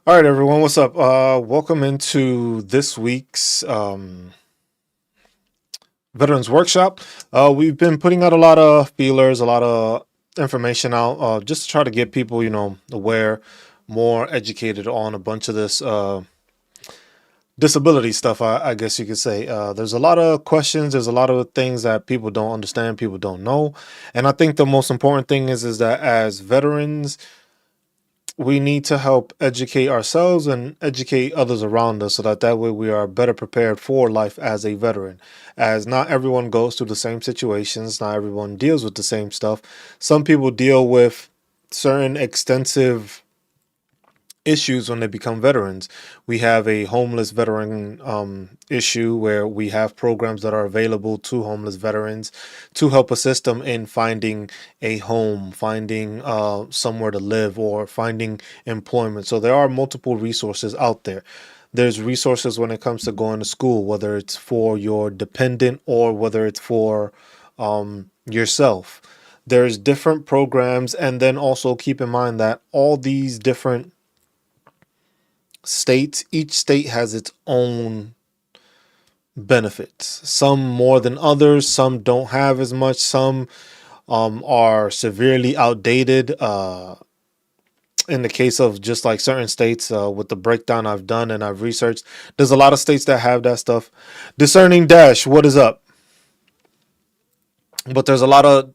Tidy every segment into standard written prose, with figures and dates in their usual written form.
All right, everyone, what's up? Welcome into this week's Veterans Workshop. We've been putting out a lot of feelers, a lot of information out, just to try to get people, aware, more educated on a bunch of this disability stuff, I guess you could say. There's a lot of questions, there's a lot of things that people don't understand, people don't know. And I think the most important thing is that as veterans, we need to help educate ourselves and educate others around us so that way we are better prepared for life as a veteran, as not everyone goes through the same situations, not everyone deals with the same stuff. Some people deal with certain extensive issues when they become veterans. We have a homeless veteran issue where we have programs that are available to homeless veterans to help assist them in finding a home, finding somewhere to live, or finding employment. So there are multiple resources out there. There's resources when it comes to going to school, whether it's for your dependent or whether it's for yourself. There's different programs, and then also keep in mind that all these different states, each state has its own benefits. Some more than others, some don't have as much, some are severely outdated. In the case of just like certain states, with the breakdown I've done and I've researched, there's a lot of states that have that stuff. Discerning Dash, what is up? But there's a lot of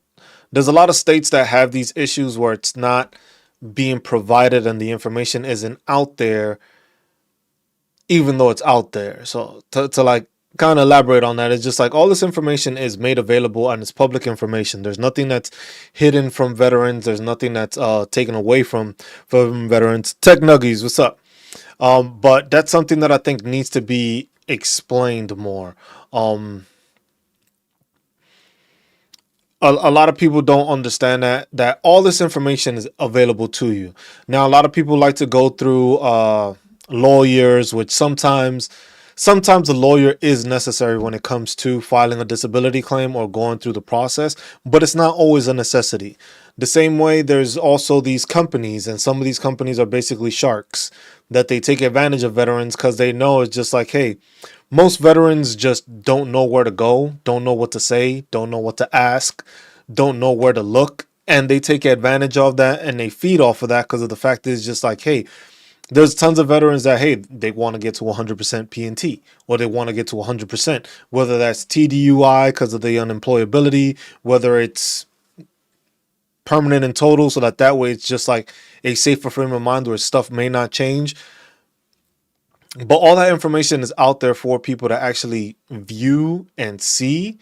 states that have these issues where it's not being provided and the information isn't out there, even though it's out there. So to like kind of elaborate on that, it's just like all this information is made available and it's public information. There's nothing that's hidden from veterans. There's nothing that's taken away from veterans. Tech Nuggies, what's up? But that's something that I think needs to be explained more. A lot of people don't understand that all this information is available to you. Now, a lot of people like to go through lawyers, which sometimes a lawyer is necessary when it comes to filing a disability claim or going through the process, but it's not always a necessity. The same way there's also these companies, and some of these companies are basically sharks that they take advantage of veterans because they know it's just like, hey, most veterans just don't know where to go, don't know what to say, don't know what to ask, don't know where to look, and they take advantage of that and they feed off of that because of the fact that it's just like, hey, there's tons of veterans that, hey, they want to get to 100% P&T, or they want to get to 100%, whether that's TDUI because of the unemployability, whether it's permanent and total, so that way it's just like a safer frame of mind where stuff may not change. But all that information is out there for people to actually view and see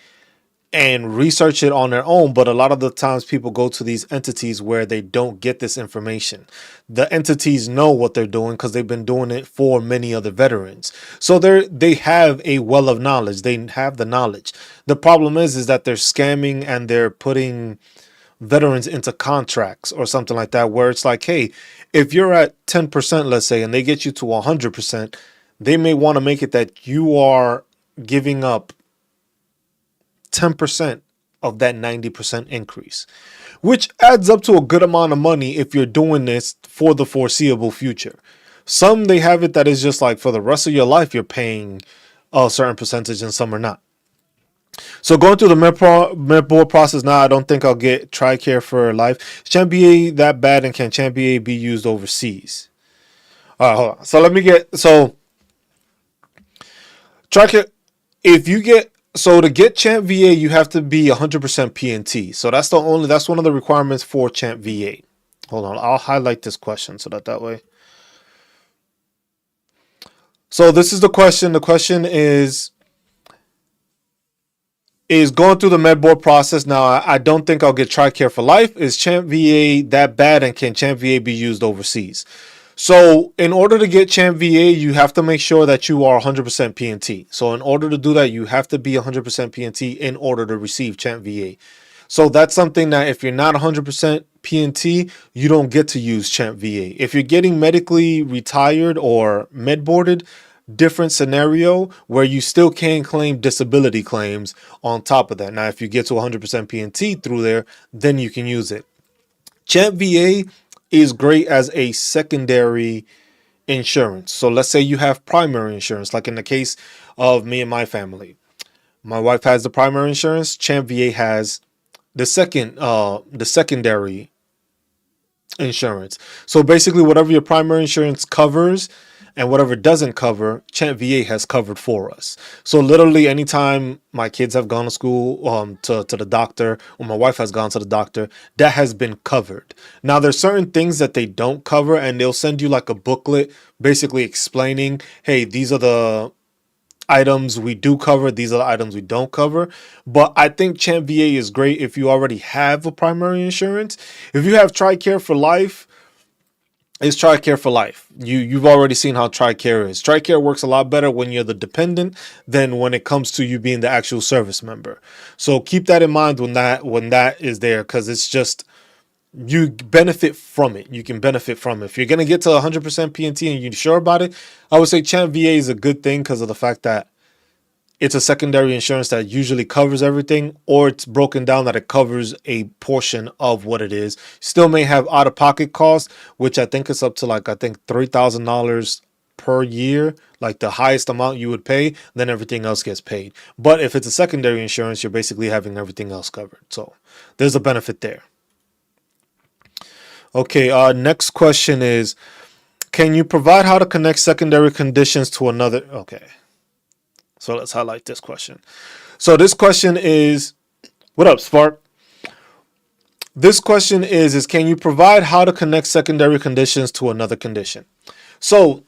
and research it on their own. But a lot of the times people go to these entities where they don't get this information. The entities know what they're doing because they've been doing it for many other veterans. So they have a well of knowledge. They have the knowledge. The problem is that they're scamming and they're putting veterans into contracts or something like that, where it's like, hey, if you're at 10%, let's say, and they get you to 100%, they may want to make it that you are giving up 10% of that 90% increase, which adds up to a good amount of money if you're doing this for the foreseeable future. Some, they have it that is just like for the rest of your life, you're paying a certain percentage, and some are not. So going through the med board process now, I don't think I'll get TRICARE for life. Is Champ VA that bad, and can Champ VA be used overseas? All right, hold on. So let me get, so TRICARE, if you get, so to get Champ VA, you have to be 100% PNT. So that's one of the requirements for Champ VA. Hold on, I'll highlight this question so that way. So this is the question. The question is going through the med board process. Now, I don't think I'll get TRICARE for life. Is Champ VA that bad, and can Champ VA be used overseas? So in order to get Champ VA, you have to make sure that you are 100% PNT. So in order to do that, you have to be 100% PNT in order to receive Champ VA. So that's something that if you're not 100% PNT, you don't get to use Champ VA. If you're getting medically retired or med boarded, different scenario where you still can claim disability claims on top of that. Now, if you get to 100% PNT through there, then you can use it. Champ VA is great as a secondary insurance. So let's say you have primary insurance, like in the case of me and my family. My wife has the primary insurance. Champ VA has the secondary insurance. So basically, whatever your primary insurance covers and whatever doesn't cover, Champ VA has covered for us. So literally, anytime my kids have gone to school, to the doctor, or my wife has gone to the doctor, that has been covered. Now, there's certain things that they don't cover, and they'll send you like a booklet, basically explaining, hey, these are the items we do cover, these are the items we don't cover. But I think Champ VA is great if you already have a primary insurance. If you have TRICARE for life, it's TRICARE for life. You've already seen how TRICARE is. TRICARE works a lot better when you're the dependent than when it comes to you being the actual service member. So keep that in mind when that is there, because it's just, you benefit from it. You can benefit from it. If you're going to get to 100% PNT and you're sure about it, I would say Champ VA is a good thing because of the fact that it's a secondary insurance that usually covers everything, or it's broken down that it covers a portion of what it is. Still may have out-of-pocket costs, which I think is up to $3,000 per year, like the highest amount you would pay, then everything else gets paid. But if it's a secondary insurance, you're basically having everything else covered. So there's a benefit there. Okay, next question is, can you provide how to connect secondary conditions to another? Okay. So let's highlight this question. So this question is, what up, Spark? This question is can you provide how to connect secondary conditions to another condition? So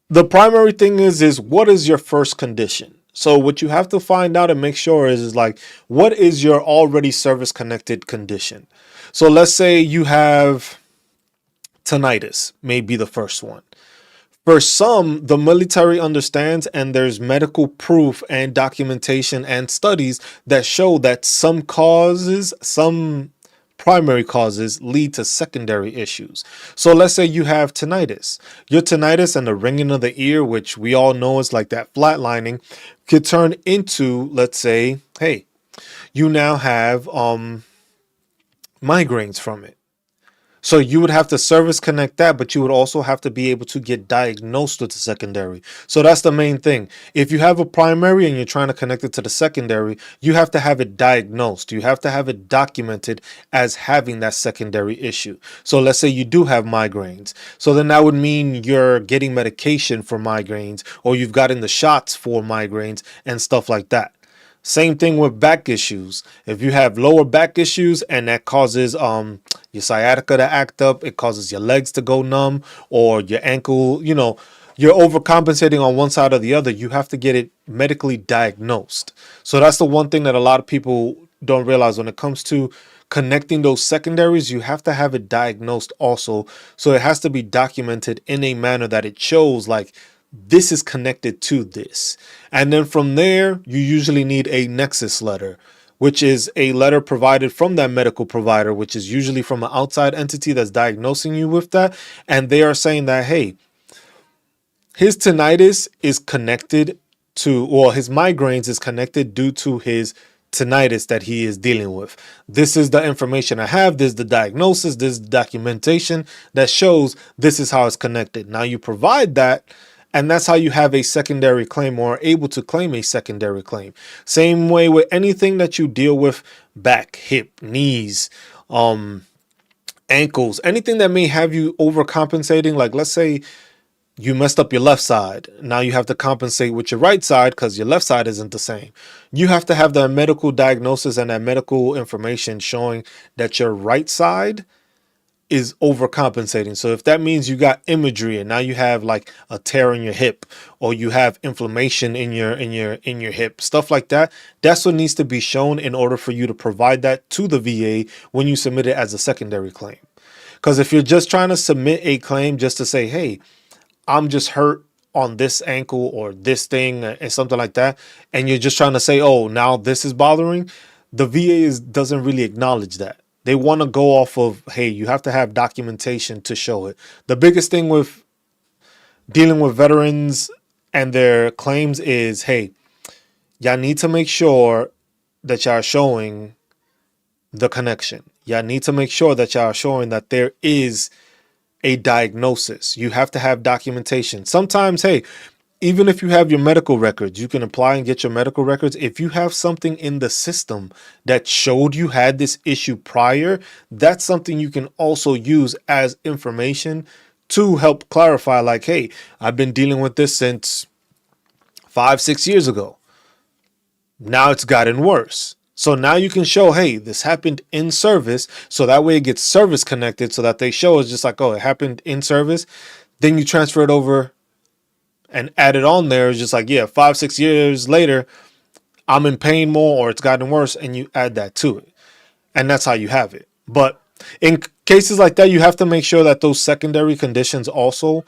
the primary thing is what is your first condition? So what you have to find out and make sure is like, what is your already service connected condition? So let's say you have tinnitus, may be the first one. For some, the military understands, and there's medical proof and documentation and studies that show that some primary causes lead to secondary issues. So let's say you have tinnitus. Your tinnitus and the ringing of the ear, which we all know is like that flatlining, could turn into, let's say, hey, you now have migraines from it. So you would have to service connect that, but you would also have to be able to get diagnosed with the secondary. So that's the main thing. If you have a primary and you're trying to connect it to the secondary, you have to have it diagnosed. You have to have it documented as having that secondary issue. So let's say you do have migraines. So then that would mean you're getting medication for migraines, or you've gotten the shots for migraines and stuff like that. Same thing with back issues. If you have lower back issues and that causes your sciatica to act up, it causes your legs to go numb, or your ankle, you're overcompensating on one side or the other, you have to get it medically diagnosed. So that's the one thing that a lot of people don't realize when it comes to connecting those secondaries. You have to have it diagnosed also. So it has to be documented in a manner that it shows like, this is connected to this. And then from there, you usually need a nexus letter, which is a letter provided from that medical provider, which is usually from an outside entity that's diagnosing you with that. And they are saying that, hey, his tinnitus is connected to, or his migraines is connected due to his tinnitus that he is dealing with. This is the information I have. This is the diagnosis. This is the documentation that shows this is how it's connected. Now you provide that, and that's how you have a secondary claim, or are able to claim a secondary claim. Same way with anything that you deal with: back, hip, knees, ankles, anything that may have you overcompensating. Like let's say you messed up your left side. Now you have to compensate with your right side because your left side isn't the same. You have to have that medical diagnosis and that medical information showing that your right side is overcompensating. So if that means you got imagery and now you have like a tear in your hip, or you have inflammation in your hip, stuff like that, that's what needs to be shown in order for you to provide that to the VA when you submit it as a secondary claim. Because if you're just trying to submit a claim just to say, hey, I'm just hurt on this ankle or this thing and something like that, and you're just trying to say, oh, now this is bothering, the VA doesn't really acknowledge that. They want to go off of, hey, you have to have documentation to show it. The biggest thing with dealing with veterans and their claims is, hey, y'all need to make sure that y'all are showing the connection. Y'all need to make sure that y'all are showing that there is a diagnosis. You have to have documentation. Sometimes, hey, even if you have your medical records, you can apply and get your medical records. If you have something in the system that showed you had this issue prior, that's something you can also use as information to help clarify, like, hey, I've been dealing with this since 5, 6 years ago. Now it's gotten worse. So now you can show, hey, this happened in service. So that way it gets service connected so that they show it's just like, oh, it happened in service. Then you transfer it over and add it on there. It's just like, yeah, 5, 6 years later, I'm in pain more or it's gotten worse. And you add that to it. And that's how you have it. But in cases like that, you have to make sure that those secondary conditions also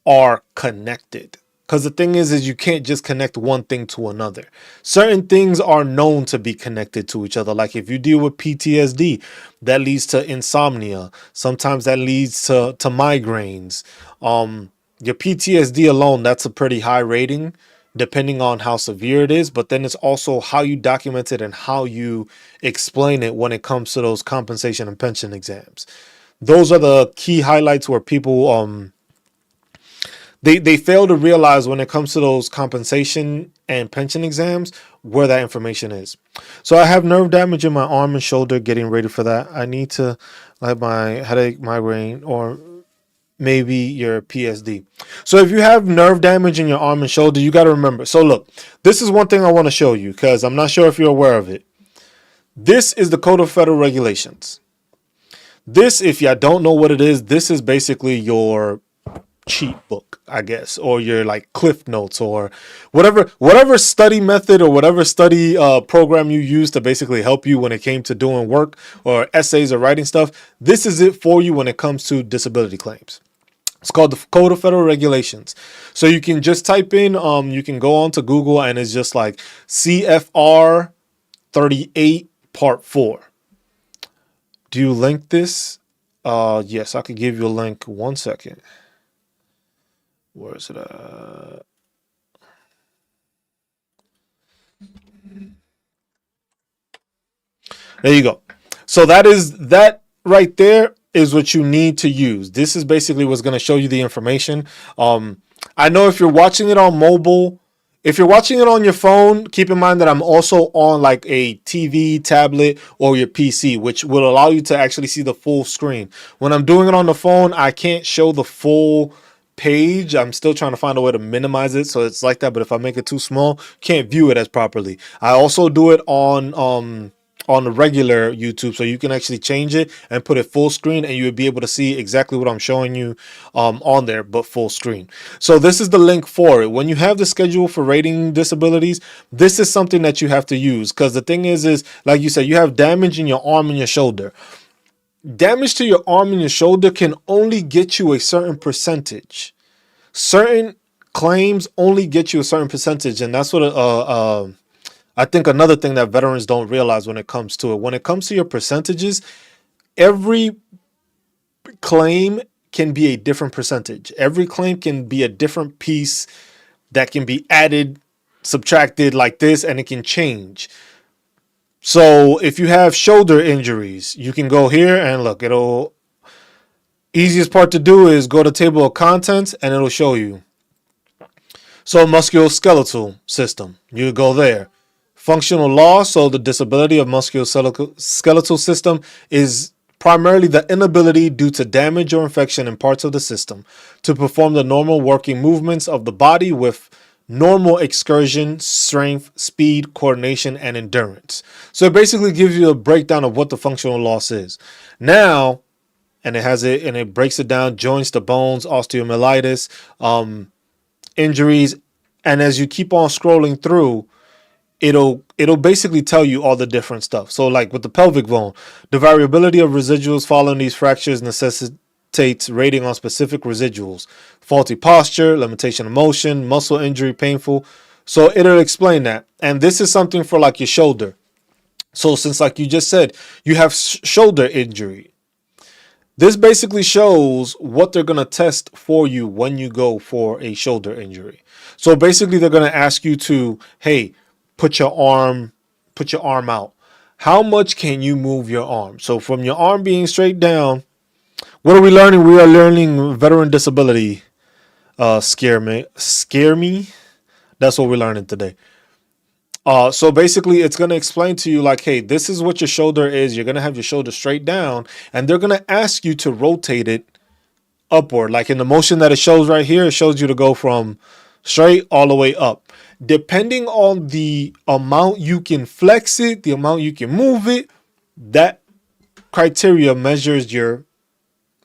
are connected. Because the thing is you can't just connect one thing to another. Certain things are known to be connected to each other. Like if you deal with PTSD, that leads to insomnia. Sometimes that leads to migraines. Your PTSD alone, that's a pretty high rating, depending on how severe it is. But then it's also how you document it and how you explain it when it comes to those compensation and pension exams. Those are the key highlights where people they fail to realize when it comes to those compensation and pension exams where that information is. So I have nerve damage in my arm and shoulder, getting ready for that. I need to like my headache, migraine, or maybe your PSD. So if you have nerve damage in your arm and shoulder, you got to remember. So look, this is one thing I want to show you because I'm not sure if you're aware of it. This is the Code of Federal Regulations. This, if you don't know what it is, this is basically your cheat book, I guess, or your like cliff notes or whatever study method or whatever study program you use to basically help you when it came to doing work or essays or writing stuff. This is it for you when it comes to disability claims. It's called the Code of Federal Regulations. So you can just type in, you can go on to Google and it's just like CFR 38 Part 4. Do you link this? Yes, I could give you a link. 1 second. Where is it at? There you go. So that right there is what you need to use. This is basically what's going to show you the information. I know if you're watching it on mobile, if you're watching it on your phone, keep in mind that I'm also on like a TV, tablet, or your PC, which will allow you to actually see the full screen. When I'm doing it on the phone, I can't show the full page. I'm still trying to find a way to minimize it so it's like that, but if I make it too small, can't view it as properly. I also do it on the regular YouTube, so you can actually change it and put it full screen and you would be able to see exactly what I'm showing you on there, but full screen. So this is the link for it. When you have the schedule for rating disabilities, this is something that you have to use, because the thing is like you said, you have damage in your arm and your shoulder. Damage to your arm and your shoulder can only get you a certain percentage. Certain claims only get you a certain percentage, and that's what I think another thing that veterans don't realize when it comes to it. When it comes to your percentages, every claim can be a different percentage. Every claim can be a different piece that can be added, subtracted like this, and it can change. So if you have shoulder injuries, you can go here and look. Easiest part to do is go to table of contents and it'll show you. So musculoskeletal system, you go there. Functional loss, so the disability of musculoskeletal system is primarily the inability due to damage or infection in parts of the system to perform the normal working movements of the body with normal excursion, strength, speed, coordination, and endurance. So it basically gives you a breakdown of what the functional loss is. Now, and it breaks it down: joints to bones, osteomyelitis, injuries, and as you keep on scrolling through, it'll basically tell you all the different stuff. So like with the pelvic bone, the variability of residuals following these fractures necessitates rating on specific residuals. Faulty posture, limitation of motion, muscle injury, painful. So it'll explain that. And this is something for like your shoulder. So since like you just said, you have shoulder injury, this basically shows what they're going to test for you when you go for a shoulder injury. So basically they're going to ask you to, hey, put your arm out. How much can you move your arm? So from your arm being straight down, What are we learning? We are learning veteran disability. Scare me. That's what we're learning today. So basically, it's going to explain to you like, hey, this is what your shoulder is. You're going to have your shoulder straight down, and they're going to ask you to rotate it upward. Like in the motion that it shows right here, it shows you to go from straight all the way up. Depending on the amount you can flex it, the amount you can move it, that criteria measures your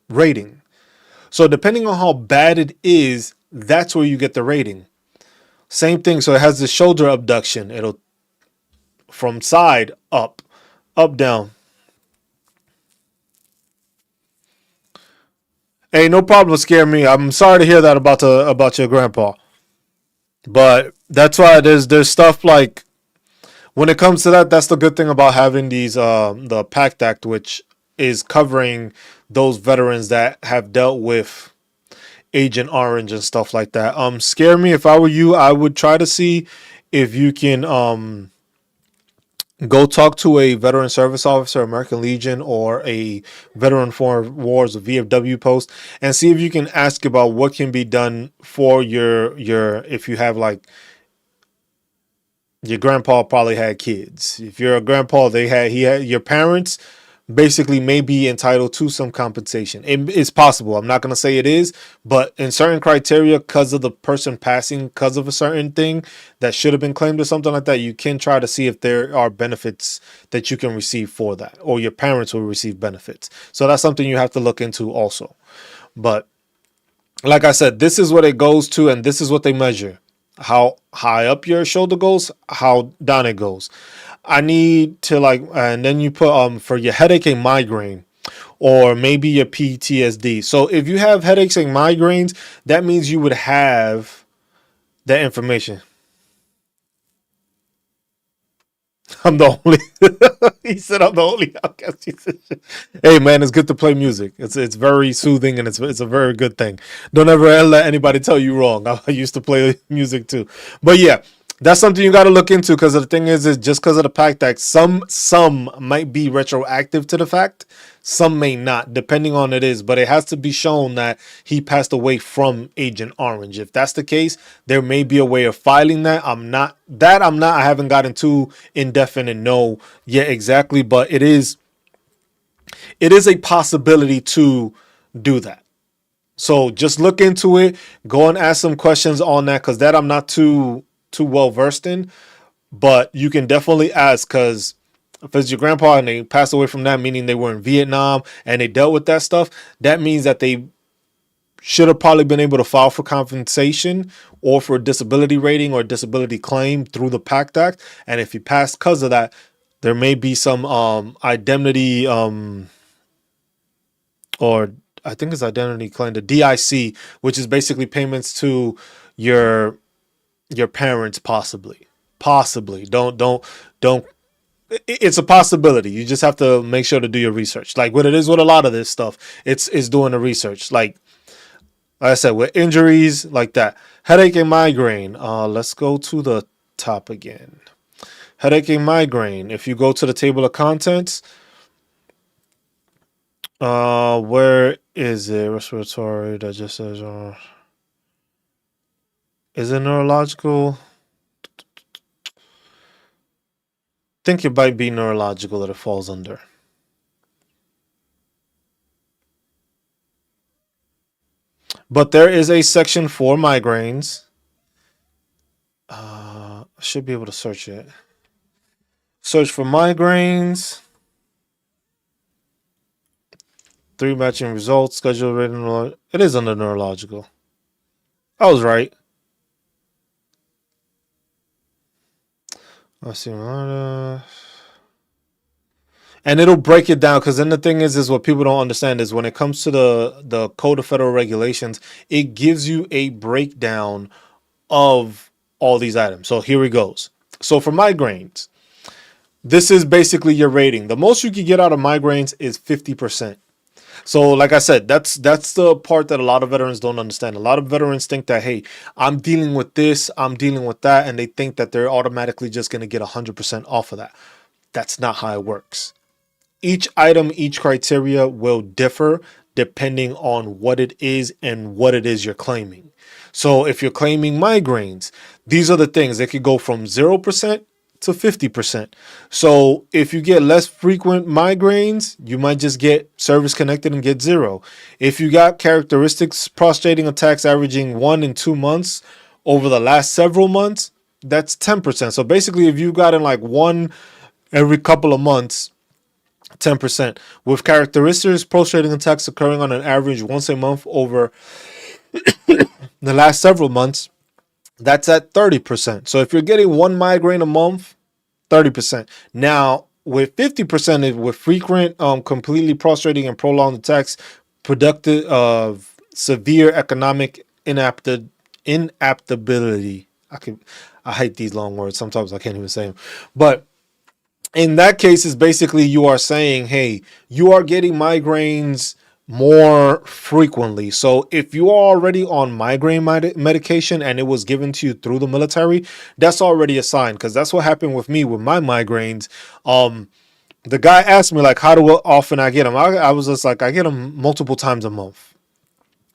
rating. So depending on how bad it is, that's where you get the rating. Same thing. So it has the shoulder abduction. It'll from side up, up down. Hey, no problem. Scare me. I'm sorry to hear that about your grandpa. But that's why there's stuff like when it comes to that. That's the good thing about having these the PACT Act, which is covering those veterans that have dealt with Agent Orange and stuff like that. Scare me. If I were you, I would try to see if you can go talk to a veteran service officer, American Legion, or a veteran foreign wars, a VFW post, and see if you can ask about what can be done for your if you have like your grandpa probably had kids. If you're a grandpa, he had your parents basically may be entitled to some compensation. It's possible. I'm not going to say it is, but in certain criteria, because of the person passing, because of a certain thing that should have been claimed or something like that, you can try to see if there are benefits that you can receive for that, or your parents will receive benefits. So that's something you have to look into also. But like I said, this is what it goes to, and this is what they measure. How high up your shoulder goes, how down it goes. I need to like, and then you put for your headache and migraine, or maybe your PTSD. So if you have headaches and migraines, that means you would have that information. I'm the only. He said I'm the only outcast. Hey man, it's good to play music. It's very soothing and it's a very good thing. Don't ever let anybody tell you wrong. I used to play music too, but yeah, that's something you got to look into because the thing is just because of the PACT Act, some might be retroactive to the fact, some may not, depending on it is. But it has to be shown that he passed away from Agent Orange. If that's the case, there may be a way of filing that. I haven't gotten too in depth and know yet exactly, but it is a possibility to do that. So just look into it. Go and ask some questions on that because that I'm not too well versed in, but you can definitely ask because if it's your grandpa and they passed away from that, meaning they were in Vietnam and they dealt with that stuff, that means that they should have probably been able to file for compensation or for a disability rating or disability claim through the PACT Act. And if you pass because of that, there may be some indemnity or I think it's identity claim, the DIC, which is basically payments to your parents, possibly. Don't. It's a possibility. You just have to make sure to do your research. Like what it is with a lot of this stuff, it's doing the research. Like I said, with injuries like that, headache and migraine. Let's go to the top again. Headache and migraine. If you go to the table of contents, where is it? Respiratory. That just says, is it neurological? Think it might be neurological that it falls under. But there is a section for migraines. I should be able to search it. Search for migraines. 3 matching results. Schedule written. It is under neurological. I was right. Let's see. And it'll break it down because then the thing is what people don't understand is when it comes to the Code of Federal Regulations, it gives you a breakdown of all these items. So here it goes. So for migraines, this is basically your rating. The most you can get out of migraines is 50%. So like I said, that's the part that a lot of veterans don't understand. A lot of veterans think that, hey, I'm dealing with this, I'm dealing with that, and they think that they're automatically just going to get 100% off of that. That's not how it works. Each item, each criteria will differ depending on what it is and what it is you're claiming. So if you're claiming migraines, these are the things. They could go from 0% to 50%. So if you get less frequent migraines, you might just get service connected and get 0. If you got characteristics prostrating attacks averaging 1 in 2 months over the last several months, that's 10%. So basically, if you got in like one every couple of months, 10%. With characteristics prostrating attacks occurring on an average once a month over the last several months, that's at 30%. So if you're getting one migraine a month, 30%. Now, with 50% with frequent, completely prostrating and prolonged attacks, productive of severe economic inaptability. I hate these long words. Sometimes I can't even say them. But in that case, is basically you are saying, hey, you are getting migraines more frequently. So if you are already on migraine medication and it was given to you through the military, that's already a sign, because that's what happened with me with my migraines. The guy asked me like, how often I get them. I was just like, I get them multiple times a month.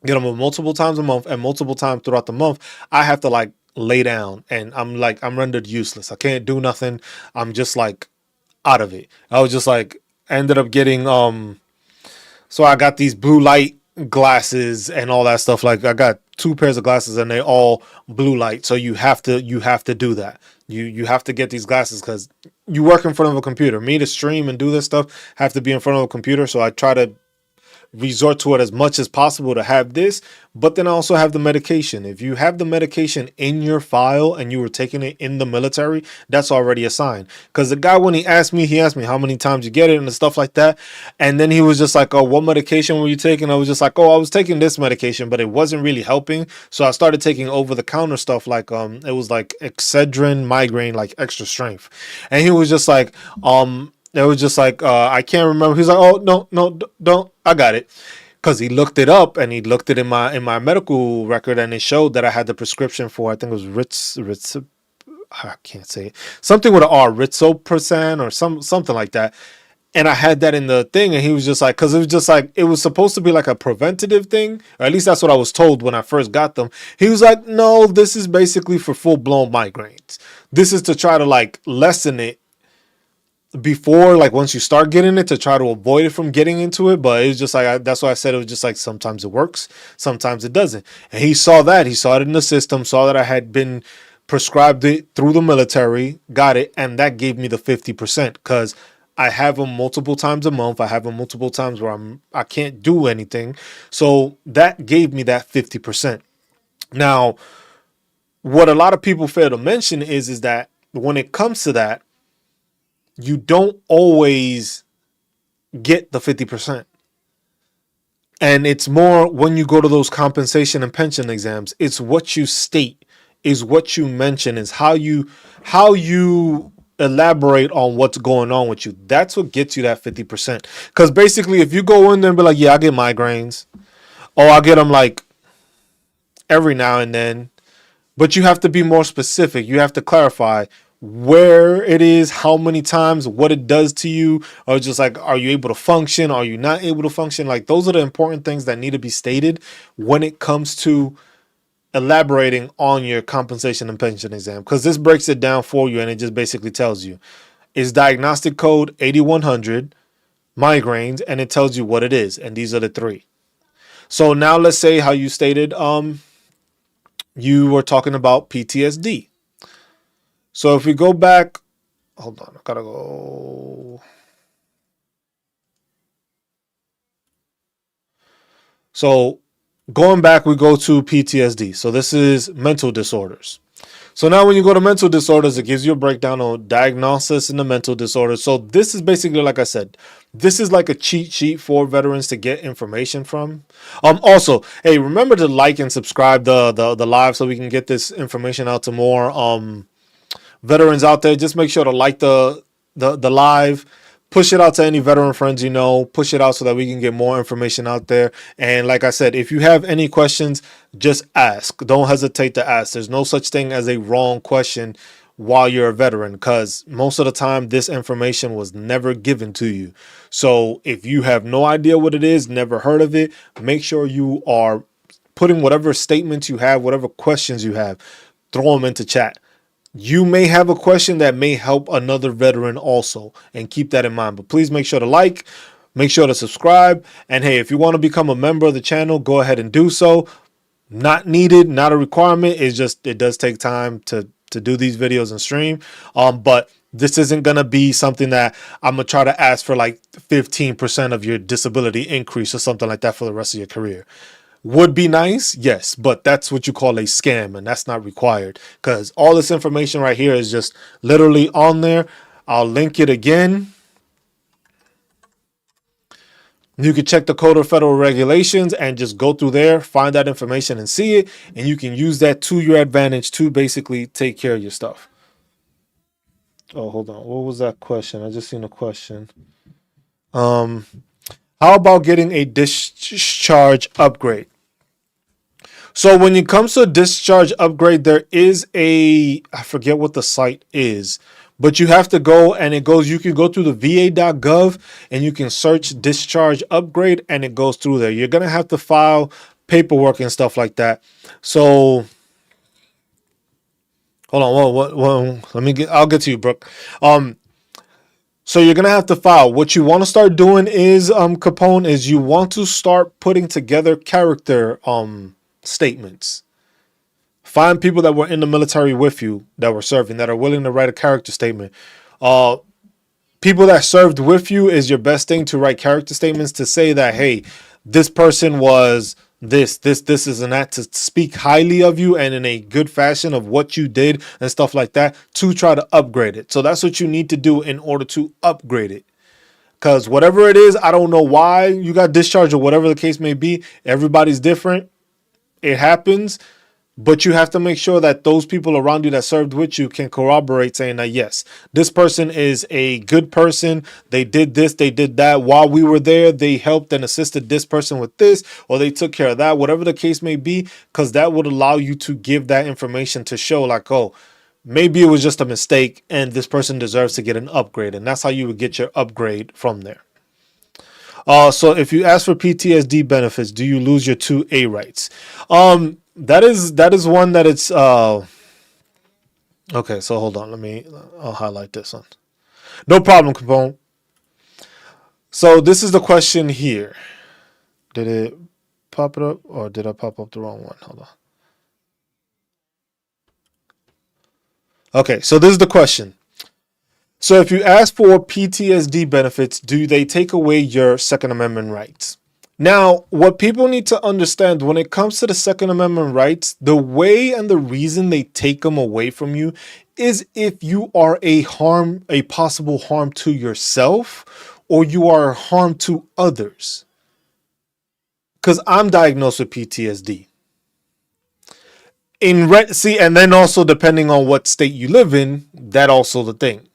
Get them multiple times a month, and multiple times throughout the month, I have to like lay down, and I'm rendered useless. I can't do nothing. I'm just like out of it. I was just like, ended up getting so I got these blue light glasses and all that stuff. Like I got 2 pairs of glasses and they all blue light. So you have to do that. You have to get these glasses because you work in front of a computer. Me to stream and do this stuff, have to be in front of a computer. So I try to resort to it as much as possible to have this, but then I also have the medication. If you have the medication in your file and you were taking it in the military, that's already a sign. Because the guy, when he asked me how many times you get it and stuff like that, and then he was just like, oh, what medication were you taking? I was just like, oh, I was taking this medication, but it wasn't really helping. So I started taking over-the-counter stuff, like it was like Excedrin migraine, like extra strength. And he was just like, it was just like, I can't remember. He's like, oh, no, don't. I got it. Because he looked it up and he looked it in my medical record, and it showed that I had the prescription for, I think it was I can't say it. Something with an R, Ritzopersan or something like that. And I had that in the thing, and he was just like, because it was just like, it was supposed to be like a preventative thing, or at least that's what I was told when I first got them. He was like, no, this is basically for full-blown migraines. This is to try to like lessen it before, like once you start getting it, to try to avoid it from getting into it. But it's just like, that's why I said it was just like, sometimes it works, sometimes it doesn't. And he saw it in the system, saw that I had been prescribed it through the military, got it, and that gave me the 50%, because I have them multiple times a month. I have them multiple times where I can't do anything. So that gave me that 50%. Now, what a lot of people fail to mention is that when it comes to that, you don't always get the 50%. And it's more when you go to those compensation and pension exams, it's what you state, is what you mention, is how you elaborate on what's going on with you. That's what gets you that 50%. Because basically, if you go in there and be like, yeah, I get migraines, or I get them like every now and then, but you have to be more specific. You have to clarify where it is, how many times, what it does to you, or just like, are you able to function? Are you not able to function? Like, those are the important things that need to be stated when it comes to elaborating on your compensation and pension exam, because this breaks it down for you, and it just basically tells you it's diagnostic code 8100 migraines, and it tells you what it is, and these are the 3. So now let's say how you stated, you were talking about PTSD. So if we go back, hold on, I gotta go. So going back, we go to PTSD. So this is mental disorders. So now when you go to mental disorders, it gives you a breakdown on diagnosis and the mental disorders. So this is basically, like I said, this is like a cheat sheet for veterans to get information from. Also, hey, remember to like and subscribe the live so we can get this information out to more veterans out there. Just make sure to like the live, push it out to any veteran friends you know, push it out so that we can get more information out there. And like I said, if you have any questions, just ask. Don't hesitate to ask. There's no such thing as a wrong question while you're a veteran, because most of the time this information was never given to you. So if you have no idea what it is, never heard of it, make sure you are putting whatever statements you have, whatever questions you have, throw them into chat. You may have a question that may help another veteran also, and keep that in mind. But please make sure to like, make sure to subscribe, and hey, if you want to become a member of the channel, go ahead and do so. Not needed, not a requirement. It's just, it does take time to do these videos and stream. But this isn't gonna be something that I'm gonna try to ask for like 15% of your disability increase or something like that for the rest of your career. Would be nice, yes, but that's what you call a scam, and that's not required, because all this information right here is just literally on there. I'll link it again. You can check the Code of Federal Regulations and just go through there, find that information and see it, and you can use that to your advantage to basically take care of your stuff. Oh, hold on. What was that question? I just seen a question. How about getting a discharge upgrade? So when it comes to a discharge upgrade, there is I forget what the site is, but you have to go, and it goes, you can go through the va.gov and you can search discharge upgrade, and it goes through there. You're going to have to file paperwork and stuff like that. So hold on. I'll get to you, Brooke. So you're going to have to file. What you want to start doing is, Capone, is you want to start putting together character, statements. Find people that were in the military with you, that were serving, that are willing to write a character statement. People that served with you is your best thing to write character statements to say that, hey, this person was this is and that, to speak highly of you and in a good fashion of what you did and stuff like that, to try to upgrade it. So that's what you need to do in order to upgrade it. Because whatever it is, I don't know why you got discharged or whatever the case may be. Everybody's different. It happens, but you have to make sure that those people around you that served with you can corroborate, saying that, yes, this person is a good person. They did this, they did that. While we were there, they helped and assisted this person with this, or they took care of that, whatever the case may be, because that would allow you to give that information to show like, oh, maybe it was just a mistake and this person deserves to get an upgrade. And that's how you would get your upgrade from there. So if you ask for PTSD benefits, do you lose your 2A rights? That is one that it's okay. So hold on, I'll highlight this one. No problem, Capone. So this is the question here. Did it pop it up, or did I pop up the wrong one? Hold on. Okay, so this is the question. So if you ask for PTSD benefits, do they take away your Second Amendment rights? Now, what people need to understand when it comes to the Second Amendment rights, the way and the reason they take them away from you is if you are a possible harm to yourself, or you are a harm to others. Because I'm diagnosed with PTSD. And then also depending on what state you live in, that also the thing.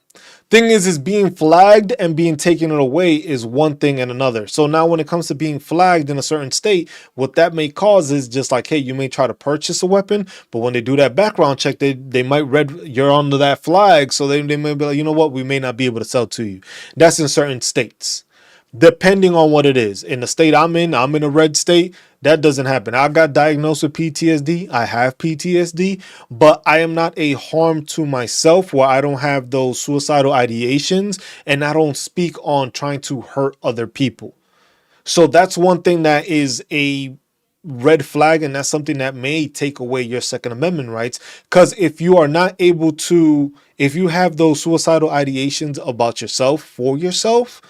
Thing is being flagged and being taken away is one thing and another. So now when it comes to being flagged in a certain state, what that may cause is just like, hey, you may try to purchase a weapon, but when they do that background check, they might you're under that flag. So they may be like, you know what, we may not be able to sell to you. That's in certain states. Depending on what it is. In the state I'm in a red state, that doesn't happen. I got diagnosed with PTSD. I have PTSD, but I am not a harm to myself where I don't have those suicidal ideations, and I don't speak on trying to hurt other people. So that's one thing that is a red flag, and that's something that may take away your Second Amendment rights. Because if you are not able to, if you have those suicidal ideations about yourself, for yourself,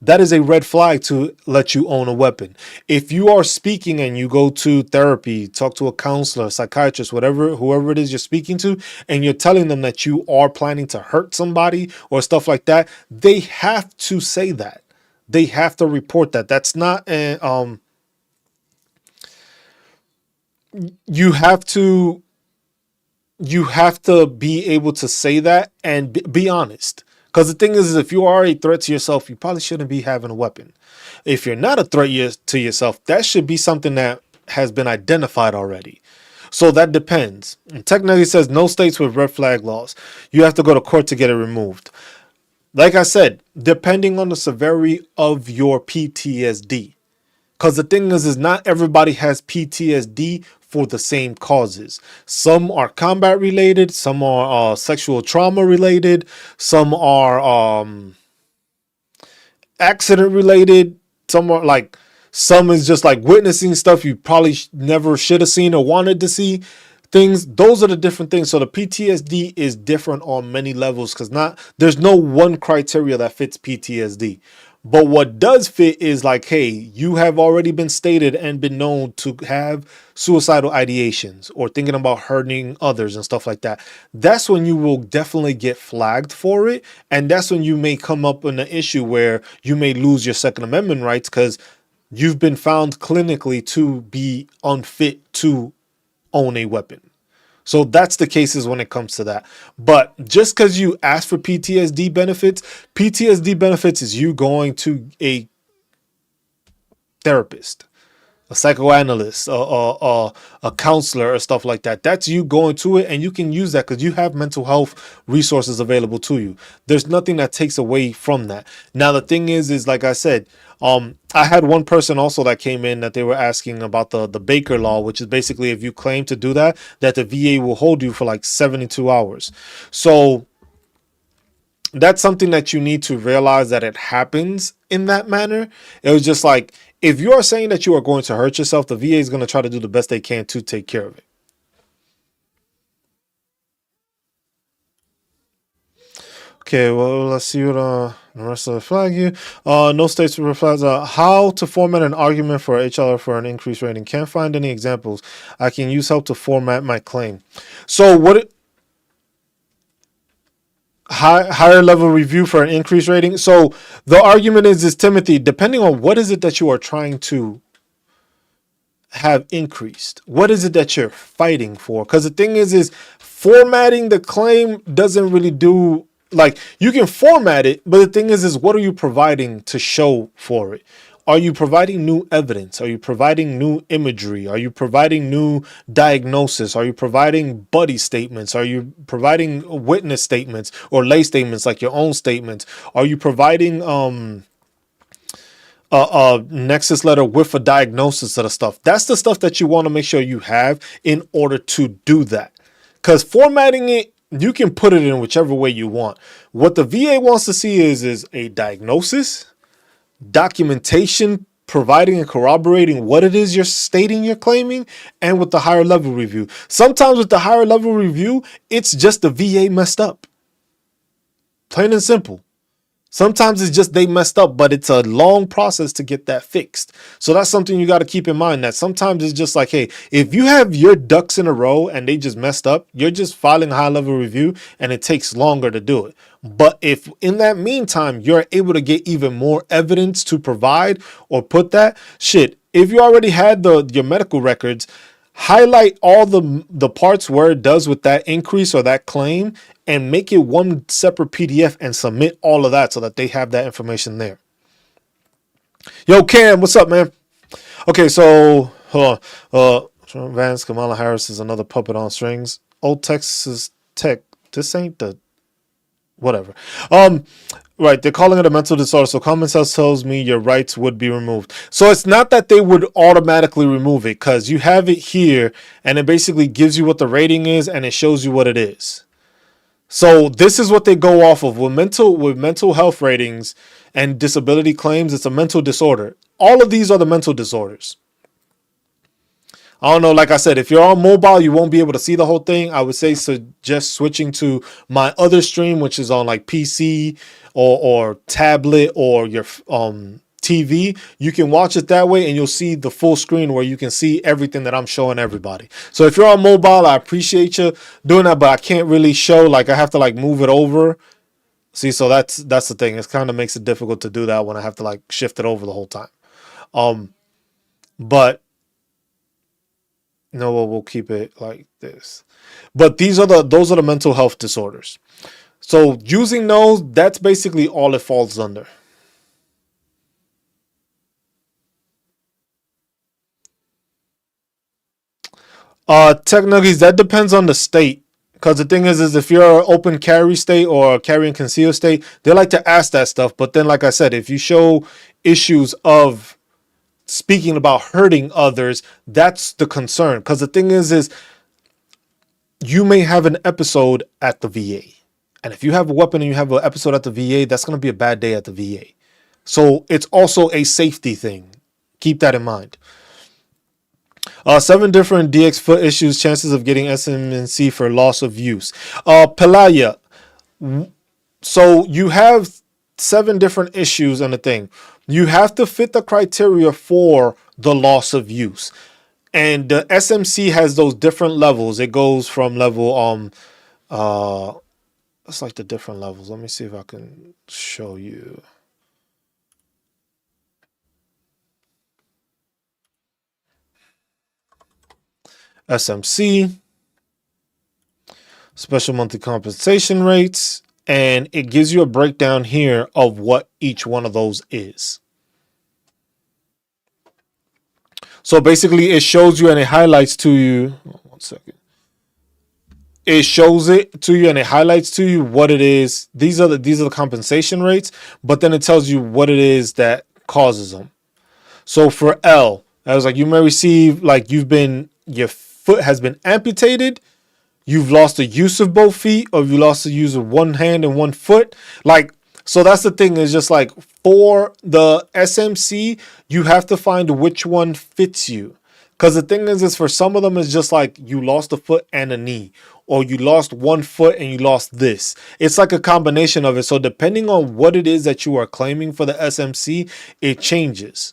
that is a red flag to let you own a weapon. If you are speaking and you go to therapy, talk to a counselor, psychiatrist, whoever it is you're speaking to, and you're telling them that you are planning to hurt somebody or stuff like that, they have to say that. They have to report that. That's not you have to be able to say that and be honest. Because the thing is if you are a threat to yourself, you probably shouldn't be having a weapon. If you're not a threat to yourself, that should be something that has been identified already. So that depends. And technically, it says no states with red flag laws. You have to go to court to get it removed. Like I said, depending on the severity of your PTSD. Because the thing is not everybody has PTSD for the same causes. Some are combat related, some are sexual trauma related, some are accident related, some are like, some is just like witnessing stuff you probably never should have seen or wanted to see. Things, those are the different things. So the PTSD is different on many levels because there's no one criteria that fits PTSD. But what does fit is like, hey, you have already been stated and been known to have suicidal ideations or thinking about hurting others and stuff like that. That's when you will definitely get flagged for it. And that's when you may come up in an issue where you may lose your Second Amendment rights because you've been found clinically to be unfit to own a weapon. So that's the cases when it comes to that. But just because you ask for PTSD benefits is you going to a therapist, a psychoanalyst, a counselor, or stuff like that. That's you going to it, and you can use that because you have mental health resources available to you. There's nothing that takes away from that. Now the thing is like I said, I had one person also that came in that they were asking about the Baker law, which is basically if you claim to do that the VA will hold you for like 72 hours. So that's something that you need to realize that it happens in that manner. It was just like, if you are saying that you are going to hurt yourself, the VA is going to try to do the best they can to take care of it. Okay, well, let's see what the rest of the flag here. No states reflects how to format an argument for HR for an increased rating. Can't find any examples. I can use help to format my claim. So what? Higher level review for an increased rating. So the argument is Timothy, depending on what is it that you are trying to have increased, what is it that you're fighting for? Because the thing is formatting the claim doesn't really do, like, you can format it, but the thing is what are you providing to show for it? Are you providing new evidence? Are you providing new imagery? Are you providing new diagnosis? Are you providing buddy statements? Are you providing witness statements or lay statements like your own statements? Are you providing a nexus letter with a diagnosis of the stuff? That's the stuff that you want to make sure you have in order to do that. Because formatting it, you can put it in whichever way you want. What the VA wants to see is a diagnosis, documentation providing and corroborating what it is you're stating you're claiming, and with the higher level review. Sometimes with the higher level review, it's just the VA messed up. Plain and simple. Sometimes it's just they messed up, but it's a long process to get that fixed. So that's something you got to keep in mind, that sometimes it's just like, hey, if you have your ducks in a row and they just messed up, you're just filing a high level review and it takes longer to do it. But if in that meantime, you're able to get even more evidence to provide or put that shit, if you already had your medical records, highlight all the parts where it does with that increase or that claim and make it one separate PDF and submit all of that so that they have that information there. Yo, Cam, what's up, man? Okay, so Trump, Vance, Kamala Harris is another puppet on strings. Old Texas Tech. This ain't the whatever. Right, they're calling it a mental disorder. So common sense tells me your rights would be removed. So it's not that they would automatically remove it, because you have it here and it basically gives you what the rating is and it shows you what it is. So this is what they go off of with mental health ratings and disability claims. It's a mental disorder. All of these are the mental disorders. I don't know. Like I said, if you're on mobile, you won't be able to see the whole thing. I would say suggest switching to my other stream, which is on like PC or tablet or your TV. You can watch it that way and you'll see the full screen where you can see everything that I'm showing everybody. So if you're on mobile, I appreciate you doing that, but I can't really show, like I have to like move it over. See, so that's the thing. It kind of makes it difficult to do that when I have to like shift it over the whole time. But no, we'll keep it like this. But those are the mental health disorders. So using those, that's basically all it falls under. Tech nuggies, that depends on the state. Because the thing is if you're an open carry state or a carry and conceal state, they like to ask that stuff. But then, like I said, if you show issues of speaking about hurting others, that's the concern. Because the thing is you may have an episode at the VA. And if you have a weapon and you have an episode at the VA, that's going to be a bad day at the VA. So it's also a safety thing. Keep that in mind. 7 different DX foot issues, chances of getting SMNC for loss of use. Pelaya. So you have 7 different issues on the thing. You have to fit the criteria for the loss of use. And the SMC has those different levels. It goes from level it's like the different levels. Let me see if I can show you. SMC, special monthly compensation rates, and it gives you a breakdown here of what each one of those is. So basically it shows you and it highlights to you. One second. It shows it to you and it highlights to you what it is. These are the compensation rates, but then it tells you what it is that causes them. So for L, I was like, you may receive like your foot has been amputated, you've lost the use of both feet, or you lost the use of one hand and one foot. Like, so that's the thing, is just like for the SMC, you have to find which one fits you. Because the thing is for some of them, it's just like you lost a foot and a knee, or you lost one foot and you lost this. It's like a combination of it. So depending on what it is that you are claiming for the SMC, it changes.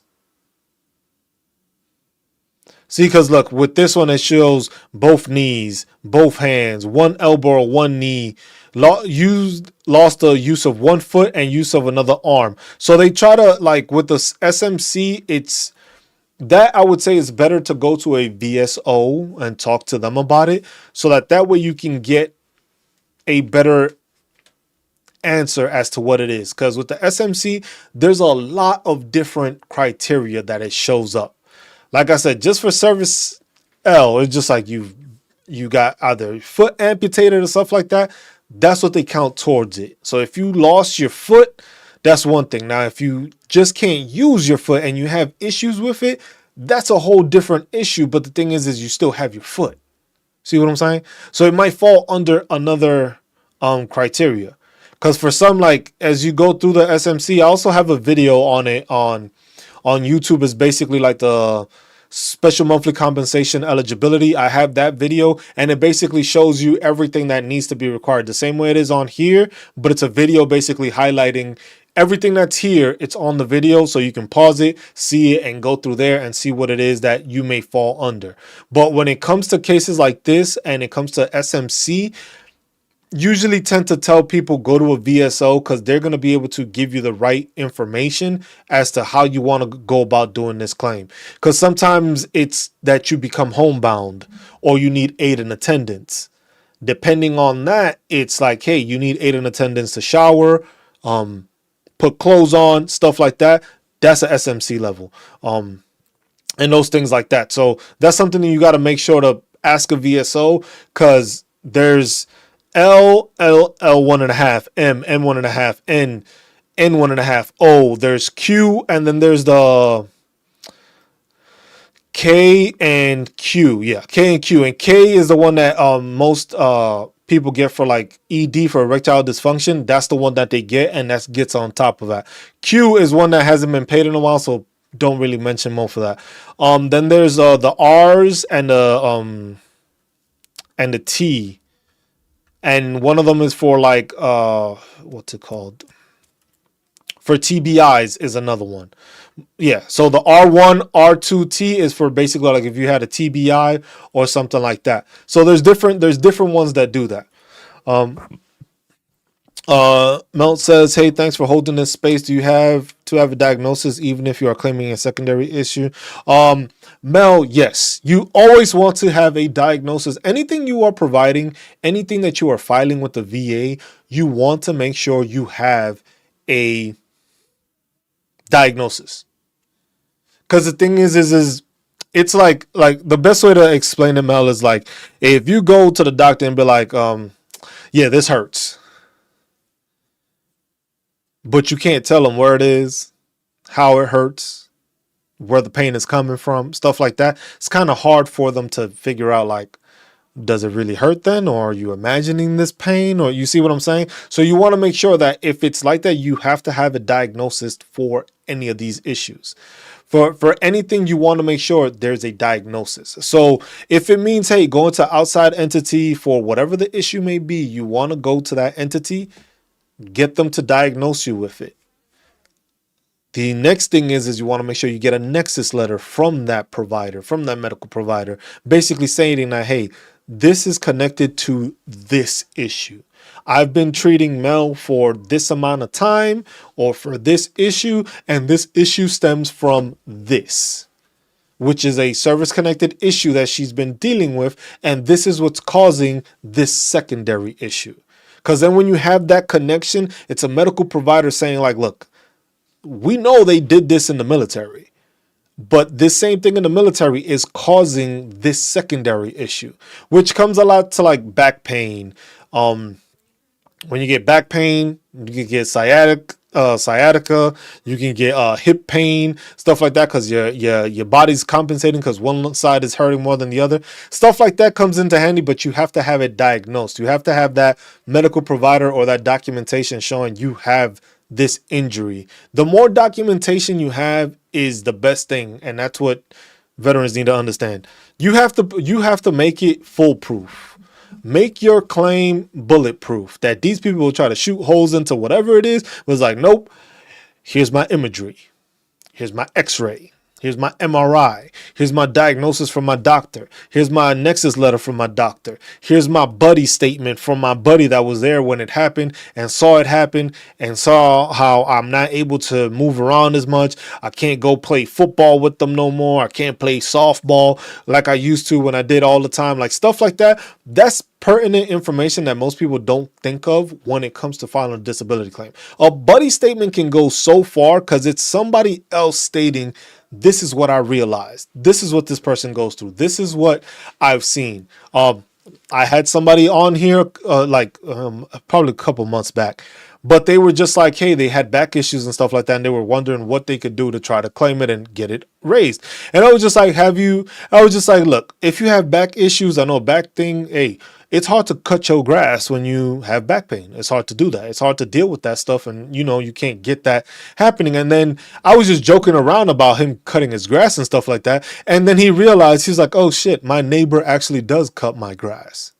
See, because look, with this one, it shows both knees, both hands, one elbow, one knee, lost the use of one foot and use of another arm. So they try to, like, with the SMC, it's that I would say it's better to go to a VSO and talk to them about it, so that way you can get a better answer as to what it is. Because with the SMC, there's a lot of different criteria that it shows up. Like I said, just for service L, it's just like you got either foot amputated or stuff like that. That's what they count towards it. So if you lost your foot, that's one thing. Now, if you just can't use your foot and you have issues with it, that's a whole different issue. But the thing is you still have your foot. See what I'm saying? So it might fall under another criteria. Because for some, like, as you go through the SMC, I also have a video on it on YouTube. Is basically like the special monthly compensation eligibility. I have that video, and it basically shows you everything that needs to be required the same way it is on here, but it's a video basically highlighting everything that's here. It's on the video, so you can pause it, see it, and go through there and see what it is that you may fall under. But when it comes to cases like this and it comes to SMC, usually tend to tell people go to a VSO, because they're going to be able to give you the right information as to how you want to go about doing this claim. Because sometimes it's that you become homebound or you need aid in attendance. Depending on that, it's like, hey, you need aid in attendance to shower, put clothes on, stuff like that. That's a SMC level. And those things like that. So that's something that you got to make sure to ask a VSO, because there's L 1.5, M 1.5, N 1.5, O. There's Q, and then there's the K and Q. Yeah, K and Q. And K is the one that most people get for like ED, for erectile dysfunction. That's the one that they get, and that gets on top of that. Q is one that hasn't been paid in a while, so don't really mention more for that. Then there's the R's and the T. And one of them is for like, what's it called? For TBIs is another one. Yeah. So the R1, R2T is for basically like if you had a TBI or something like that. So there's different ones that do that. Melt says, hey, thanks for holding this space. Do you have to have a diagnosis even if you are claiming a secondary issue? Mel, yes. You always want to have a diagnosis. Anything you are providing, anything that you are filing with the VA, you want to make sure you have a diagnosis. Because the thing is It's like the best way to explain it, Mel, is like if you go to the doctor and be like, yeah, this hurts, but you can't tell them where it is, how it hurts, where the pain is coming from, stuff like that. It's kind of hard for them to figure out, like, does it really hurt then, or are you imagining this pain, or you see what I'm saying? So you want to make sure that if it's like that, you have to have a diagnosis for any of these issues. For anything, you want to make sure there's a diagnosis. So if it means, hey, going to outside entity for whatever the issue may be, you want to go to that entity, get them to diagnose you with it. The next thing is you want to make sure you get a nexus letter from that provider, from that medical provider, basically saying that, hey, this is connected to this issue. I've been treating Mel for this amount of time or for this issue, and this issue stems from this, which is a service connected issue that she's been dealing with. And this is what's causing this secondary issue. Because then when you have that connection, it's a medical provider saying, like, look, we know they did this in the military, but this same thing in the military is causing this secondary issue, which comes a lot to like back pain. When you get back pain, you can get sciatica, you can get hip pain, stuff like that, because your body's compensating because one side is hurting more than the other. Stuff like that comes into handy, but you have to have it diagnosed. You have to have that medical provider or that documentation showing you have this injury. The more documentation you have is the best thing, and that's what veterans need to understand. You have to make it foolproof. Make your claim bulletproof, that these people will try to shoot holes into whatever it is. Was like, nope, here's my imagery, here's my x-ray, here's my MRI, here's my diagnosis from my doctor, here's my nexus letter from my doctor, here's my buddy statement from my buddy that was there when it happened and saw it happen and saw how I'm not able to move around as much. I can't go play football with them no more. I can't play softball like I used to when I did all the time. Like stuff like that. That's pertinent information that most people don't think of when it comes to filing a disability claim. A buddy statement can go so far because it's somebody else stating, this is what I realized. This is what this person goes through. This is what I've seen. I had somebody on here probably a couple months back, but they were just like, hey, they had back issues and stuff like that, and they were wondering what they could do to try to claim it and get it raised. And I was just like, look, if you have back issues, I know back thing, hey, it's hard to cut your grass when you have back pain. It's hard to do that. It's hard to deal with that stuff. And, you can't get that happening. And then I was just joking around about him cutting his grass and stuff like that. And then he realized, he's like, oh shit, my neighbor actually does cut my grass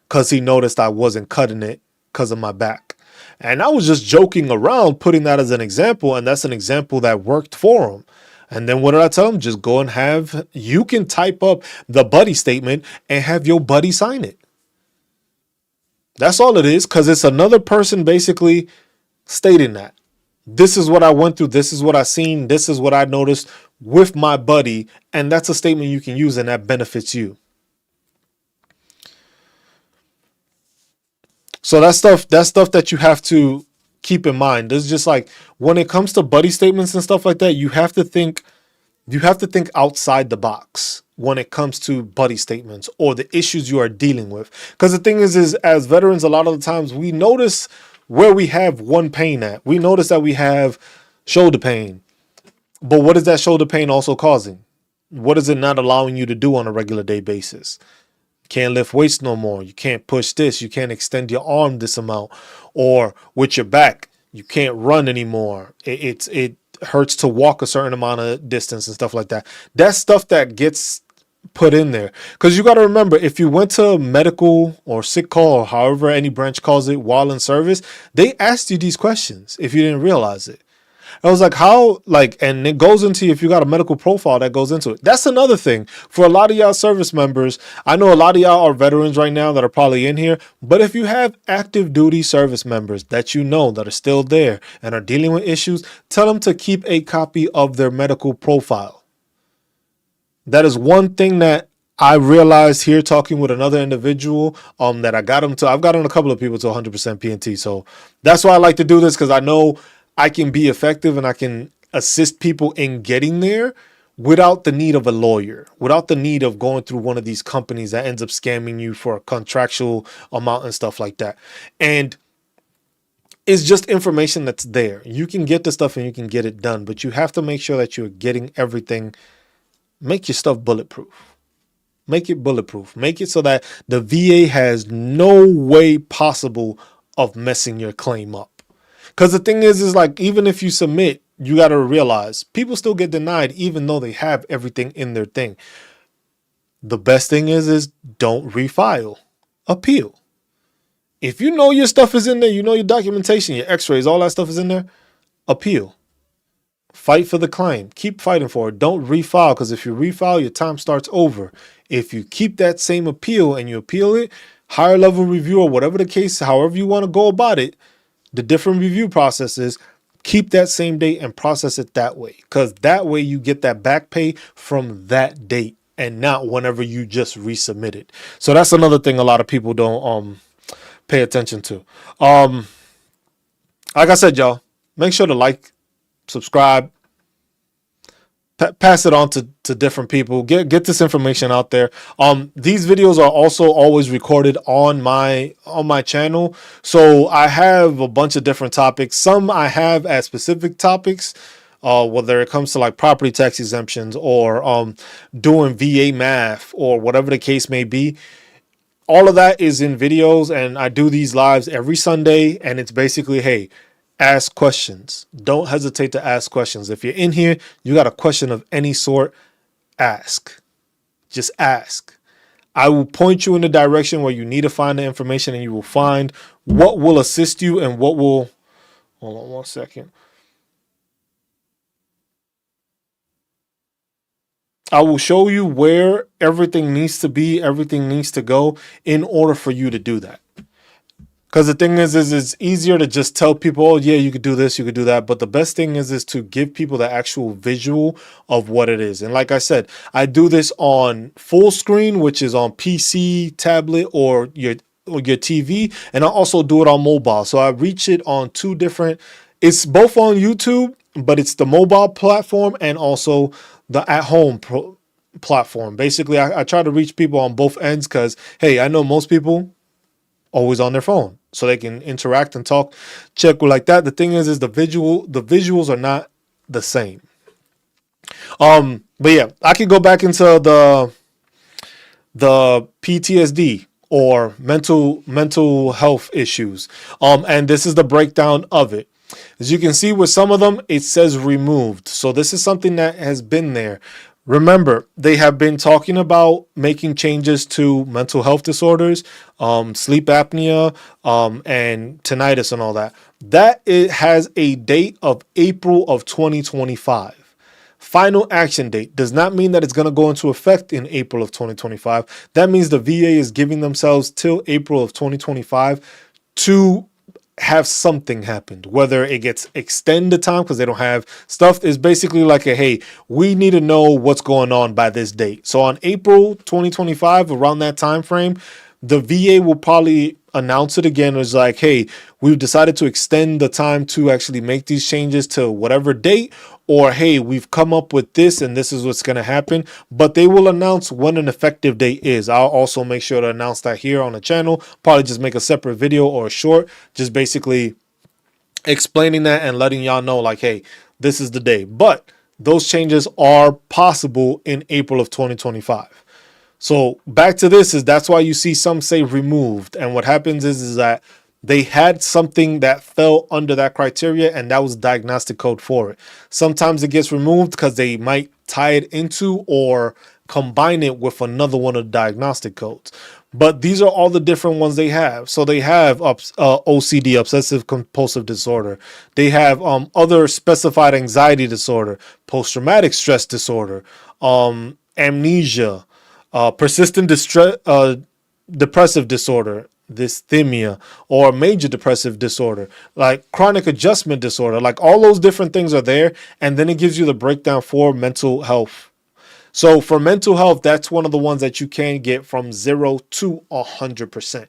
because he noticed I wasn't cutting it because of my back. And I was just joking around, putting that as an example. And that's an example that worked for him. And then what did I tell him? Just go and you can type up the buddy statement and have your buddy sign it. That's all it is, because it's another person basically stating that. This is what I went through. This is what I seen. This is what I noticed with my buddy. And that's a statement you can use and that benefits you. So that's stuff that you have to keep in mind. It's just like when it comes to buddy statements and stuff like that, you have to think outside the box when it comes to buddy statements or the issues you are dealing with. Because the thing is as veterans, a lot of the times we notice where we have one pain at. We notice that we have shoulder pain. But what is that shoulder pain also causing? What is it not allowing you to do on a regular day basis? You can't lift weights no more. You can't push this. You can't extend your arm this amount. Or with your back, you can't run anymore. It hurts to walk a certain amount of distance and stuff like that. That's stuff that gets put in there. Because you got to remember, if you went to medical or sick call or however any branch calls it while in service, they asked you these questions if you didn't realize it. I was like, how, and it goes into, if you got a medical profile that goes into it. That's another thing for a lot of y'all service members. I know a lot of y'all are veterans right now that are probably in here, but if you have active duty service members that that are still there and are dealing with issues, tell them to keep a copy of their medical profile. That is one thing that I realized here talking with another individual that I've gotten a couple of people to 100% PNT. So that's why I like to do this, because I know I can be effective and I can assist people in getting there without the need of a lawyer, without the need of going through one of these companies that ends up scamming you for a contractual amount and stuff like that. And it's just information that's there. You can get the stuff and you can get it done, but you have to make sure that you're getting everything. Make your stuff bulletproof. Make it bulletproof. Make it so that the VA has no way possible of messing your claim up. Because the thing is like, even if you submit, you got to realize people still get denied even though they have everything in their thing. The best thing is don't refile. Appeal. If you know your stuff is in there, you know your documentation, your x-rays, all that stuff is in there, appeal. Fight for the claim. Keep fighting for it. Don't refile, because if you refile, your time starts over. If you keep that same appeal and you appeal it, higher level review or whatever the case, however you want to go about it, the different review processes, keep that same date and process it that way. Because that way you get that back pay from that date and not whenever you just resubmitted. So that's another thing a lot of people don't pay attention to. Like I said, y'all, make sure to like, subscribe, pass it on to different people. Get this information out there. These videos are also always recorded on my channel. So I have a bunch of different topics. Some I have as specific topics, whether it comes to like property tax exemptions or doing VA math or whatever the case may be. All of that is in videos, and I do these lives every Sunday, and it's basically, hey, ask questions. Don't hesitate to ask questions. If you're in here, you got a question of any sort, ask. Just ask. I will point you in the direction where you need to find the information, and you will find what will assist you and what will... Hold on one second. I will show you where everything needs to be, everything needs to go in order for you to do that. Because the thing is it's easier to just tell people, oh, yeah, you could do this, you could do that. But the best thing is to give people the actual visual of what it is. And like I said, I do this on full screen, which is on PC, tablet, or your TV. And I also do it on mobile. So I reach it on two different, it's both on YouTube, but it's the mobile platform and also the at-home platform. Basically, I try to reach people on both ends because, hey, I know most people always on their phone, so they can interact and talk, check like that. The thing is the visuals are not the same. But yeah, I could go back into the PTSD or mental health issues. And this is the breakdown of it. As you can see with some of them, it says removed. So this is something that has been there. Remember, they have been talking about making changes to mental health disorders, sleep apnea, and tinnitus and all that. That it has a date of April of 2025. Final action date does not mean that it's going to go into effect in April of 2025. That means the VA is giving themselves till April of 2025 to have something happened. Whether it gets extended time because they don't have stuff, is basically like a, hey, we need to know what's going on by this date. So on April 2025, around that time frame, the VA will probably announce it again. It's like, hey, we've decided to extend the time to actually make these changes to whatever date, or hey, we've come up with this and this is what's going to happen. But they will announce when an effective date is. I'll also make sure to announce that here on the channel. Probably just make a separate video or a short, just basically explaining that and letting y'all know like, hey, this is the day. But those changes are possible in April of 2025. So back to this, is that's why you see some say removed. And what happens is that they had something that fell under that criteria, and that was diagnostic code for it. Sometimes it gets removed because they might tie it into or combine it with another one of the diagnostic codes. But these are all the different ones they have. So they have OCD, obsessive compulsive disorder. They have other specified anxiety disorder, post-traumatic stress disorder, amnesia, persistent depressive disorder, dysthymia, or major depressive disorder, like chronic adjustment disorder. Like all those different things are there, and then it gives you the breakdown for mental health. So for mental health, that's one of the ones that you can get from 0 to 100%.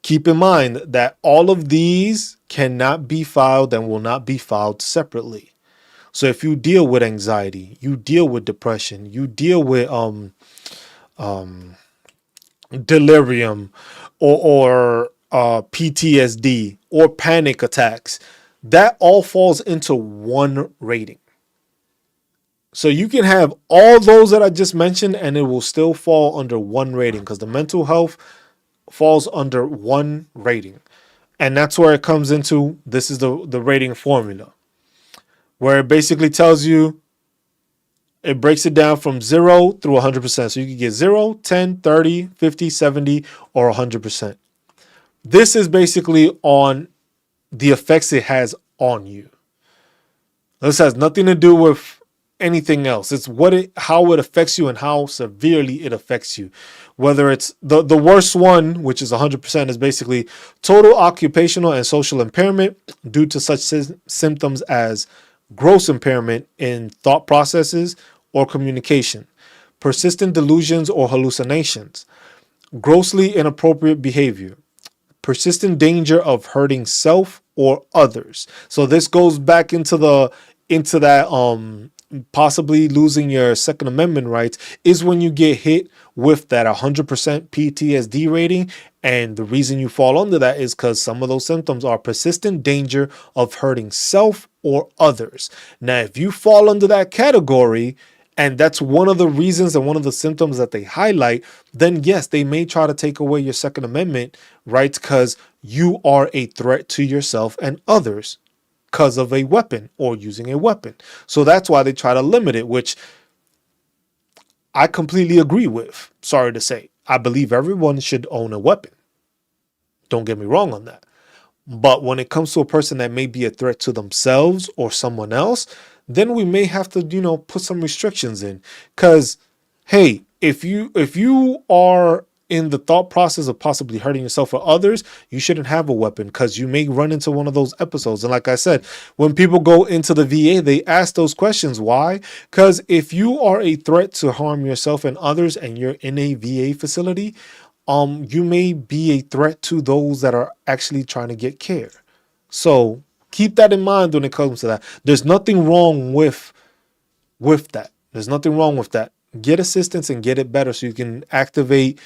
Keep in mind that all of these cannot be filed and will not be filed separately. So if you deal with anxiety, you deal with depression, you deal with delirium or PTSD or panic attacks, that all falls into one rating. So you can have all those that I just mentioned and it will still fall under one rating because the mental health falls under one rating. And that's where it comes into, this is the rating formula, where it basically tells you, it breaks it down from 0 through 100%. So you can get 0, 10, 30, 50, 70, or 100%. This is basically on the effects it has on you. This has nothing to do with anything else. It's how it affects you and how severely it affects you. Whether it's the worst one, which is 100%, is basically total occupational and social impairment due to such symptoms as gross impairment in thought processes or communication, persistent delusions or hallucinations, grossly inappropriate behavior, persistent danger of hurting self or others. So this goes back into that possibly losing your Second Amendment rights is when you get hit with that 100% PTSD rating. And the reason you fall under that is because some of those symptoms are persistent danger of hurting self or others. Now, if you fall under that category, and that's one of the reasons and one of the symptoms that they highlight, then yes, they may try to take away your Second Amendment rights because you are a threat to yourself and others because of a weapon or using a weapon. So that's why they try to limit it, which I completely agree with. Sorry to say. I believe everyone should own a weapon. Don't get me wrong on that. But when it comes to a person that may be a threat to themselves or someone else, then we may have to, put some restrictions in. Because, hey, if you are in the thought process of possibly hurting yourself or others, you shouldn't have a weapon because you may run into one of those episodes. And like I said, when people go into the VA, they ask those questions. Why? Because if you are a threat to harm yourself and others and you're in a VA facility, you may be a threat to those that are actually trying to get care. So keep that in mind when it comes to that. There's nothing wrong with that. There's nothing wrong with that. Get assistance and get it better so you can activate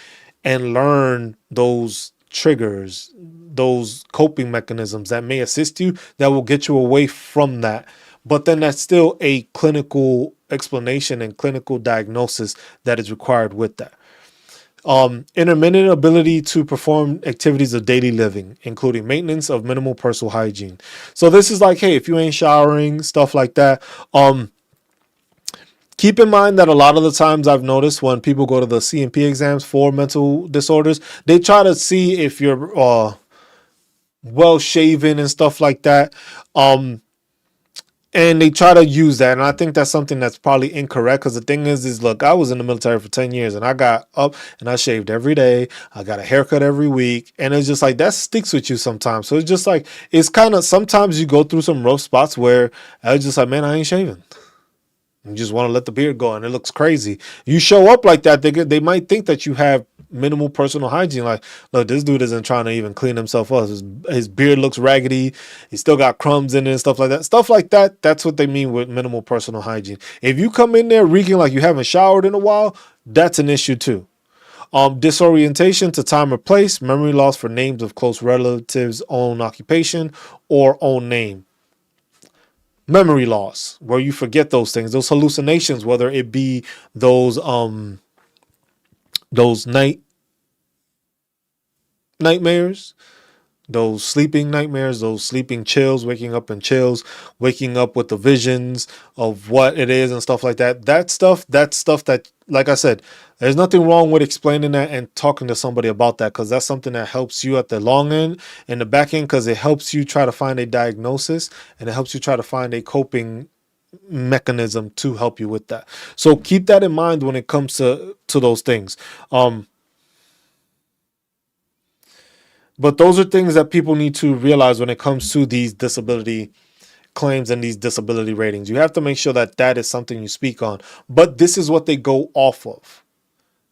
and learn those triggers, those coping mechanisms that may assist you, that will get you away from that. But then that's still a clinical explanation and clinical diagnosis that is required with that. Intermittent ability to perform activities of daily living, including maintenance of minimal personal hygiene. So this is like, hey, if you ain't showering, stuff like that. Keep in mind that a lot of the times I've noticed when people go to the CMP exams for mental disorders, they try to see if you're well shaven and stuff like that. And they try to use that. And I think that's something that's probably incorrect. Because the thing is, look, I was in the military for 10 years and I got up and I shaved every day. I got a haircut every week. And it's just like, that sticks with you sometimes. So it's just like, it's kind of, sometimes you go through some rough spots where I was just like, man, I ain't shaving. You just want to let the beard go and it looks crazy. You show up like that, they might think that you have minimal personal hygiene. Like, look, this dude isn't trying to even clean himself up. His beard looks raggedy. He still got crumbs in it and stuff like that. Stuff like that, that's what they mean with minimal personal hygiene. If you come in there reeking like you haven't showered in a while, that's an issue too. Disorientation to time or place, memory loss for names of close relatives, own occupation, or own name. Memory loss, where you forget those things, those hallucinations, whether it be those nightmares, those sleeping nightmares, those sleeping chills, waking up in chills, waking up with the visions of what it is and stuff like that. That's stuff that, like I said, there's nothing wrong with explaining that and talking to somebody about that, because that's something that helps you at the long end and the back end, because it helps you try to find a diagnosis and it helps you try to find a coping mechanism to help you with that. So keep that in mind when it comes to those things. But those are things that people need to realize when it comes to these disability claims and these disability ratings. You have to make sure that that is something you speak on. But this is what they go off of.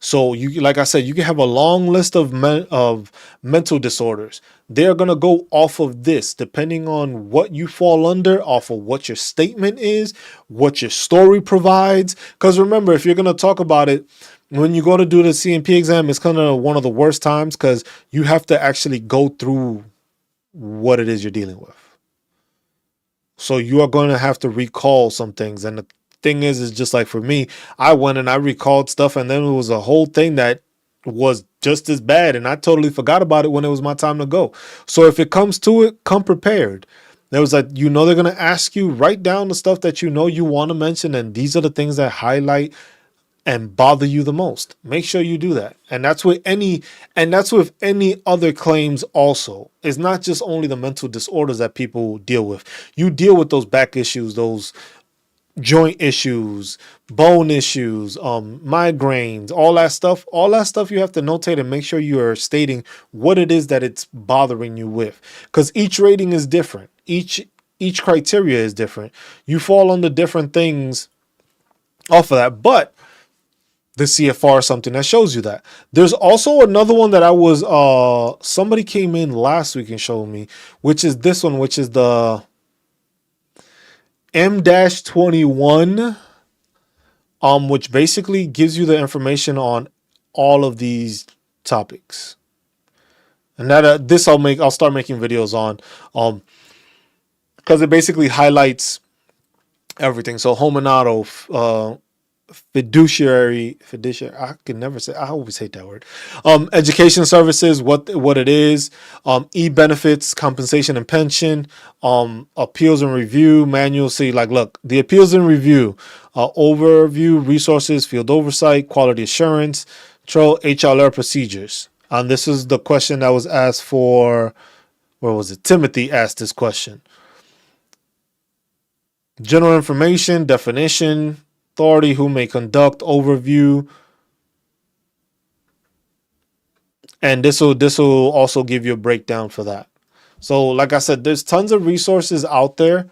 So you, like I said, you can have a long list of mental disorders. They're gonna go off of this, depending on what you fall under, off of what your statement is, what your story provides. Because remember, if you're gonna talk about it, when you go to do the CMP exam, it's kind of one of the worst times because you have to actually go through what it is you're dealing with. So you are going to have to recall some things. And the thing is just like for me, I went and I recalled stuff, and then it was a whole thing that was just as bad. And I totally forgot about it when it was my time to go. So if it comes to it, come prepared. There was like, you know, they're going to ask you, write down the stuff that you know you want to mention. And these are the things that highlight and bother you the most. Make sure you do that. And that's with any other claims also. It's not just only the mental disorders that people deal with. You deal with those back issues, those joint issues, bone issues, migraines, all that stuff you have to notate and make sure you are stating what it is that it's bothering you with. Because each rating is different. Each criteria is different. You fall under different things off of that. But the CFR is something that shows you that. There's also another one that I was somebody came in last week and showed me, which is this one, which is the M-21, which basically gives you the information on all of these topics. And that this I'll start making videos on, because it basically highlights everything. So home and auto, fiduciary, I can never say, I always hate that word. Education services, what it is, e-benefits, compensation and pension, appeals and review, manual. See, like, look, the appeals and review, overview, resources, field oversight, quality assurance, control, HLR procedures. And this is the question that was asked for, where was it? Timothy asked this question. General information, definition, authority, who may conduct, overview, and this will also give you a breakdown for that. So like I said, there's tons of resources out there.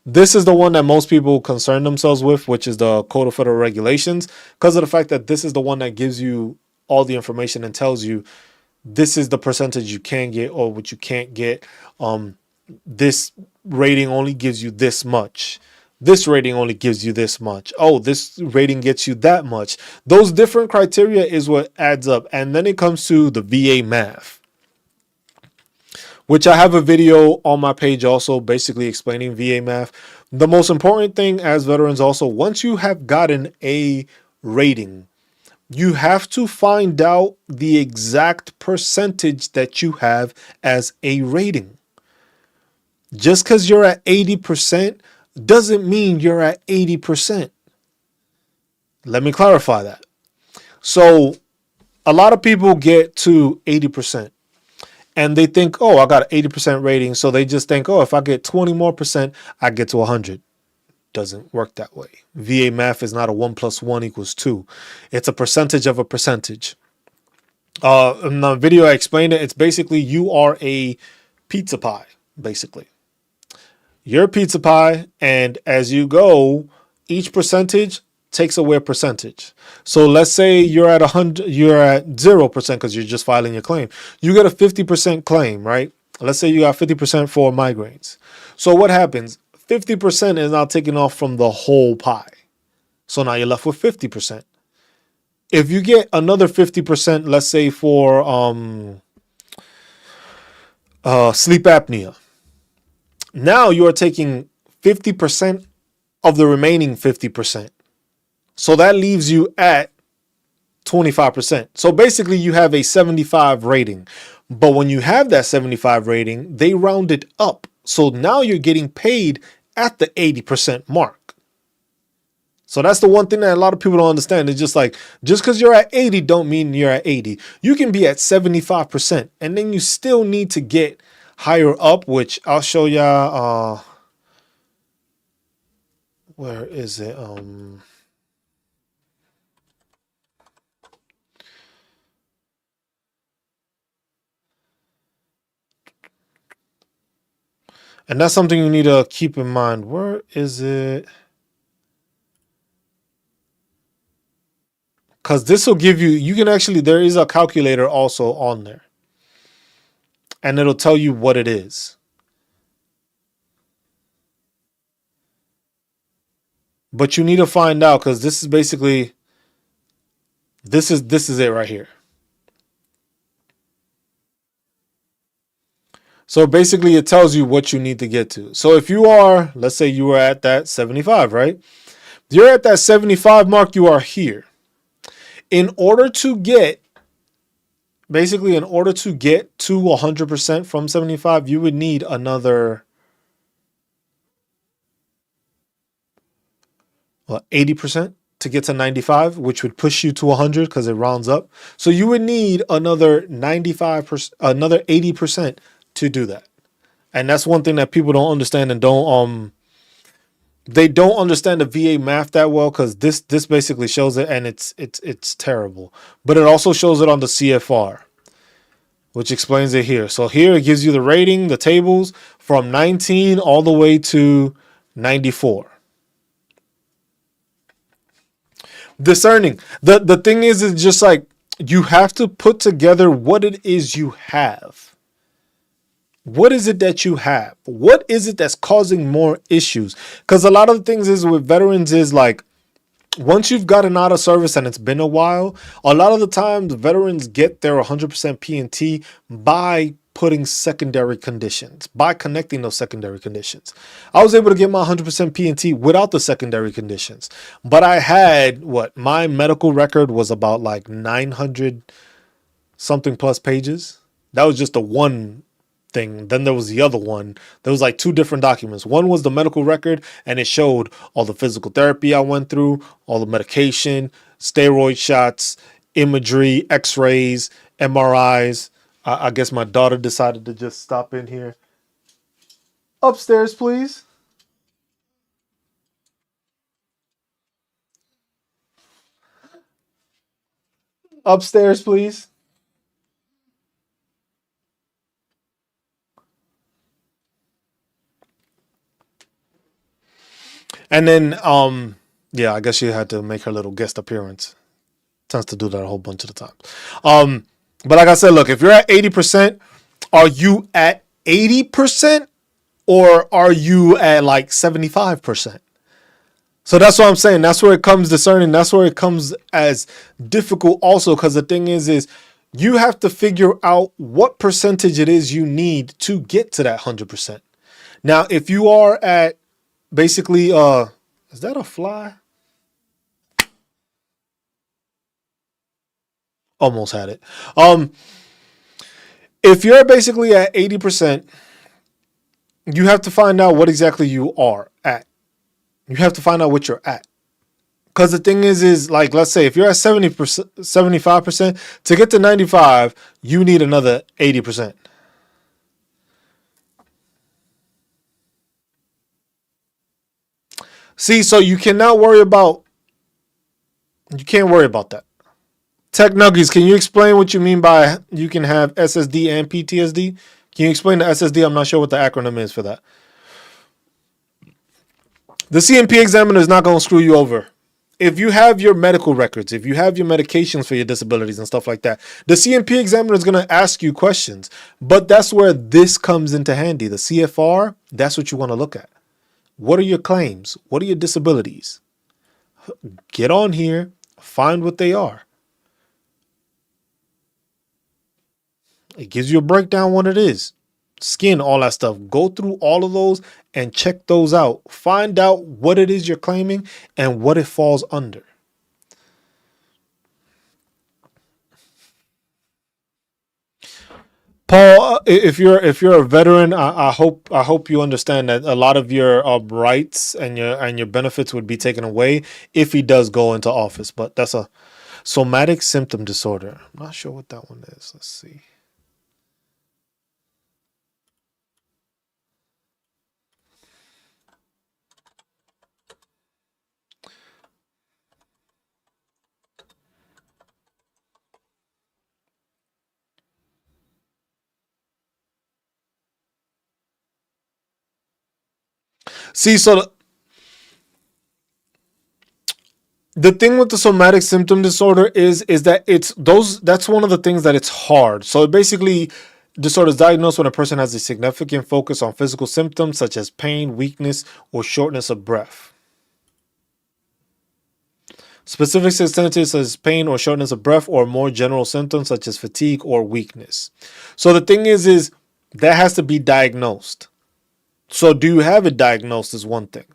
This is the one that most people concern themselves with, which is the Code of Federal Regulations, because of the fact that this is the one that gives you all the information and tells you this is the percentage you can get or what you can't get. This rating only gives you this much. This rating only gives you this much. Oh, this rating gets you that much. Those different criteria is what adds up. And then it comes to the VA math, which I have a video on my page also basically explaining VA math. The most important thing as veterans also, once you have gotten a rating, you have to find out the exact percentage that you have as a rating. Just because you're at 80% doesn't mean you're at 80%. Let me clarify that. So a lot of people get to 80% and they think, oh, I got an 80% rating. So they just think, oh, if I get 20 more percent, I get to 100. Doesn't work that way. VA math is not a 1 + 1 = 2. It's a percentage of a percentage. In the video I explained it. It's basically you are a pizza pie, basically. You're a pizza pie, and as you go, each percentage takes away a percentage. So let's say you're at 100, you're at 0% because you're just filing your claim. You get a 50% claim, right? Let's say you got 50% for migraines. So what happens? 50% is now taken off from the whole pie. So now you're left with 50%. If you get another 50%, let's say for sleep apnea, now you are taking 50% of the remaining 50%. So that leaves you at 25%. So basically you have a 75 rating. But when you have that 75 rating, they round it up. So now you're getting paid at the 80% mark. So that's the one thing that a lot of people don't understand. It's just like, just because you're at 80 don't mean you're at 80. You can be at 75%. And then you still need to get higher up, which I'll show y'all. Where is it? And that's something you need to keep in mind. Where is it? because this will give you, you can actually, there is a calculator also on there, and it'll tell you what it is. But you need to find out, because this is basically, this is it right here. So basically it tells you what you need to get to. So if you are, let's say you were at that 75, right? You're at that 75 mark, you are here. In order to get, basically in order to get to 100% from 75, you would need another 80% to get to 95, which would push you to 100 because it rounds up. So you would need another 95%, another 80% to do that. And that's one thing that people don't understand, and don't they don't understand the VA math that well, because this basically shows it, and it's terrible. But it also shows it on the CFR, which explains it here. So here it gives you the rating, the tables from 19 all the way to 94. Discerning. The thing is, it's just like you have to put together what it is you have. What is it that you have? What is it that's causing more issues? Because a lot of the things is with veterans is like, once you've gotten out of service and it's been a while, a lot of the times veterans get their 100% P&T by putting secondary conditions, by connecting those secondary conditions. I was able to get my 100% P&T without the secondary conditions, but I had my medical record was about like 900 something plus pages. That was just the one thing. Then there was the other one. There was like two different documents. One was the medical record, and it showed all the physical therapy I went through, all the medication, steroid shots, imagery, x-rays, MRIs. I guess my daughter decided to just stop in here. Upstairs, please. Upstairs, please. And then, yeah, I guess she had to make her little guest appearance. Tends to do that a whole bunch of the time. But like I said, look, if you're at 80%, are you at 80% or are you at like 75%? So that's what I'm saying. That's where it comes discerning. That's where it comes as difficult also, because the thing is you have to figure out what percentage it is you need to get to that 100%. Now, if you are at basically, is that a fly? Almost had it. If you're basically at 80%, you have to find out what exactly you are at. You have to find out what you're at. Because the thing is like, let's say if you're at 70%, 75%, to get to 95, you need another 80%. See, so you can't worry about that. Tech Nuggies, can you explain what you mean by you can have SSD and PTSD? Can you explain the SSD? I'm not sure what the acronym is for that. The CMP examiner is not going to screw you over. If you have your medical records, if you have your medications for your disabilities and stuff like that, the CMP examiner is going to ask you questions. But that's where this comes into handy. The CFR, that's what you want to look at. What are your claims? What are your disabilities? Get on here, find what they are. It gives you a breakdown what it is. Skin, all that stuff. Go through all of those and check those out. Find out what it is you're claiming and what it falls under. Paul, if you're a veteran, I hope you understand that a lot of your rights and your benefits would be taken away if he does go into office. But that's a somatic symptom disorder. I'm not sure what that one is. Let's see. See, so The thing with the somatic symptom disorder is that that's one of the things that it's hard. So basically, disorder is diagnosed when a person has a significant focus on physical symptoms such as pain, weakness, or shortness of breath. Specific symptoms such as pain or shortness of breath, or more general symptoms such as fatigue or weakness. So the thing is that has to be diagnosed. So do you have it diagnosed is one thing.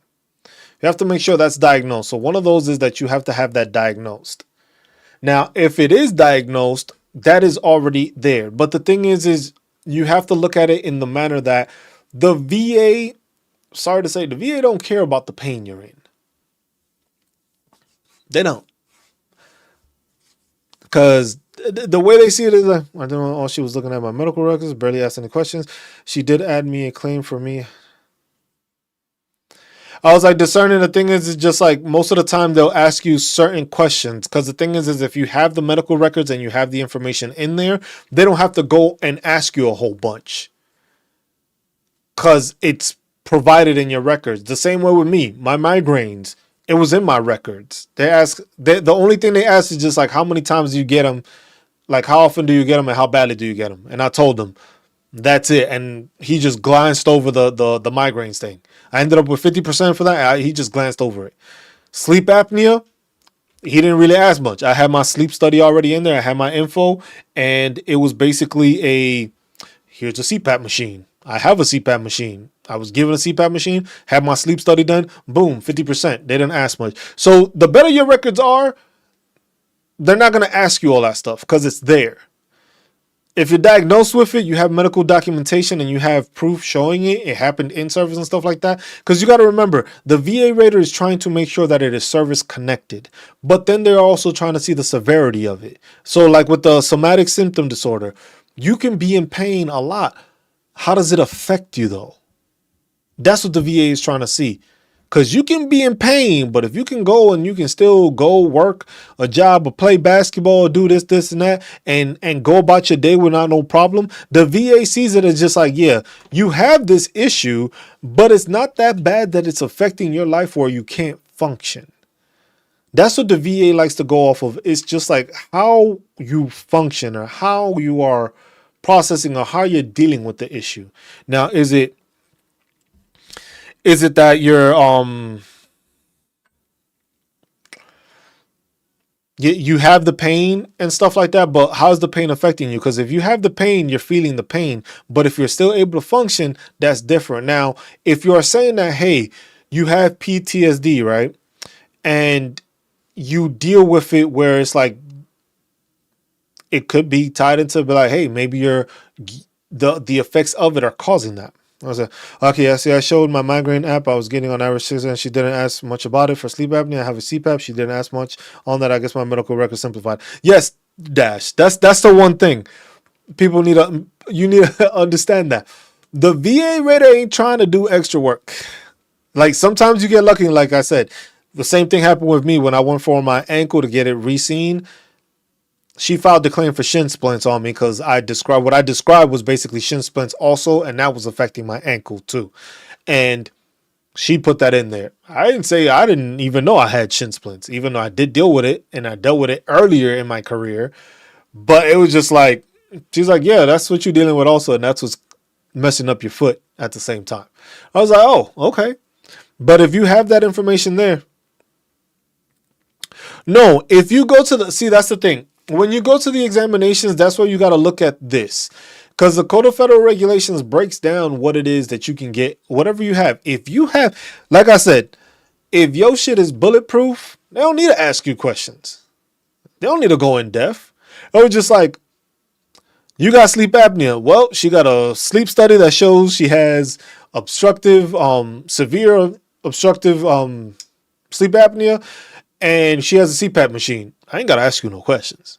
You have to make sure that's diagnosed. So one of those is that you have to have that diagnosed. Now, if it is diagnosed, that is already there. But the thing is you have to look at it in the manner that the VA, sorry to say, the VA don't care about the pain you're in. They don't. Because the way they see it is like, I don't know, all she was looking at my medical records, barely asked any questions. She did add me a claim for me. I was like discerning. The thing is just like most of the time they'll ask you certain questions because the thing is if you have the medical records and you have the information in there, they don't have to go and ask you a whole bunch because it's provided in your records. The same way with me, my migraines, it was in my records. The only thing they ask is just like how many times do you get them, like how often do you get them and how badly do you get them, and I told them. That's it. And he just glanced over the migraines thing. I ended up with 50% for that. He just glanced over it. Sleep apnea, he didn't really ask much. I had my sleep study already in there. I had my info. And it was basically here's a CPAP machine. I have a CPAP machine. I was given a CPAP machine, had my sleep study done. Boom, 50%. They didn't ask much. So the better your records are, they're not going to ask you all that stuff because it's there. If you're diagnosed with it, you have medical documentation and you have proof showing it happened in service and stuff like that. Because you got to remember, the VA rater is trying to make sure that it is service connected. But then they're also trying to see the severity of it. So like with the somatic symptom disorder, you can be in pain a lot. How does it affect you though? That's what the VA is trying to see. Because you can be in pain, but if you can go and you can still go work a job or play basketball or do this, and that, and go about your day without no problem, the VA sees it as just like, yeah, you have this issue, but it's not that bad that it's affecting your life where you can't function. That's what the VA likes to go off of. It's just like how you function or how you are processing or how you're dealing with the issue. Now, is it that you're you have the pain and stuff like that, but how's the pain affecting you? Because if you have the pain, you're feeling the pain, but if you're still able to function, that's different. Now, if you're saying that, hey, you have PTSD, right? And you deal with it where it's like it could be tied into be like, hey, maybe the effects of it are causing that. I was like, okay, I see. I showed my migraine app. I was getting on average 6, and she didn't ask much about it. For sleep apnea, I have a CPAP. She didn't ask much on that. I guess my medical record simplified. Yes, Dash. That's the one thing people you need to understand that the VA rater ain't trying to do extra work. Like sometimes you get lucky. Like I said, the same thing happened with me when I went for my ankle to get it re-seen. She filed the claim for shin splints on me because what I described was basically shin splints also, and that was affecting my ankle too. And she put that in there. I didn't even know I had shin splints, even though I did deal with it and I dealt with it earlier in my career. But it was just like, she's like, yeah, that's what you're dealing with also, and that's what's messing up your foot at the same time. I was like, oh, okay. But if you have that information there, no, if you go to that's the thing. When you go to the examinations, that's where you got to look at this. Because the Code of Federal Regulations breaks down what it is that you can get, whatever you have. If you have, like I said, if your shit is bulletproof, they don't need to ask you questions. They don't need to go in depth. It was just like, you got sleep apnea. Well, she got a sleep study that shows she has severe obstructive sleep apnea, and she has a CPAP machine. I ain't got to ask you no questions.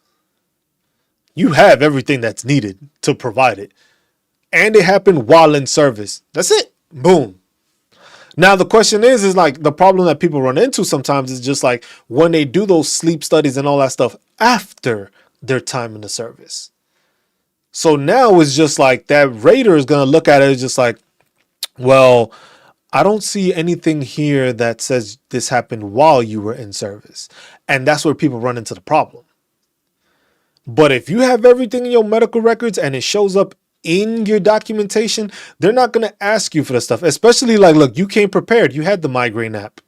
You have everything that's needed to provide it. And it happened while in service. That's it. Boom. Now, the question is like the problem that people run into sometimes is just like when they do those sleep studies and all that stuff after their time in the service. So now it's just like that rater is going to look at it as just like, well, I don't see anything here that says this happened while you were in service. And that's where people run into the problem. But if you have everything in your medical records and it shows up in your documentation, they're not going to ask you for the stuff, especially like, look, you came prepared. You had the migraine app.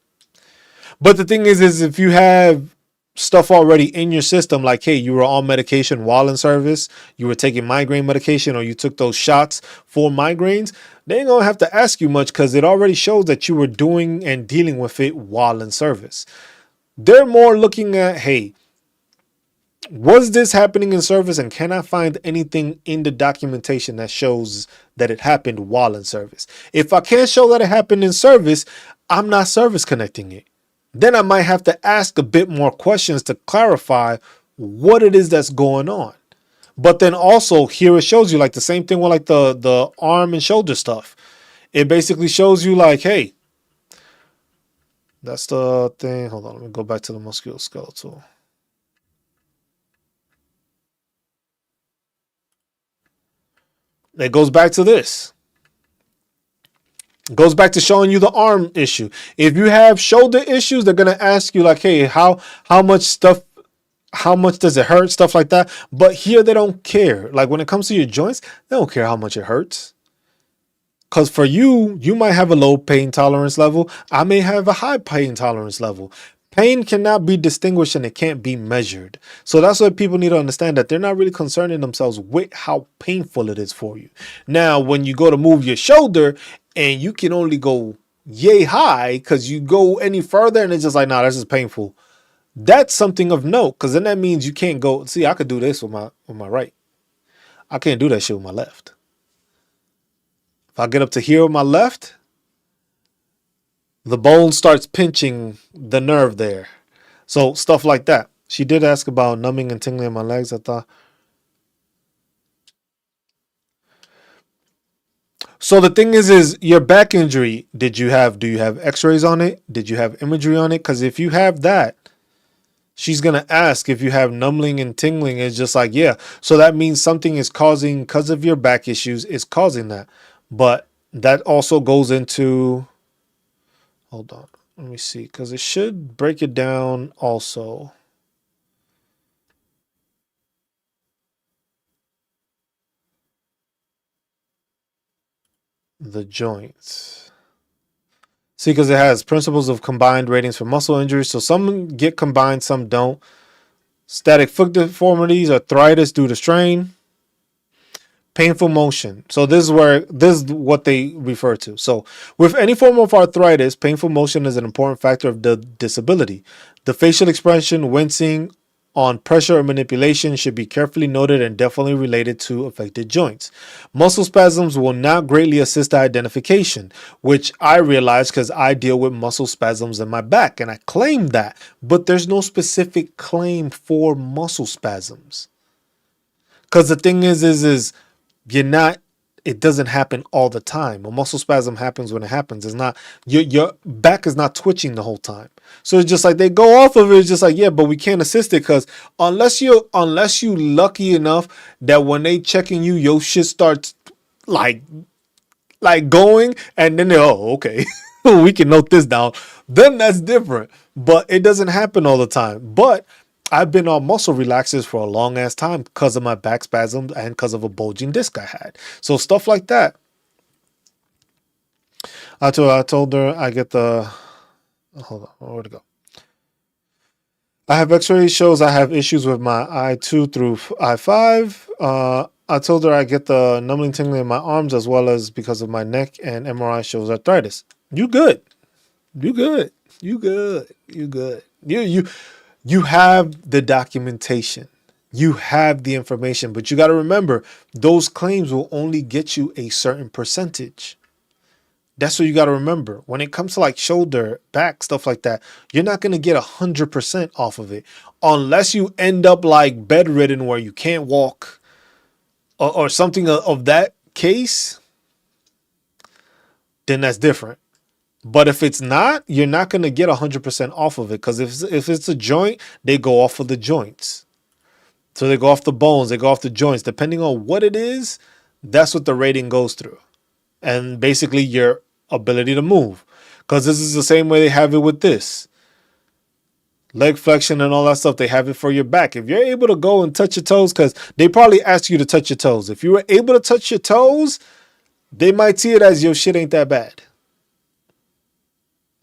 But the thing is if you have stuff already in your system, like, hey, you were on medication while in service, you were taking migraine medication, or you took those shots for migraines, they ain't gonna have to ask you much because it already shows that you were doing and dealing with it while in service. They're more looking at, hey, was this happening in service, and can I find anything in the documentation that shows that it happened while in service? If I can't show that it happened in service, I'm not service connecting it. Then I might have to ask a bit more questions to clarify what it is that's going on. But then also here it shows you like the same thing with like the arm and shoulder stuff. It basically shows you like, hey, that's the thing. Hold on, let me go back to the musculoskeletal. It goes back to this. It goes back to showing you the arm issue. If you have shoulder issues, they're gonna ask you like, hey, how much stuff, how much does it hurt, stuff like that. But here they don't care. Like when it comes to your joints, they don't care how much it hurts. Because for you, you might have a low pain tolerance level. I may have a high pain tolerance level. Pain cannot be distinguished and it can't be measured. So that's what people need to understand, that they're not really concerning themselves with how painful it is for you. Now, when you go to move your shoulder and you can only go yay high because you go any further and it's just like, nah, that's just painful. That's something of note, because then that means you can't go. See, I could do this with my right. I can't do that shit with my left. If I get up to here with my left, the bone starts pinching the nerve there. So stuff like that. She did ask about numbing and tingling in my legs, I thought. So the thing is your back injury, do you have x-rays on it? Did you have imagery on it? Because if you have that, she's going to ask if you have numbing and tingling. It's just like, yeah. So that means something is causing, because of your back issues, is causing that. But that also goes into, hold on, let me see, because it should break it down also. The joints. See, because it has principles of combined ratings for muscle injuries. So some get combined, some don't. Static foot deformities, arthritis due to strain. Painful motion. So this is what they refer to. So with any form of arthritis, painful motion is an important factor of the disability. The facial expression, wincing on pressure or manipulation, should be carefully noted and definitely related to affected joints. Muscle spasms will not greatly assist the identification, which I realize because I deal with muscle spasms in my back and I claim that, but there's no specific claim for muscle spasms. Because the thing is you're not, it doesn't happen all the time. A muscle spasm happens when it happens. It's not, your back is not twitching the whole time. So it's just like they go off of it. It's just like, yeah, but we can't assist it because unless you lucky enough that when they checking you, your shit starts like going, and then they, oh, okay, we can note this down. Then that's different. But it doesn't happen all the time. But I've been on muscle relaxers for a long ass time because of my back spasms and because of a bulging disc I had. So stuff like that. I told her I get the, hold on, where'd it go? I have x-ray shows I have issues with my I2 through I5. I told her I get the numbing tingling in my arms as well as because of my neck, and MRI shows arthritis. You good. You good. You good. You good. You have the documentation. You have the information, but you got to remember those claims will only get you a certain percentage. That's what you got to remember. When it comes to like shoulder, back, stuff like that, you're not going to get 100% off of it unless you end up like bedridden where you can't walk or something of that case. Then that's different. But if it's not, you're not going to get 100% off of it because if it's a joint, they go off of the joints. So they go off the bones, they go off the joints. Depending on what it is, that's what the rating goes through. And basically your ability to move. Because this is the same way they have it with this. Leg flexion and all that stuff, they have it for your back. If you're able to go and touch your toes, because they probably ask you to touch your toes. If you were able to touch your toes, they might see it as your shit ain't that bad.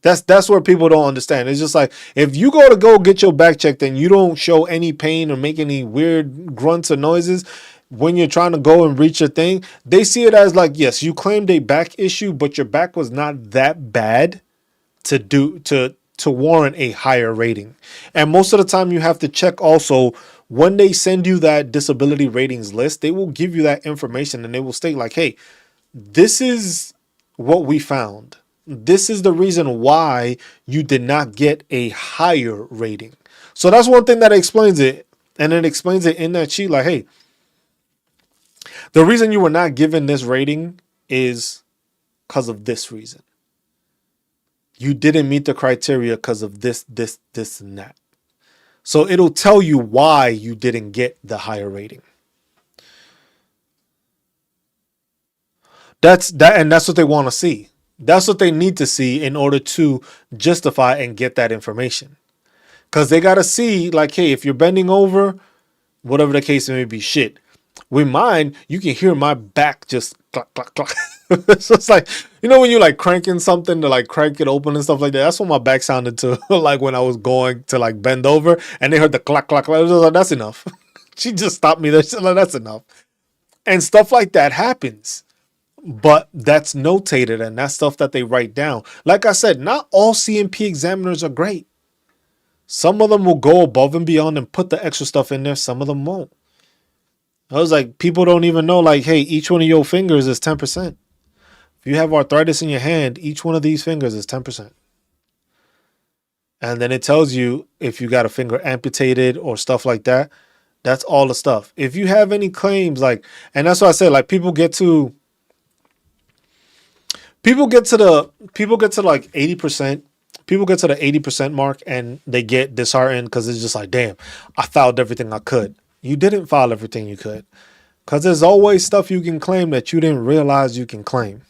That's where people don't understand. It's just like, if you go get your back checked and you don't show any pain or make any weird grunts or noises when you're trying to go and reach your thing, they see it as like, yes, you claimed a back issue, but your back was not that bad to warrant a higher rating. And most of the time you have to check also when they send you that disability ratings list, they will give you that information and they will state like, hey, this is what we found. This is the reason why you did not get a higher rating. So that's one thing that explains it. And it explains it in that sheet like, hey, the reason you were not given this rating is because of this reason. You didn't meet the criteria because of this, and that. So it'll tell you why you didn't get the higher rating. That's what they want to see. That's what they need to see in order to justify and get that information. Because they got to see, like, hey, if you're bending over, whatever the case may be, shit. With mine, you can hear my back just clack, clack, clack. So it's like, you know, when you like cranking something to like crank it open and stuff like that. That's what my back sounded to like when I was going to like bend over and they heard the clack, clack, clack. I was like, that's enough. She just stopped me there. She's like, that's enough. And stuff like that happens. But that's notated and that's stuff that they write down. Like I said, not all CMP examiners are great. Some of them will go above and beyond and put the extra stuff in there. Some of them won't. I was like, people don't even know, like, hey, each one of your fingers is 10%. If you have arthritis in your hand, each one of these fingers is 10%. And then it tells you if you got a finger amputated or stuff like that. That's all the stuff. If you have any claims, like, and that's what I said, like, people get to like 80%. People get to the 80% mark and they get disheartened because it's just like, damn, I filed everything I could. You didn't file everything you could, because there's always stuff you can claim that you didn't realize you can claim.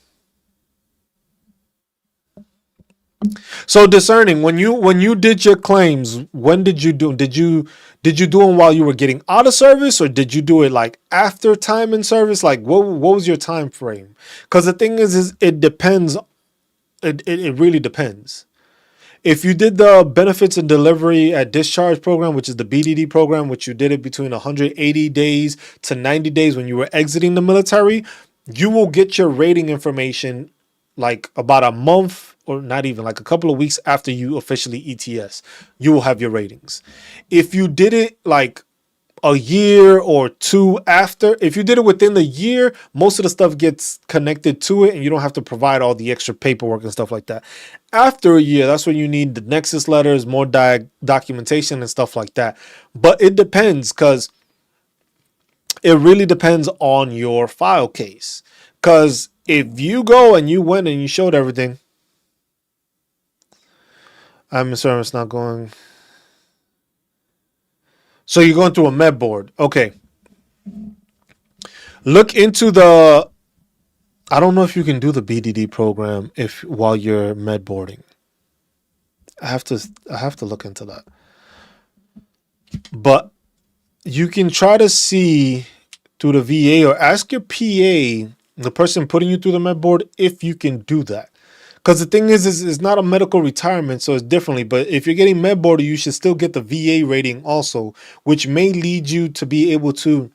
So discerning, when you did your claims, when did you do? Did you do them while you were getting out of service, or did you do it like after time in service? Like what was your time frame? Because the thing is it depends. It really depends. If you did the benefits and delivery at discharge program, which is the BDD program, which you did it between 180 days to 90 days when you were exiting the military, you will get your rating information like about a month or not even, like a couple of weeks after you officially ETS. You will have your ratings. If you did it like a year or two after, if you did it within the year, most of the stuff gets connected to it and you don't have to provide all the extra paperwork and stuff like that. After a year, that's when you need the nexus letters, more documentation and stuff like that. But it depends, because it really depends on your file case. Because if you go and you went and you showed everything, I'm sorry, it's not going. So you're going through a med board. Okay. Look into the, I don't know if you can do the BDD program while you're med boarding. I have to look into that. But you can try to see through the VA or ask your PA, the person putting you through the med board, if you can do that. Because the thing is it's not a medical retirement, so it's differently. But if you're getting med boarded, you should still get the VA rating also, which may lead you to be able to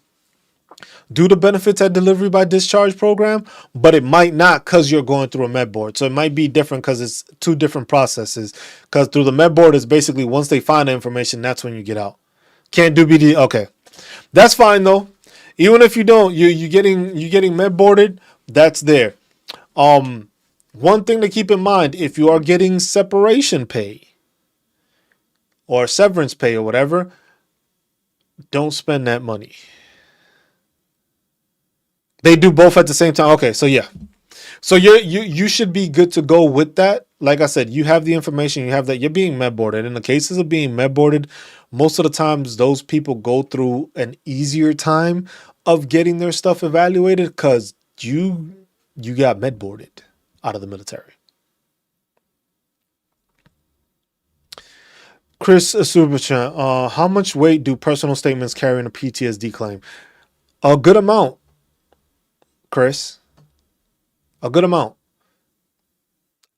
do the benefits at delivery by discharge program, but it might not because you're going through a med board. So it might be different because it's two different processes. Because through the med board is basically once they find the information, that's when you get out. Can't do BD. Okay, that's fine though. Even if you don't, you're getting med boarded. That's there. One thing to keep in mind, if you are getting separation pay or severance pay or whatever, don't spend that money. They do both at the same time. Okay, so yeah. So you should be good to go with that. Like I said, you have the information, you have that. You're being med boarded. In the cases of being med boarded, most of the times those people go through an easier time of getting their stuff evaluated because you got med boarded. out of the military. Chris Superchan, how much weight do personal statements carry in a PTSD claim? A good amount, Chris. A good amount.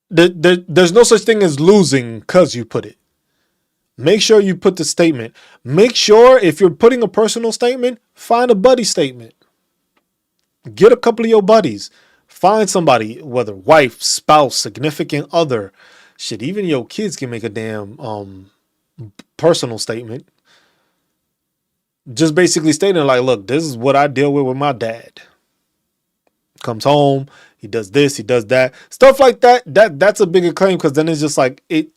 There's no such thing as losing because you put it. Make sure you put the statement. Make sure if you're putting a personal statement, find a buddy statement. Get a couple of your buddies. Find somebody, whether wife, spouse, significant other. Shit, even your kids can make a damn personal statement. Just basically stating like, look, this is what I deal with my dad. Comes home, he does this, he does that. Stuff like that. That's a bigger claim because then it's just like it.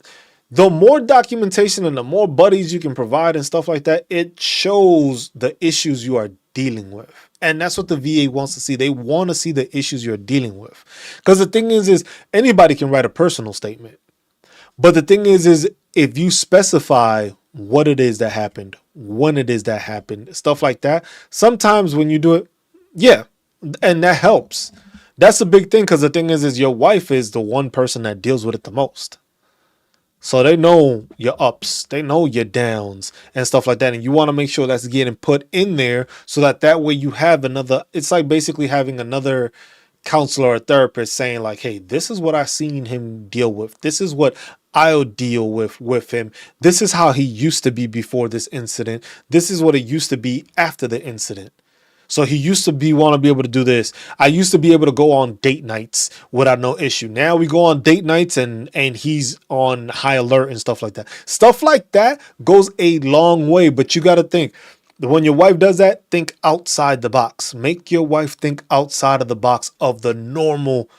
The more documentation and the more buddies you can provide and stuff like that, it shows the issues you are dealing with. And that's what the VA wants to see. They want to see the issues you're dealing with. Because the thing is anybody can write a personal statement. But the thing is if you specify what it is that happened, when it is that happened, stuff like that, sometimes when you do it, yeah, and that helps. That's a big thing because the thing is your wife is the one person that deals with it the most. So they know your ups, they know your downs and stuff like that. And you want to make sure that's getting put in there so that way you have another, it's like basically having another counselor or therapist saying like, hey, this is what I've seen him deal with. This is what I'll deal with him. This is how he used to be before this incident. This is what it used to be after the incident. So he used to want to be able to do this. I used to be able to go on date nights without no issue. Now we go on date nights and he's on high alert and stuff like that. Stuff like that goes a long way, but you got to think when your wife does that, think outside the box. Make your wife think outside of the box of the normal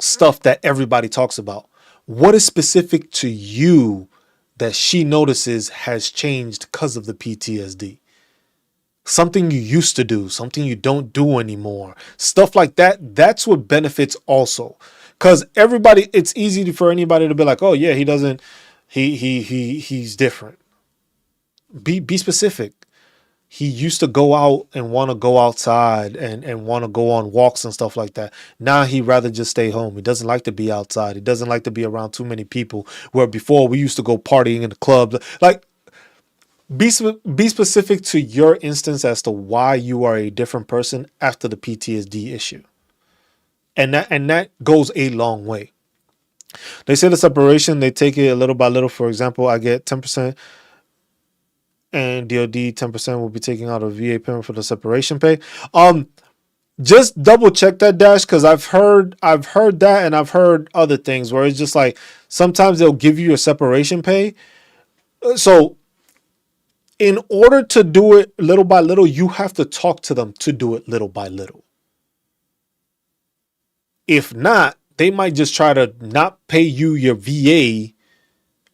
stuff that everybody talks about. What is specific to you that she notices has changed because of the PTSD? Something you used to do, something you don't do anymore, stuff like that. That's what benefits also. Because everybody, it's easy for anybody to be like, oh yeah, he doesn't, he's different. Be specific. He used to go out and want to go outside and want to go on walks and stuff like that. Now he'd rather just stay home. He doesn't like to be outside. He doesn't like to be around too many people. Where before we used to go partying in the clubs. Like, be specific to your instance as to why you are a different person after the PTSD issue. And that goes a long way. They say the separation, they take it little by little. For example, I get 10% and DOD 10% will be taking out a VA payment for the separation pay. Just double check that, Dash, because I've heard that, and I've heard other things where it's just like sometimes they'll give you a separation pay. So in order to do it little by little, you have to talk to them to do it little by little. If not, they might just try to not pay you your VA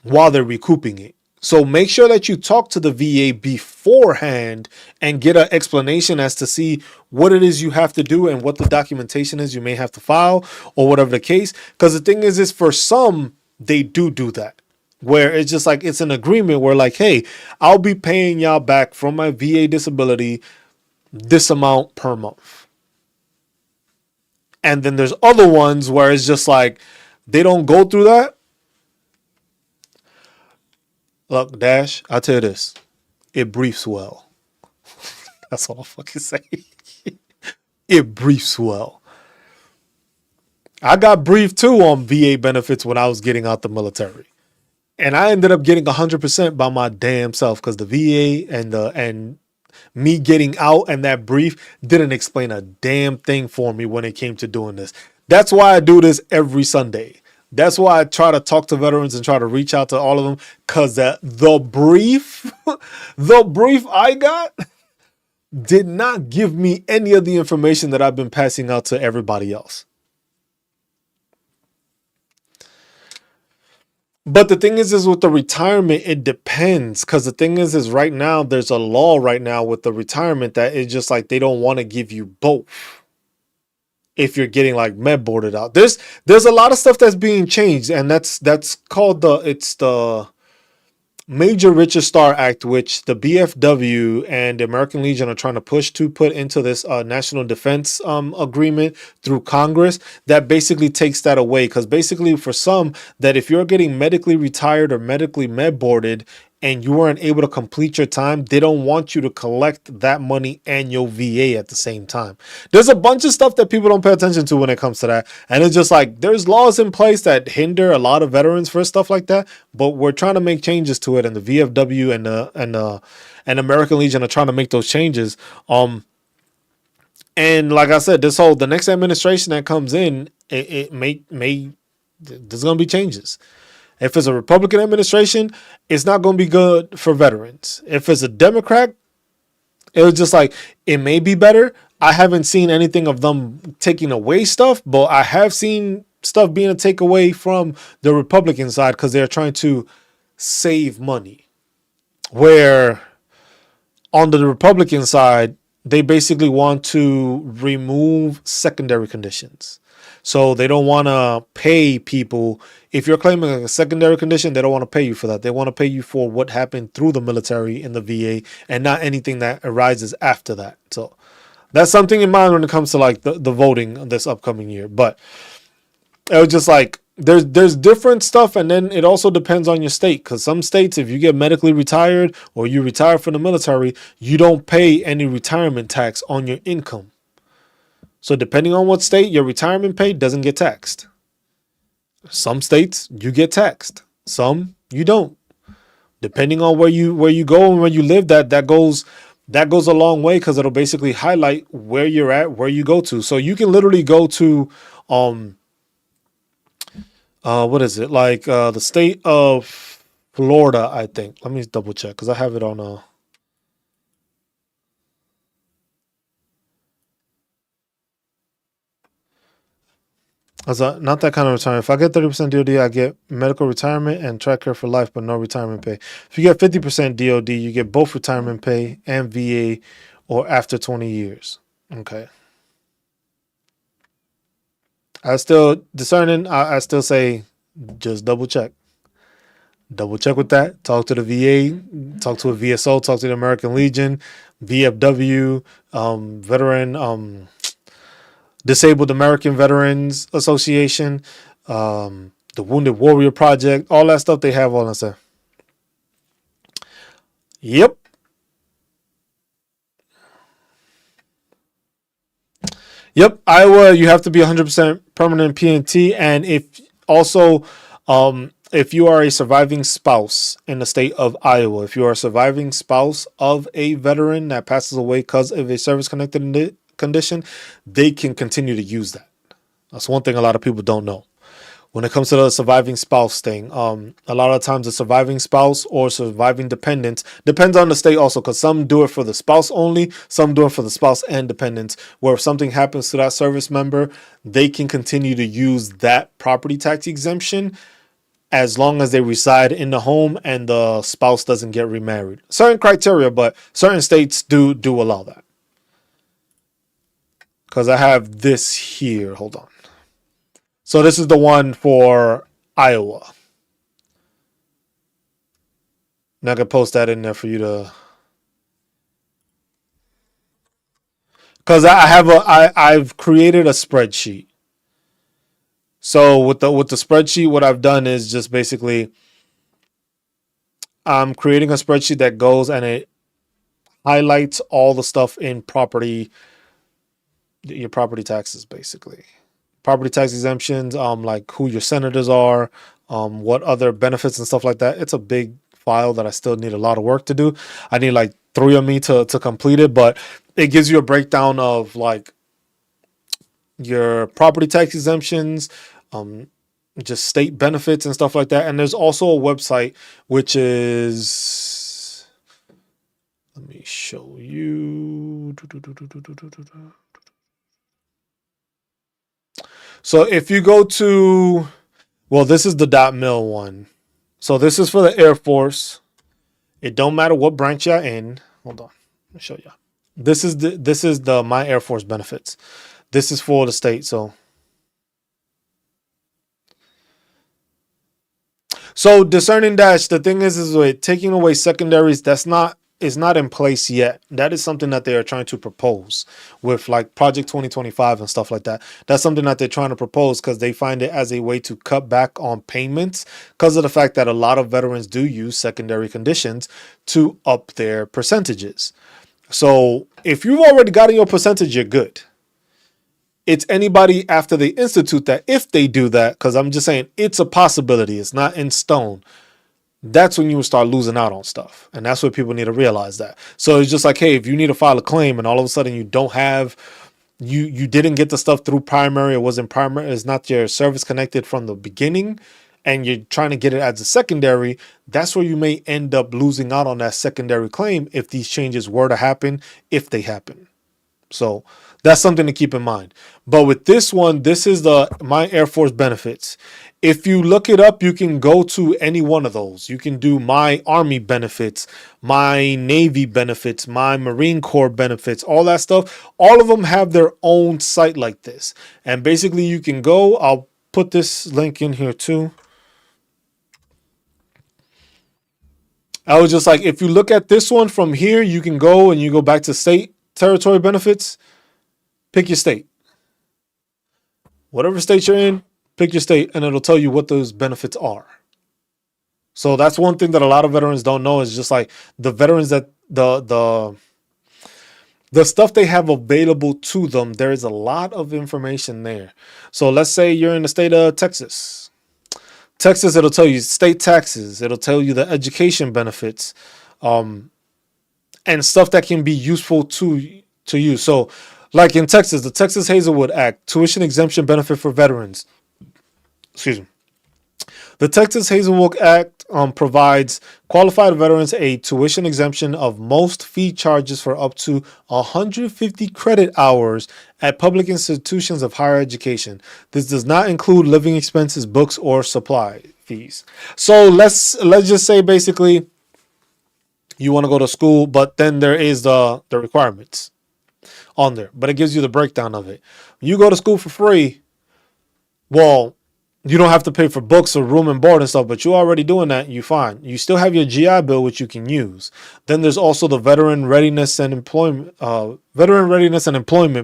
while they're recouping it. So make sure that you talk to the VA beforehand and get an explanation as to see what it is you have to do and what the documentation is you may have to file or whatever the case. Because the thing is for some, they do that. Where it's just like it's an agreement where like, hey, I'll be paying y'all back from my VA disability this amount per month. And then there's other ones where it's just like they don't go through that. Look, Dash, I'll tell you this. It briefs well. That's all I'll fucking say. It briefs well. I got briefed too on VA benefits when I was getting out the military. And I ended up getting 100% by my damn self because the VA and me getting out and that brief didn't explain a damn thing for me when it came to doing this. That's why I do this every Sunday. That's why I try to talk to veterans and try to reach out to all of them because the brief I got did not give me any of the information that I've been passing out to everybody else. But the thing is with the retirement, it depends. Because the thing is right now, there's a law right now with the retirement that it's just like they don't want to give you both. If you're getting like med boarded out, there's a lot of stuff that's being changed, and that's called the Major Richer Star Act, which the BFW and the American Legion are trying to push to put into this national defense agreement through Congress, that basically takes that away. Because basically, for some, that if you're getting medically retired or medically med boarded and you weren't able to complete your time, they don't want you to collect that money and your VA at the same time. There's a bunch of stuff that people don't pay attention to when it comes to that. And it's just like, there's laws in place that hinder a lot of veterans for stuff like that, but we're trying to make changes to it. And the VFW and American Legion are trying to make those changes. And like I said, the next administration that comes in, it may there's going to be changes. If it's a Republican administration, it's not going to be good for veterans. If it's a Democrat, it was just like, it may be better. I haven't seen anything of them taking away stuff, but I have seen stuff being a takeaway from the Republican side because they're trying to save money. Where on the Republican side, they basically want to remove secondary conditions. So they don't want to pay people. If you're claiming a secondary condition, they don't want to pay you for that. They want to pay you for what happened through the military in the VA and not anything that arises after that. So that's something in mind when it comes to like the voting this upcoming year. But it was just like, there's different stuff, and then it also depends on your state, because some states, if you get medically retired or you retire from the military, you don't pay any retirement tax on your income. So depending on what state, your retirement pay doesn't get taxed. Some states you get taxed, some you don't. Depending on where you go and where you live, that goes a long way, because it'll basically highlight where you're at, where you go to. So you can literally go to what is it, like the state of Florida, I think. Let me double check because I have it on as a, not that kind of retirement. If I get 30% DOD, I get medical retirement and TRICARE for life, but no retirement pay. If you get 50% DOD, you get both retirement pay and VA, or after 20 years. Okay. I still discerning. I still say just double check. Double check with that. Talk to the VA. Talk to a VSO. Talk to the American Legion, VFW, veteran. Disabled American Veterans Association, the Wounded Warrior Project, all that stuff, they have all that stuff. Yep. Yep. Iowa, you have to be 100% permanent PNT. And if you are a surviving spouse in the state of Iowa, if you are a surviving spouse of a veteran that passes away because of a service-connected condition, they can continue to use that. That's one thing a lot of people don't know. When it comes to the surviving spouse thing, a lot of times the surviving spouse or surviving dependents, depends on the state also, because some do it for the spouse only, some do it for the spouse and dependents, where if something happens to that service member, they can continue to use that property tax exemption as long as they reside in the home and the spouse doesn't get remarried. Certain criteria, but certain states do allow that. Because I have this here. Hold on. So this is the one for Iowa. Now I can post that in there for you to. Because I've created a spreadsheet. So with the spreadsheet, what I've done is just basically I'm creating a spreadsheet that goes and it highlights all the stuff in property. Your property taxes, basically property tax exemptions, like who your senators are, what other benefits and stuff like that. It's a big file that I still need a lot of work to do. I need like 3 of me to complete it, but it gives you a breakdown of like your property tax exemptions, just state benefits and stuff like that. And there's also a website which is, let me show you. So if you go to, well, this is the .mil one. So this is for the Air Force. It don't matter what branch you're in. Hold on, let me show you. This is the My Air Force benefits. This is for the state. So So discerning dash, the thing is with taking away secondaries, that's not is not in place yet. That is something that they are trying to propose with like Project 2025 and stuff like that. That's something that they're trying to propose because they find it as a way to cut back on payments because of the fact that a lot of veterans do use secondary conditions to up their percentages. So if you've already gotten your percentage, you're good. It's anybody after they institute that, if they do that, because I'm just saying it's a possibility, it's not in stone, that's when you will start losing out on stuff. And that's what people need to realize that. So it's just like, hey, if you need to file a claim and all of a sudden you don't have, you didn't get the stuff through primary, it wasn't primary, it's not your service connected from the beginning, and you're trying to get it as a secondary, that's where you may end up losing out on that secondary claim if these changes were to happen, if they happen. So that's something to keep in mind. But with this one, this is the My Air Force Benefits. If you look it up, you can go to any one of those. You can do My Army Benefits, My Navy Benefits, My Marine Corps Benefits, all that stuff. All of them have their own site like this. And basically you can go, I'll put this link in here too. I was just like, if you look at this one from here, you can go and you go back to state territory benefits. Pick your state. Whatever state you're in, pick your state, and it'll tell you what those benefits are. So that's one thing that a lot of veterans don't know is just like the veterans that the stuff they have available to them, there is a lot of information there. So let's say you're in the state of Texas. Texas, it'll tell you state taxes. It'll tell you the education benefits, and stuff that can be useful to you. So like in Texas, the Texas Hazelwood Act, tuition exemption benefit for veterans. Excuse me. The Texas Hazelwood Act provides qualified veterans a tuition exemption of most fee charges for up to 150 credit hours at public institutions of higher education. This does not include living expenses, books, or supply fees. So let's just say basically you want to go to school, but then there is the requirements on there, but it gives you the breakdown of it. You go to school for free. Well, you don't have to pay for books or room and board and stuff, but you're already doing that. You fine. You still have your GI Bill, which you can use. Then there's also the Veteran Readiness and Employment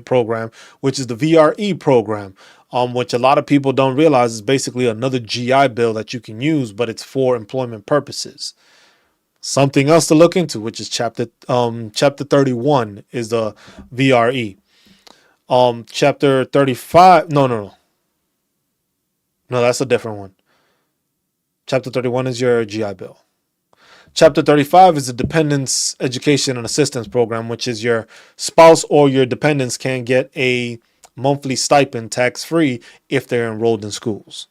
Program, which is the VRE program, which a lot of people don't realize is basically another GI Bill that you can use, but it's for employment purposes. Something else to look into, which is chapter 31 is the VRE. Chapter 35. No, that's a different one. Chapter 31 is your GI Bill. Chapter 35 is the Dependents Education and Assistance Program, which is your spouse or your dependents can get a monthly stipend tax-free if they're enrolled in schools,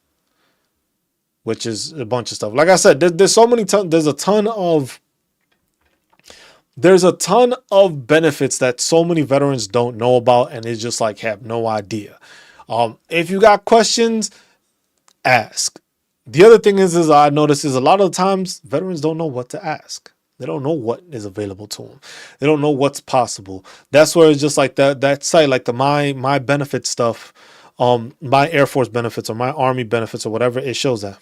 which is a bunch of stuff. Like I said, there's so many there's a ton of benefits that so many veterans don't know about, and it's just like have no idea. If you got questions, ask. The other thing is I notice is a lot of times veterans don't know what to ask. They don't know what is available to them. They don't know what's possible. That's where it's just like that site, like the my benefit stuff, My Air Force Benefits or My Army Benefits or whatever, it shows that.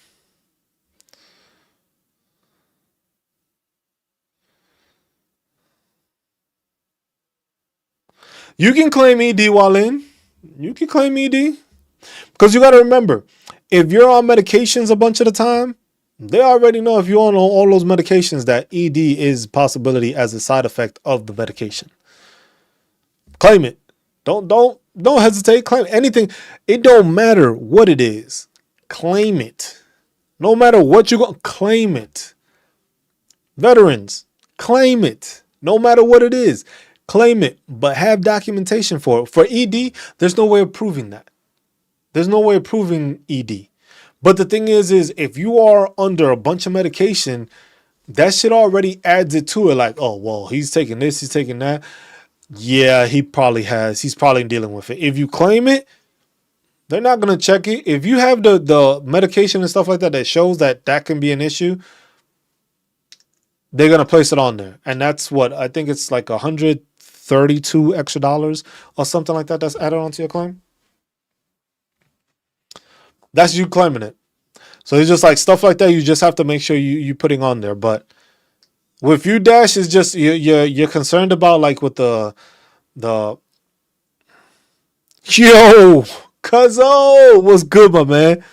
You can claim ED while in. You can claim ED. Because you got to remember, if you're on medications a bunch of the time, they already know if you're on all those medications that ED is possibility as a side effect of the medication. Claim it. Don't hesitate. Claim anything. It don't matter what it is. Claim it. No matter what you're going to claim it. Veterans, claim it. No matter what it is. Claim it, but have documentation for it. For ED, there's no way of proving that. There's no way of proving ED. But the thing is if you are under a bunch of medication, that shit already adds it to it. Like, oh, well, he's taking this, he's taking that. Yeah, he's probably dealing with it. If you claim it, they're not going to check it. If you have the medication and stuff like that shows that can be an issue, they're going to place it on there. And that's what, I think it's like $132 extra or something like that that's added onto your claim. That's you claiming it. So it's just like stuff like that. You just have to make sure you putting on there. But with you, Dash, is just you're concerned about like with the yo Cuzzo, what's good, my man?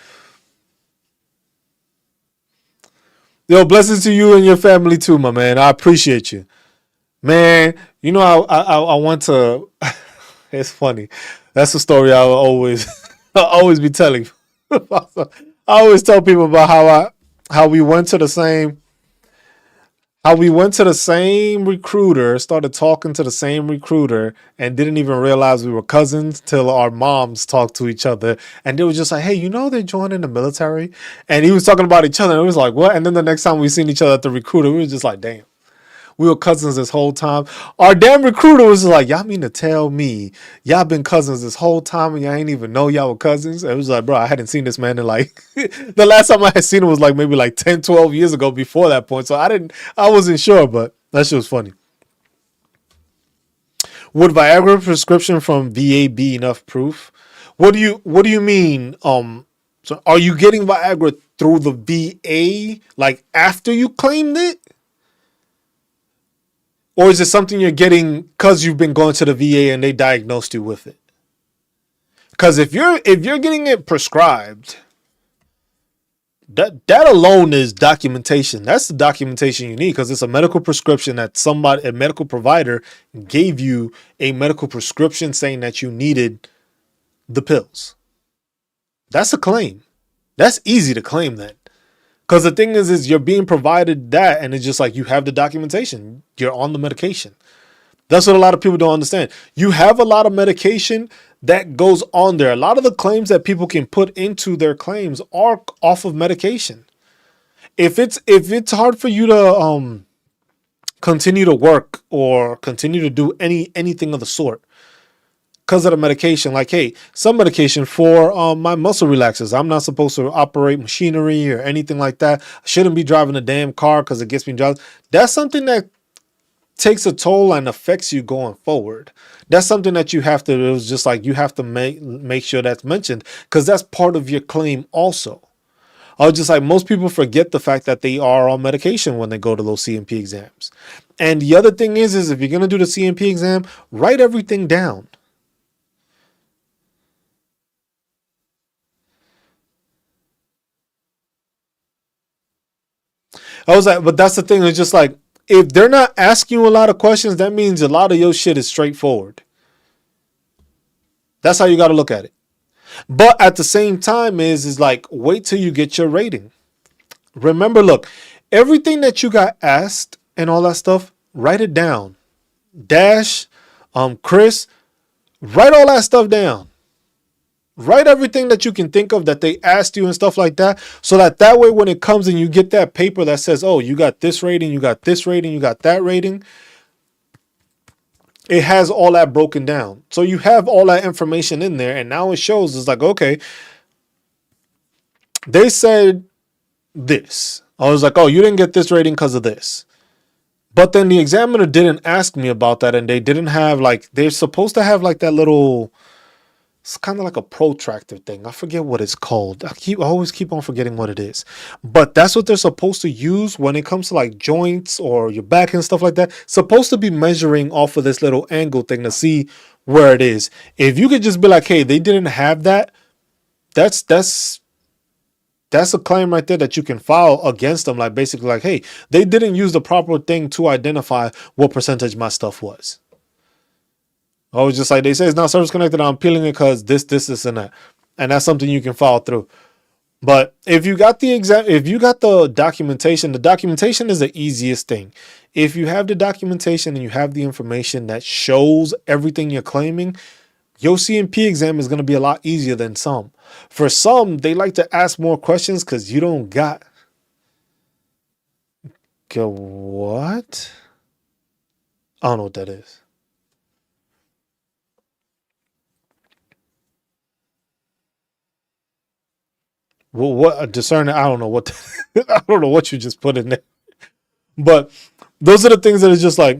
Yo, blessings to you and your family too, my man. I appreciate you, man. You know, I want to. It's funny. That's the story I will always I always be telling. I always tell people about how we went to the same recruiter, started talking to the same recruiter, and didn't even realize we were cousins till our moms talked to each other. And they was just like, hey, you know, they joined the military. And he was talking about each other. And it was like, what? And then the next time we seen each other at the recruiter, we was just like, damn. We were cousins this whole time. Our damn recruiter was like, y'all mean to tell me y'all been cousins this whole time and y'all ain't even know y'all were cousins? And it was like, bro, I hadn't seen this man in like, the last time I had seen him was like maybe like 10, 12 years ago before that point. So I wasn't sure, but that shit was funny. Would Viagra prescription from VA be enough proof? What do you mean? So are you getting Viagra through the VA like after you claimed it? Or is it something you're getting because you've been going to the VA and they diagnosed you with it? Because if you're getting it prescribed, that alone is documentation. That's the documentation you need because it's a medical prescription that a medical provider gave you a medical prescription saying that you needed the pills. That's a claim. That's easy to claim that. Because the thing is you're being provided that, and it's just like you have the documentation. You're on the medication. That's what a lot of people don't understand. You have a lot of medication that goes on there. A lot of the claims that people can put into their claims are off of medication. If it's hard for you to continue to work or continue to do anything of the sort, because of the medication, like, hey, some medication for my muscle relaxers. I'm not supposed to operate machinery or anything like that. I shouldn't be driving a damn car because it gets me drowsy. That's something that takes a toll and affects you going forward. That's something that you have to, it was just like you have to make sure that's mentioned because that's part of your claim also. I was just like, most people forget the fact that they are on medication when they go to those CMP exams. And the other thing is if you're going to do the CMP exam, write everything down. I was like, but that's the thing. It's just like, if they're not asking you a lot of questions, that means a lot of your shit is straightforward. That's how you got to look at it. But at the same time is like, wait till you get your rating. Remember, look, everything that you got asked and all that stuff, write it down. Dash, Chris, write all that stuff down. Write everything that you can think of that they asked you and stuff like that. So that way when it comes and you get that paper that says, oh, you got this rating, you got this rating, you got that rating. It has all that broken down. So you have all that information in there. And now it shows it's like, okay, they said this. I was like, oh, you didn't get this rating because of this. But then the examiner didn't ask me about that. And they didn't have like, they're supposed to have like that little, it's kind of like a protractor thing. I forget what it's called. I always keep on forgetting what it is. But that's what they're supposed to use when it comes to like joints or your back and stuff like that. Supposed to be measuring off of this little angle thing to see where it is. If you could just be like, hey, they didn't have that, that's a claim right there that you can file against them. Like basically like, hey, they didn't use the proper thing to identify what percentage my stuff was. I was just like, they say it's not service connected. I'm peeling it because this, and that. And that's something you can follow through. But if you got the documentation is the easiest thing. If you have the documentation and you have the information that shows everything you're claiming, your CMP exam is going to be a lot easier than some. For some, they like to ask more questions because you don't got. What? I don't know what that is. Well, what discerning? I don't know what I don't know what you just put in there, but those are the things that is just like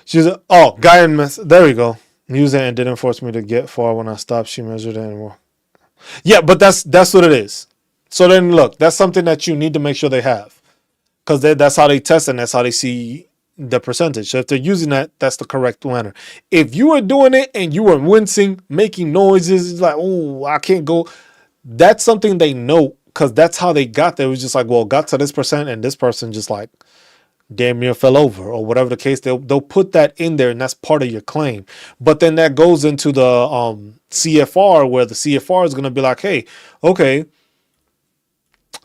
she's oh guy and mess. There we go. Use it and didn't force me to get far when I stopped. She measured it and more. Yeah, but that's what it is. So then look, that's something that you need to make sure they have, because that's how they test and that's how they see the percentage. So if they're using that, that's the correct manner. If you are doing it and you are wincing, making noises, it's like, oh, I can't go. That's something they know, because that's how they got there. It was just like, well, got to this percent and this person just like damn near fell over or whatever the case. They'll put that in there and that's part of your claim. But then that goes into the CFR, where the CFR is going to be like, hey, okay,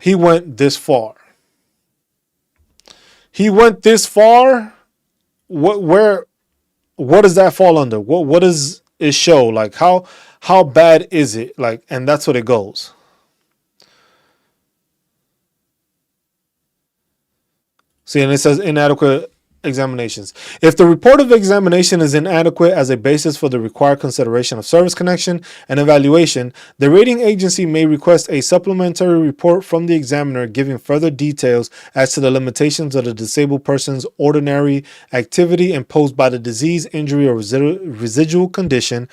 he went this far. He went this far. What does that fall under? What does it show? Like how bad is it? Like, and that's what it goes. See, and it says inadequate examinations. If the report of examination is inadequate as a basis for the required consideration of service connection and evaluation, the rating agency may request a supplementary report from the examiner giving further details as to the limitations of the disabled person's ordinary activity imposed by the disease, injury, or residual condition,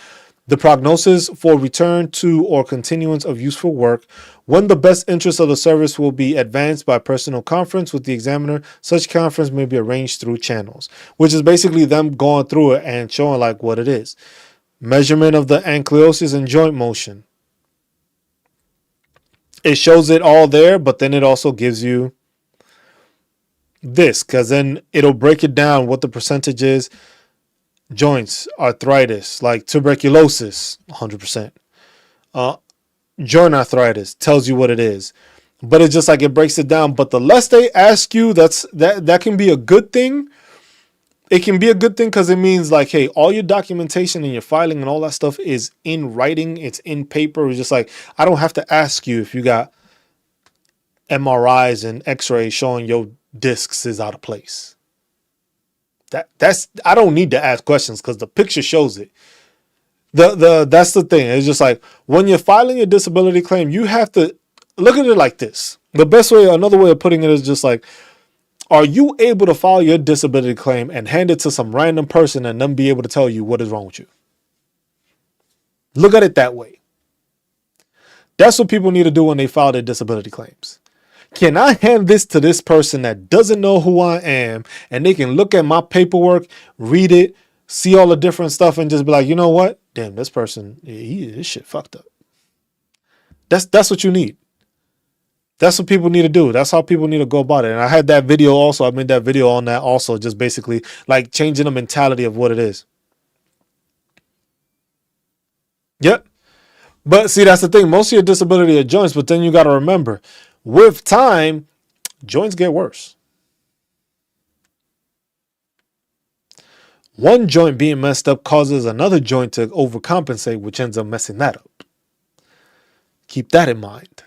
the prognosis for return to or continuance of useful work, when the best interest of the service will be advanced by personal conference with the examiner. Such conference may be arranged through channels, which is basically them going through it and showing like what it is. Measurement of the ankylosis and joint motion. It shows it all there, but then it also gives you this, because then it'll break it down what the percentage is. Joints, arthritis, like tuberculosis, 100%. Joint arthritis tells you what it is, but it's just like it breaks it down. But the less they ask you, that can be a good thing. It can be a good thing because it means like, hey, all your documentation and your filing and all that stuff is in writing. It's in paper. It's just like, I don't have to ask you if you got MRIs and X-rays showing your discs is out of place. That's I don't need to ask questions because the picture shows it. That's the thing. It's just like when you're filing a disability claim, you have to look at it like this. The best way, another way of putting it is just like, are you able to file your disability claim and hand it to some random person and them be able to tell you what is wrong with you? Look at it that way. That's what people need to do when they file their disability claims. Can I hand this to this person that doesn't know who I am and they can look at my paperwork, read it, see all the different stuff and just be like, you know what? Damn, this person, this shit fucked up. That's what you need. That's what people need to do. That's how people need to go about it. And I had that video also. I made that video on that also, just basically like changing the mentality of what it is. Yep. But see, that's the thing. Most of your disability are joints, but then you got to remember, with time, joints get worse. One joint being messed up causes another joint to overcompensate, which ends up messing that up. Keep that in mind.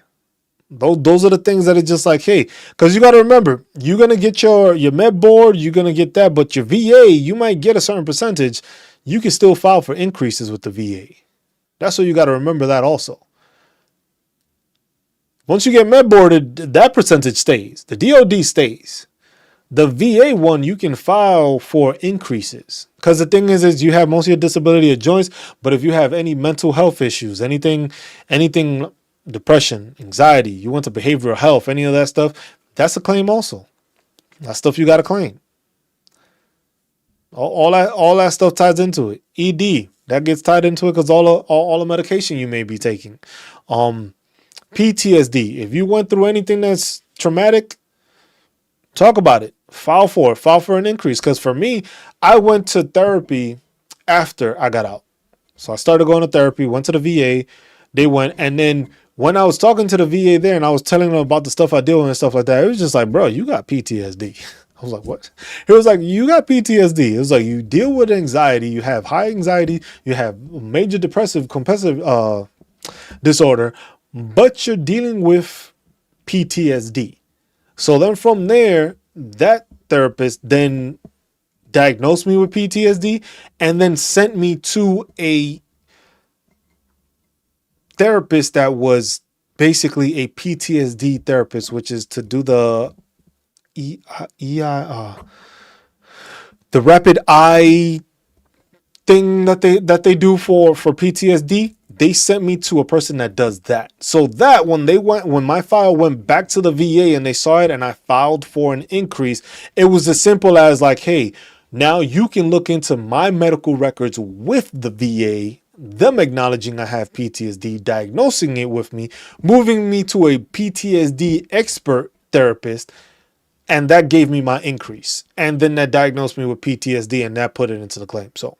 Those are the things that are just like, hey, because you got to remember, you're going to get your med board, you're going to get that, but your VA, you might get a certain percentage. You can still file for increases with the VA. That's what you got to remember that also. Once you get med boarded, that percentage stays. The DOD stays. The VA one, you can file for increases. Because the thing is you have most of your disability at joints, but if you have any mental health issues, anything, depression, anxiety, you went to behavioral health, any of that stuff, that's a claim also. That's stuff you got to claim. All that stuff ties into it. ED, that gets tied into it because all the medication you may be taking. PTSD, if you went through anything that's traumatic, talk about it. File for an increase. Because for me, I went to therapy after I got out. So I started going to therapy, went to the VA. They went, and then when I was talking to the VA there and I was telling them about the stuff I deal with and stuff like that, it was just like, bro, you got PTSD. I was like, what? It was like, you got PTSD. It was like, you deal with anxiety. You have high anxiety. You have major depressive compulsive disorder, but you're dealing with PTSD. So then from there, that therapist then diagnosed me with PTSD and then sent me to a therapist that was basically a PTSD therapist, which is to do the rapid eye thing that they do for PTSD. they sent me to a person that does that. So that when my file went back to the VA and they saw it and I filed for an increase, it was as simple as like, hey, now you can look into my medical records with the VA, them acknowledging I have PTSD, diagnosing it with me, moving me to a PTSD expert therapist, and that gave me my increase. And then that diagnosed me with PTSD and that put it into the claim. So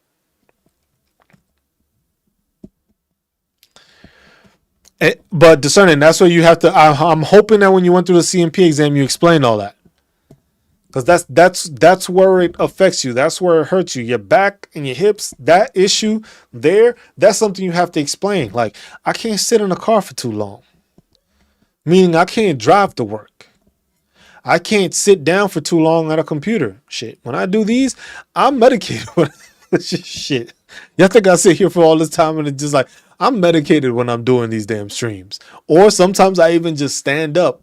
but discerning, that's what you have to. I'm hoping that when you went through the CMP exam, you explained all that, because that's where it affects you. That's where it hurts you. Your back and your hips. That issue there. That's something you have to explain. Like, I can't sit in a car for too long. Meaning I can't drive to work. I can't sit down for too long at a computer. Shit. When I do these, I'm medicated. Shit. Y'all think I sit here for all this time and it's just like, I'm medicated when I'm doing these damn streams. Or sometimes I even just stand up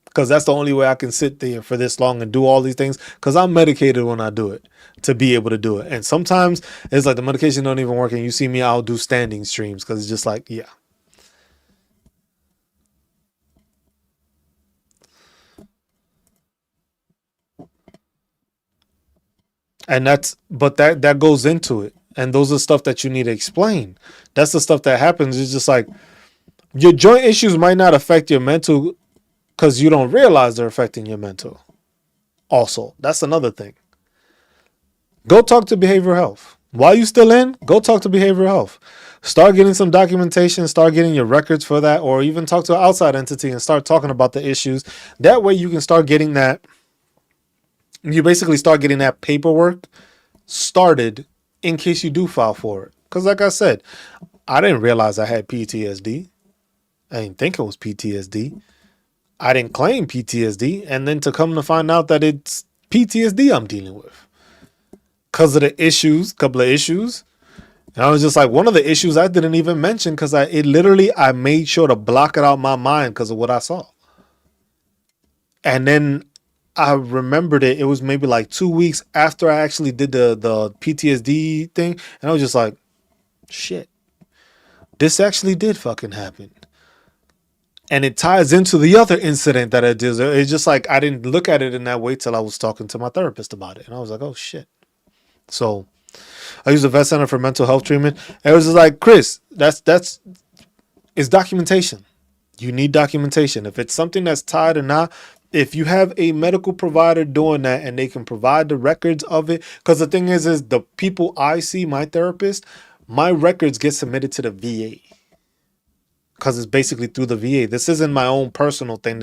because that's the only way I can sit there for this long and do all these things, because I'm medicated when I do it to be able to do it. And sometimes it's like the medication don't even work and you see me, I'll do standing streams because it's just like, yeah. And that goes into it. And those are stuff that you need to explain. That's the stuff that happens. It's just like your joint issues might not affect your mental because you don't realize they're affecting your mental. Also, that's another thing. Go talk to behavioral health. While you still in, go talk to behavioral health. Start getting some documentation, start getting your records for that, or even talk to an outside entity and start talking about the issues. That way you can start getting that. You basically start getting that paperwork started in case you do file for it. Because like I said, I didn't realize I had PTSD. I didn't think it was PTSD. I didn't claim PTSD. And then to come to find out that it's PTSD I'm dealing with. Because of the issues, couple of issues. And I was just like, one of the issues I didn't even mention because I made sure to block it out my mind because of what I saw. And then I remembered it. It was maybe like 2 weeks after I actually did the PTSD thing. And I was just like, shit, this actually did fucking happen. And it ties into the other incident that I did. It's just like, I didn't look at it in that way till I was talking to my therapist about it. And I was like, oh shit. So I use the Vet Center for Mental Health Treatment. And it was just like, Chris, it's documentation. You need documentation. If it's something that's tied or not, if you have a medical provider doing that and they can provide the records of it, because the thing is the people I see, my therapist, my records get submitted to the VA because it's basically through the VA. This isn't my own personal thing.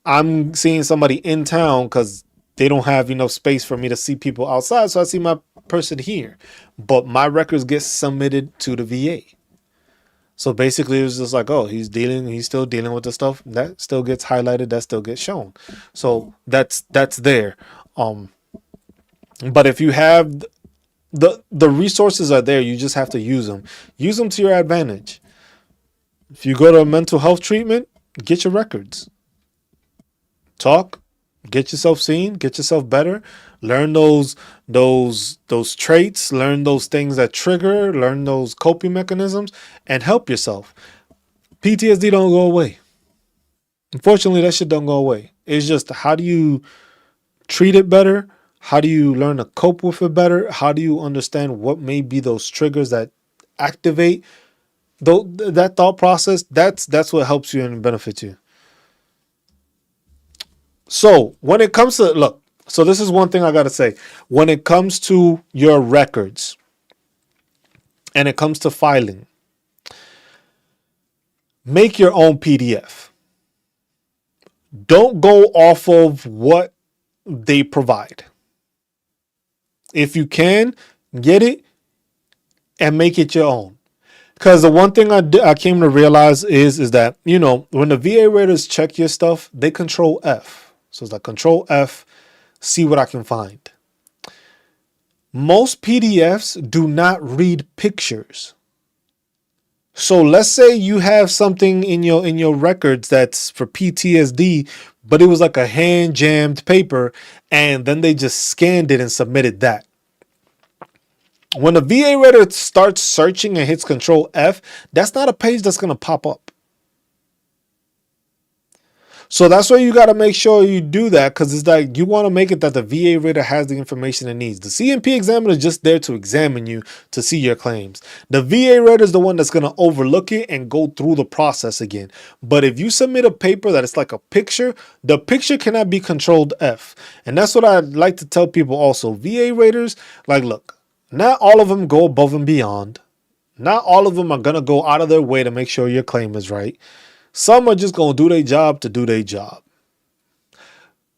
I'm seeing somebody in town because they don't have enough space for me to see people outside. So I see my person here, but my records get submitted to the VA. So basically it was just like, oh, he's still dealing with the stuff that still gets highlighted, that still gets shown. So that's there. But if you have the resources are there, you just have to use them. Use them to your advantage. If you go to a mental health treatment, get your records. Talk, get yourself seen, get yourself better. Learn those traits, learn those things that trigger, learn those coping mechanisms, and help yourself. PTSD don't go away. Unfortunately, that shit don't go away. It's just, how do you treat it better? How do you learn to cope with it better? How do you understand what may be those triggers that activate that thought process? That's what helps you and benefits you. So when it comes to, look, so this is one thing I got to say. When it comes to your records and it comes to filing, make your own PDF. Don't go off of what they provide. If you can, get it and make it your own. Because the one thing I came to realize is that, when the VA raters check your stuff, they control F. So it's like control F, see what I can find. Most PDFs do not read pictures. So let's say you have something in your records that's for PTSD, but it was like a hand jammed paper, and then they just scanned it and submitted that. When the VA rater starts searching and hits Control F, that's not a page that's going to pop up. So that's why you got to make sure you do that, because it's like you want to make it that the VA rater has the information it needs. The CMP examiner is just there to examine you to see your claims. The VA rater is the one that's going to overlook it and go through the process again. But if you submit a paper that is like a picture, the picture cannot be Controlled F. And that's what I like to tell people also. VA raters, like, look, not all of them go above and beyond. Not all of them are going to go out of their way to make sure your claim is right. Some are just going to do their job to do their job.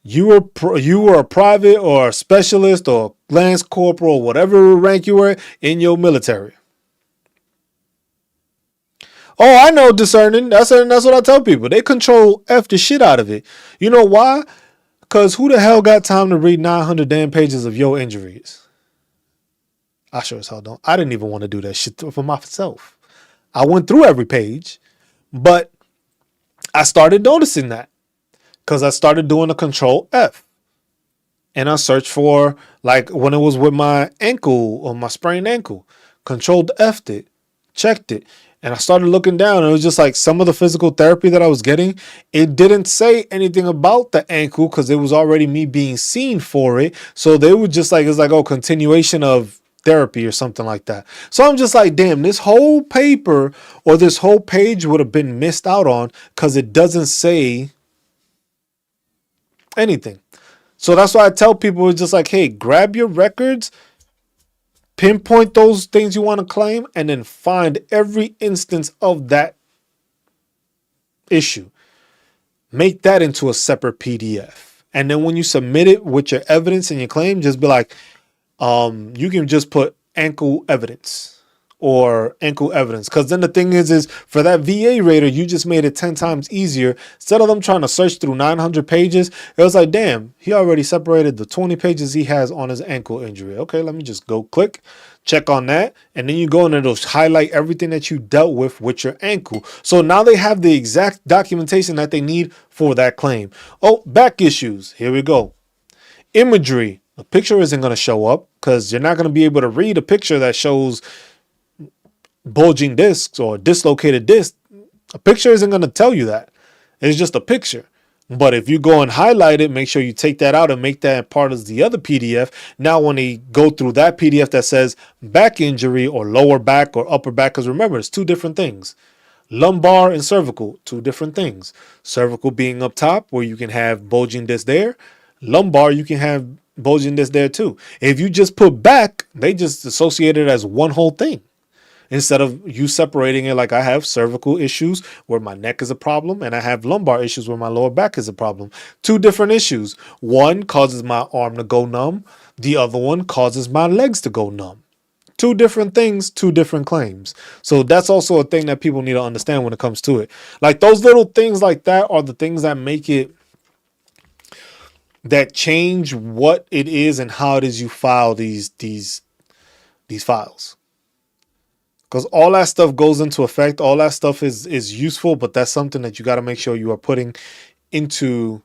You were a private or a specialist or lance corporal, whatever rank you were in your military. Oh, I know discerning. That's what I tell people. They Control F the shit out of it. You know why? Because who the hell got time to read 900 damn pages of your injuries? I sure as hell don't. I didn't even want to do that shit for myself. I went through every page, but I started noticing that because I started doing a Control F, and I searched for, like, when it was with my ankle or my sprained ankle, Controlled F'd it, checked it, and I started looking down, and it was just like some of the physical therapy that I was getting, it didn't say anything about the ankle because it was already me being seen for it. So they were just like, it's like, oh, continuation of therapy or something like that. So I'm just like, damn, this whole paper or this whole page would have been missed out on because it doesn't say anything. So that's why I tell people, it's just like, hey, grab your records, pinpoint those things you want to claim, and then find every instance of that issue. Make that into a separate PDF. And then when you submit it with your evidence and your claim, just be like, you can just put ankle evidence or ankle evidence. Because then the thing is for that VA rater, you just made it 10 times easier. Instead of them trying to search through 900 pages, it was like, damn, he already separated the 20 pages he has on his ankle injury. Okay, let me just go click, check on that. And then you go and it'll highlight everything that you dealt with your ankle. So now they have the exact documentation that they need for that claim. Oh, back issues. Here we go. Imagery. The picture isn't going to show up because you're not going to be able to read a picture that shows bulging discs or dislocated discs. A picture isn't going to tell you that. It's just a picture. But if you go and highlight it, make sure you take that out and make that part of the other PDF. Now, when they go through that PDF that says back injury or lower back or upper back, because remember, it's two different things. Lumbar and cervical, two different things. Cervical being up top where you can have bulging disc there. Lumbar, you can have bulging disc there too. If you just put back, they just associate it as one whole thing. Instead of you separating it, like I have cervical issues where my neck is a problem and I have lumbar issues where my lower back is a problem. Two different issues. One causes my arm to go numb. The other one causes my legs to go numb. Two different things, two different claims. So that's also a thing that people need to understand when it comes to it. Like those little things like that are the things that make it, that change what it is and how it is you file these files. Because all that stuff goes into effect. All that stuff is useful, but that's something that you got to make sure you are putting into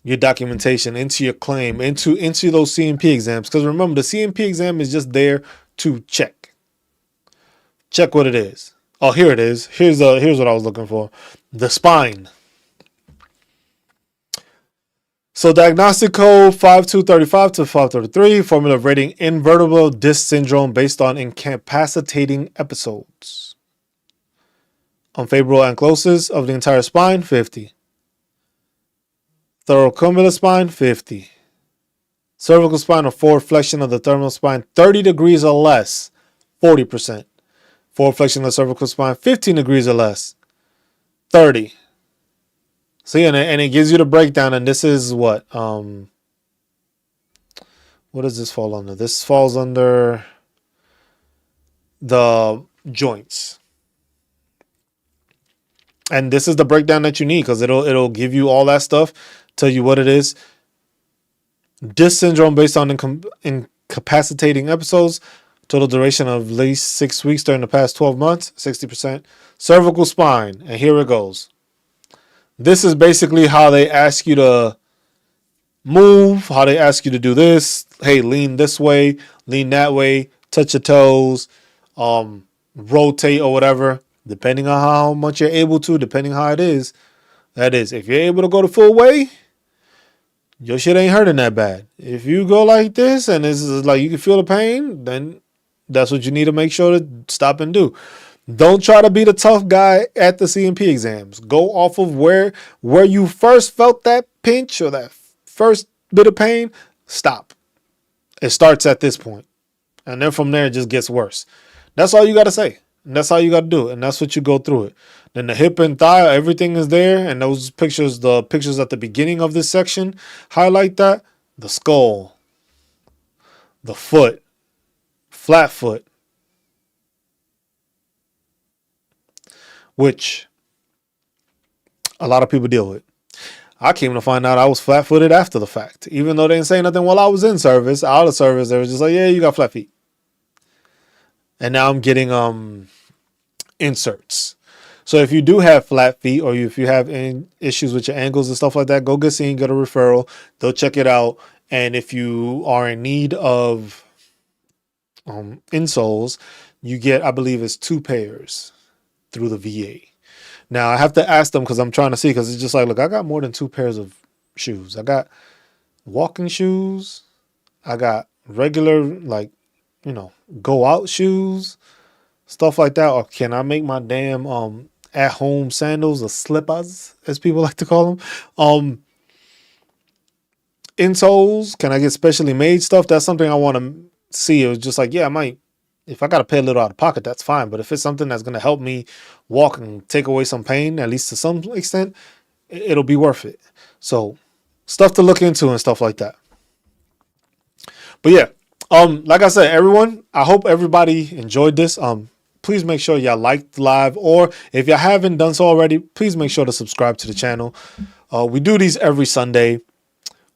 your documentation, into your claim, into those CMP exams. Because remember, the CMP exam is just there to check what it is. Oh, here it is. Here's what I was looking for. The spine. So diagnostic code 5235 to 533, formula of rating invertebral disc syndrome based on incapacitating episodes. Unfavorable ankylosing of the entire spine, 50. Thoracocular spine, 50. Cervical spine or forward flexion of the terminal spine, 30 degrees or less, 40%. Forward flexion of the cervical spine, 15 degrees or less, 30. See, and it gives you the breakdown, and this is what does this fall under? This falls under the joints. And this is the breakdown that you need because it'll give you all that stuff, tell you what it is. Disc syndrome based on incapacitating episodes, total duration of at least 6 weeks during the past 12 months, 60%. Cervical spine, and here it goes. This is basically how they ask you to move, how they ask you to do this. Hey, lean this way, lean that way, touch your toes, rotate or whatever, depending on how much you're able to, depending how it is. That is, if you're able to go the full way, your shit ain't hurting that bad. If you go like this and it's like you can feel the pain, then that's what you need to make sure to stop and do. Don't try to be the tough guy at the CMP exams. Go off of where you first felt that pinch or that first bit of pain. Stop. It starts at this point. And then from there, it just gets worse. That's all you got to say. And that's how you got to do it. And that's what you go through it. Then the hip and thigh, everything is there. And those pictures, the pictures at the beginning of this section, highlight that. The skull, the foot, flat foot, which a lot of people deal with. I came to find out I was flat-footed after the fact. Even though they didn't say nothing while I was in service, out of service, they were just like, yeah, you got flat feet. And now I'm getting inserts. So if you do have flat feet or if you have any issues with your ankles and stuff like that, go get seen, get a referral. They'll check it out. And if you are in need of insoles, you get, I believe it's 2 pairs through the VA. Now, I have to ask them because I'm trying to see, because it's just like, look, I got more than 2 pairs of shoes. I got walking shoes. I got regular, like, go out shoes, stuff like that. Or can I make my damn at home sandals or slippers, as people like to call them? Insoles, can I get specially made stuff? That's something I want to see. It was just like, yeah, I might. If I got to pay a little out of pocket, that's fine. But if it's something that's going to help me walk and take away some pain, at least to some extent, it'll be worth it. So stuff to look into and stuff like that. But yeah, like I said, everyone, I hope everybody enjoyed this. Please make sure y'all liked the live, or if you haven't done so already, please make sure to subscribe to the channel. We do these every Sunday.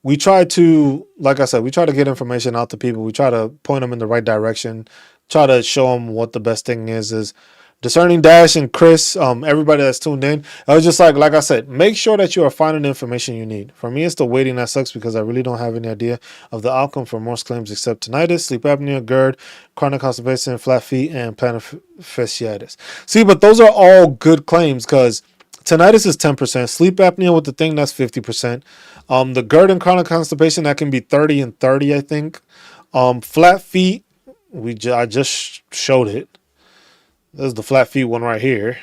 We try to, like I said, we try to get information out to people. We try to point them in the right direction. Try to show them what the best thing is Discerning Dash and Chris, everybody that's tuned in. I was just like I said, make sure that you are finding the information you need. For me, it's the waiting that sucks because I really don't have any idea of the outcome for most claims except tinnitus, sleep apnea, GERD, chronic constipation, flat feet, and plantar fasciitis. See, but those are all good claims because tinnitus is 10%, sleep apnea with the thing, that's 50%. The GERD and chronic constipation, that can be 30 and 30, I think. Flat feet, I just showed it. This is the flat feet one right here.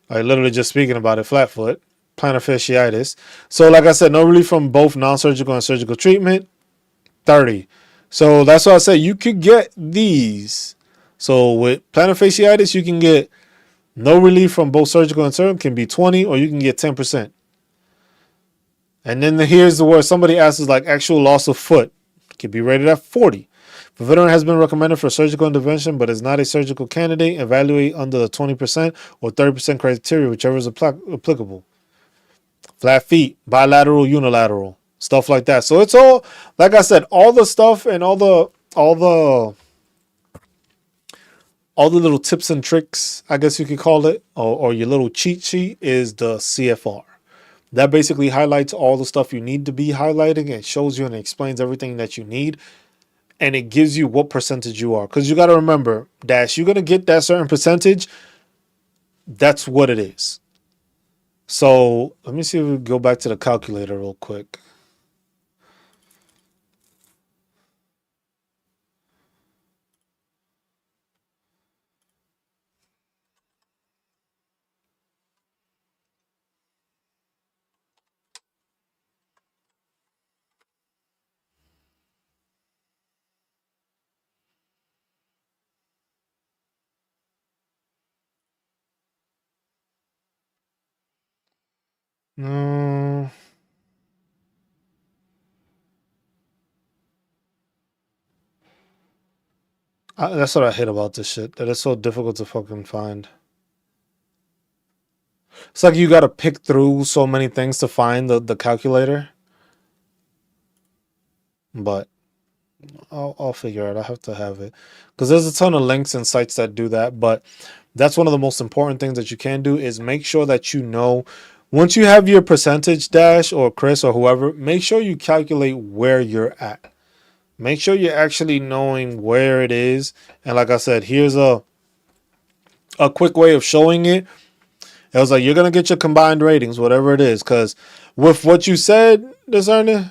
I literally just speaking about it. Flat foot, plantar fasciitis. So like I said, no relief from both non-surgical and surgical treatment, 30. So that's why I say you could get these. So with plantar fasciitis, you can get no relief from both surgical and surgical, can be 20, or you can get 10%. And then here's where somebody asks, like, actual loss of foot. It can be rated at 40. If a veteran has been recommended for surgical intervention but is not a surgical candidate, evaluate under the 20% or 30% criteria, whichever is applicable. Flat feet, bilateral, unilateral, stuff like that. So it's all, like I said, all the stuff and all the little tips and tricks, I guess you could call it, or your little cheat sheet is the CFR. That basically highlights all the stuff you need to be highlighting and shows you and explains everything that you need. And it gives you what percentage you are. Because you got to remember, Dash, you're going to get that certain percentage. That's what it is. So let me see if we go back to the calculator real quick. No. That's what I hate about this shit. That it's so difficult to fucking find. It's like you got to pick through so many things to find the calculator. But I'll figure it. I have to have it. Because there's a ton of links and sites that do that. But that's one of the most important things that you can do is make sure that you know. Once you have your percentage, Dash or Chris or whoever, make sure you calculate where you're at. Make sure you're actually knowing where it is. And like I said, here's a quick way of showing it. It was like, you're going to get your combined ratings, whatever it is. Because with what you said, discerning,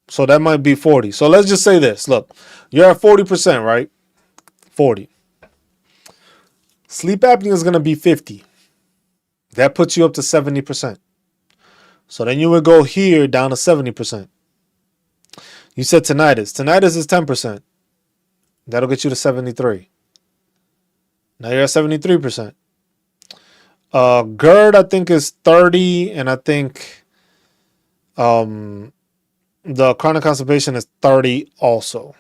so that might be 40. So let's just say this. Look, you're at 40%, right? 40. Sleep apnea is going to be 50. That puts you up to 70%. So then you would go here down to 70%. You said tinnitus. Tinnitus is 10%. That'll get you to 73. Now you're at 73%. GERD, I think, is 30. And I think the chronic constipation is 30 also.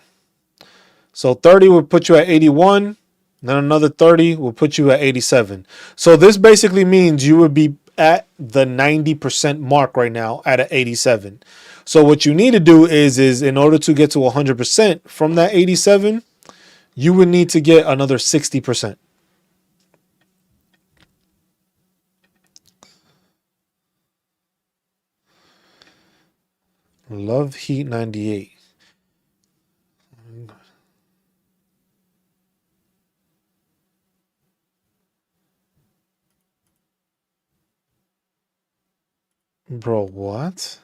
So 30 would put you at 81. Then another 30 will put you at 87. So this basically means you would be at the 90% mark right now at an 87. So what you need to do is in order to get to 100% from that 87, you would need to get another 60%. Love Heat 98. Bro, what?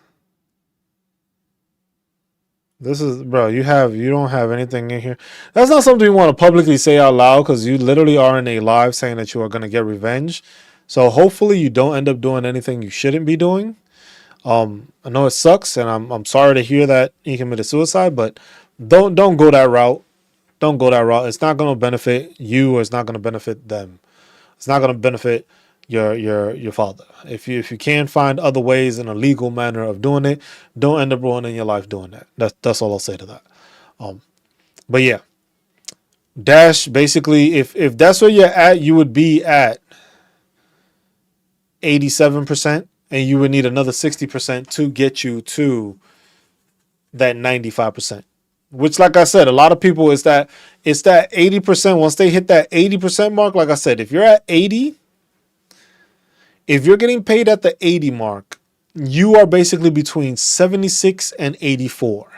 This is, bro, you don't have anything in here. That's not something you want to publicly say out loud, because you literally are in a live saying that you are going to get revenge. So hopefully you don't end up doing anything you shouldn't be doing. I know it sucks, and I'm sorry to hear that he committed suicide, but don't go that route. Don't go that route. It's not going to benefit you, or it's not going to benefit them. It's not going to benefit your father. If you can find other ways in a legal manner of doing it, don't end up ruining your life doing that. That's all I'll say to that. But yeah, Dash, basically, if that's where you're at, you would be at 87%, and you would need another 60% to get you to that 95%. Which, like I said, a lot of people it's that 80%. Once they hit that 80% mark, like I said, if you're at 80, if you're getting paid at the 80 mark, you are basically between 76 and 84.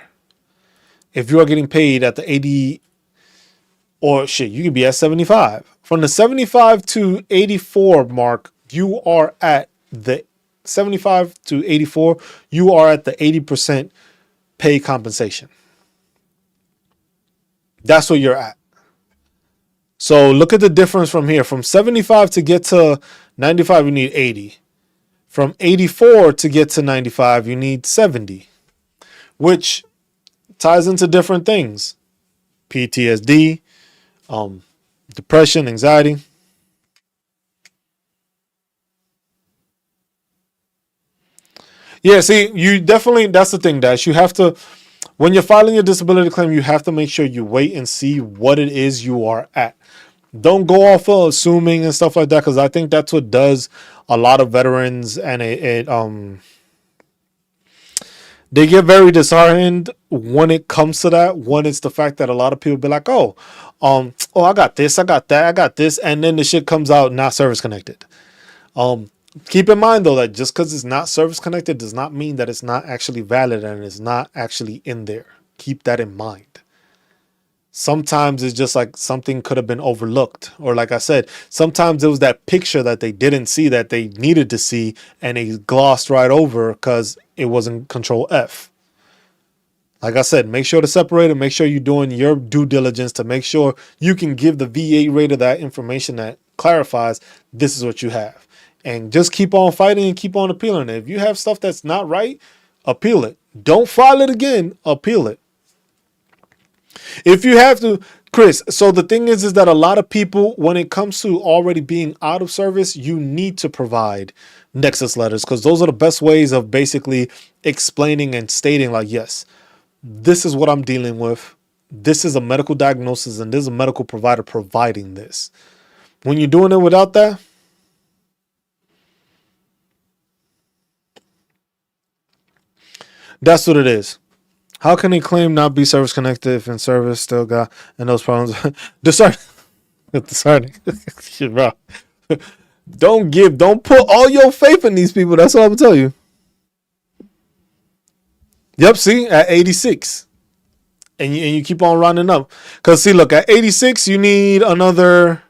If you are getting paid at the 80, or shit, you could be at 75. From the 75 to 84 mark, you are at the 75 to 84, you are at the 80% pay compensation. That's where you're at. So look at the difference from here. From 75 to get to 95, you need 80. From 84 to get to 95, you need 70, which ties into different things. PTSD, depression, anxiety. Yeah, see, you definitely, that's the thing, Dash. You have to, when you're filing your disability claim, you have to make sure you wait and see what it is you are at. Don't go off of assuming and stuff like that, because I think that's what does a lot of veterans, and they get very disheartened when it comes to that. One, it's the fact that a lot of people be like, I got this, I got that, I got this, and then the shit comes out not service connected. Keep in mind though that just because it's not service connected does not mean that it's not actually valid and it's not actually in there. Keep that in mind. Sometimes it's just like something could have been overlooked. Or like I said, sometimes it was that picture that they didn't see that they needed to see, and they glossed right over because it wasn't Control F. Like I said, make sure to separate it. Make sure you're doing your due diligence to make sure you can give the VA rater that information that clarifies this is what you have. And just keep on fighting and keep on appealing it. If you have stuff that's not right, appeal it. Don't file it again. Appeal it. If you have to, Chris, so the thing is that a lot of people, when it comes to already being out of service, you need to provide nexus letters, because those are the best ways of basically explaining and stating like, yes, this is what I'm dealing with. This is a medical diagnosis, and there's a medical provider providing this. When you're doing it without that, that's what it is. How can he claim not be service connected if in service still got and those problems? Discerning. Shit, bro. Don't put all your faith in these people. That's what I'm gonna tell you. Yep, see, at 86. And you keep on rounding up. Because, see, look, at 86, you need another,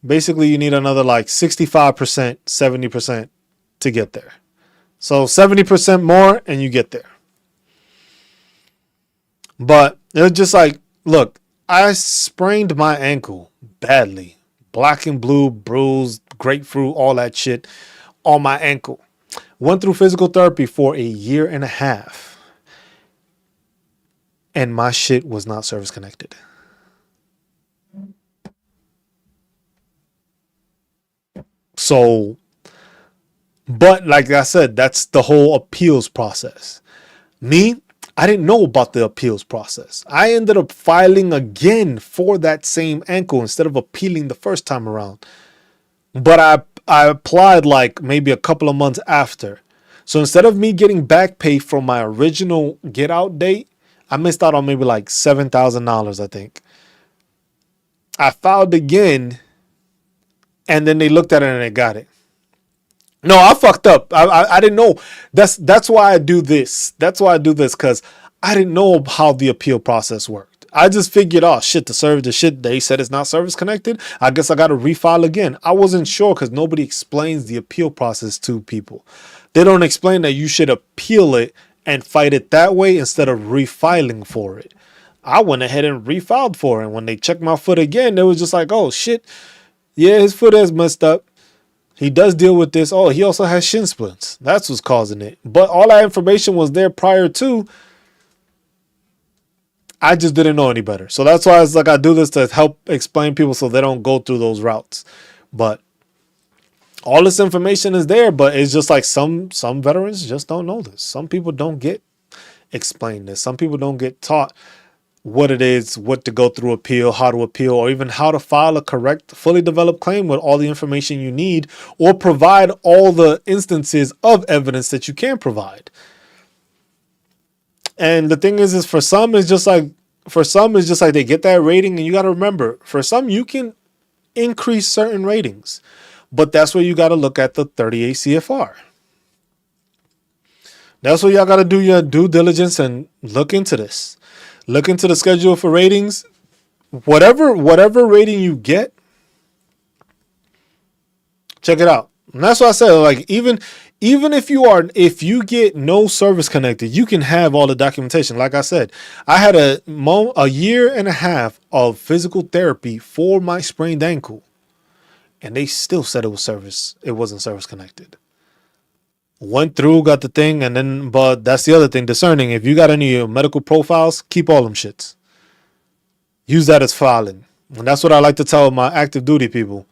basically, you need another like 65%, 70% to get there. So 70% more and you get there. But it was just like, look, I sprained my ankle badly. Black and blue, bruised, grapefruit, all that shit on my ankle. Went through physical therapy for a year and a half. And my shit was not service connected. So, but like I said, that's the whole appeals process. Me, I didn't know about the appeals process. I ended up filing again for that same ankle instead of appealing the first time around. But I applied like maybe a couple of months after. So instead of me getting back pay from my original get out date, I missed out on maybe like $7,000, I think. I filed again, and then they looked at it and they got it. No, I fucked up. I didn't know. That's why I do this. That's why I do this, because I didn't know how the appeal process worked. I just figured, oh shit, the shit they said it's not service connected. I guess I got to refile again. I wasn't sure because nobody explains the appeal process to people. They don't explain that you should appeal it and fight it that way instead of refiling for it. I went ahead and refiled for it. And when they checked my foot again, they was just like, oh shit, yeah, his foot is messed up. He does deal with this. Oh, he also has shin splints. That's what's causing it. But all that information was there prior to. I just didn't know any better. So that's why it's like I do this to help explain people so they don't go through those routes. But all this information is there, but it's just like some veterans just don't know this. Some people don't get explained this. Some people don't get taught what it is, what to go through appeal, how to appeal, or even how to file a correct, fully developed claim with all the information you need, or provide all the instances of evidence that you can provide. And the thing is for some, it's just like they get that rating, and you got to remember, for some, you can increase certain ratings, but that's where you got to look at the 38 CFR. That's where y'all got to do your due diligence and look into this. Look into the schedule for ratings. Whatever rating you get, check it out. And that's what I said. Like even if you get no service connected, you can have all the documentation. Like I said, I had a year and a half of physical therapy for my sprained ankle, and they still said it wasn't service connected. Went through, got the thing, and then, but that's the other thing, discerning. If you got any medical profiles, keep all them shits. Use that as filing. And that's what I like to tell my active duty people.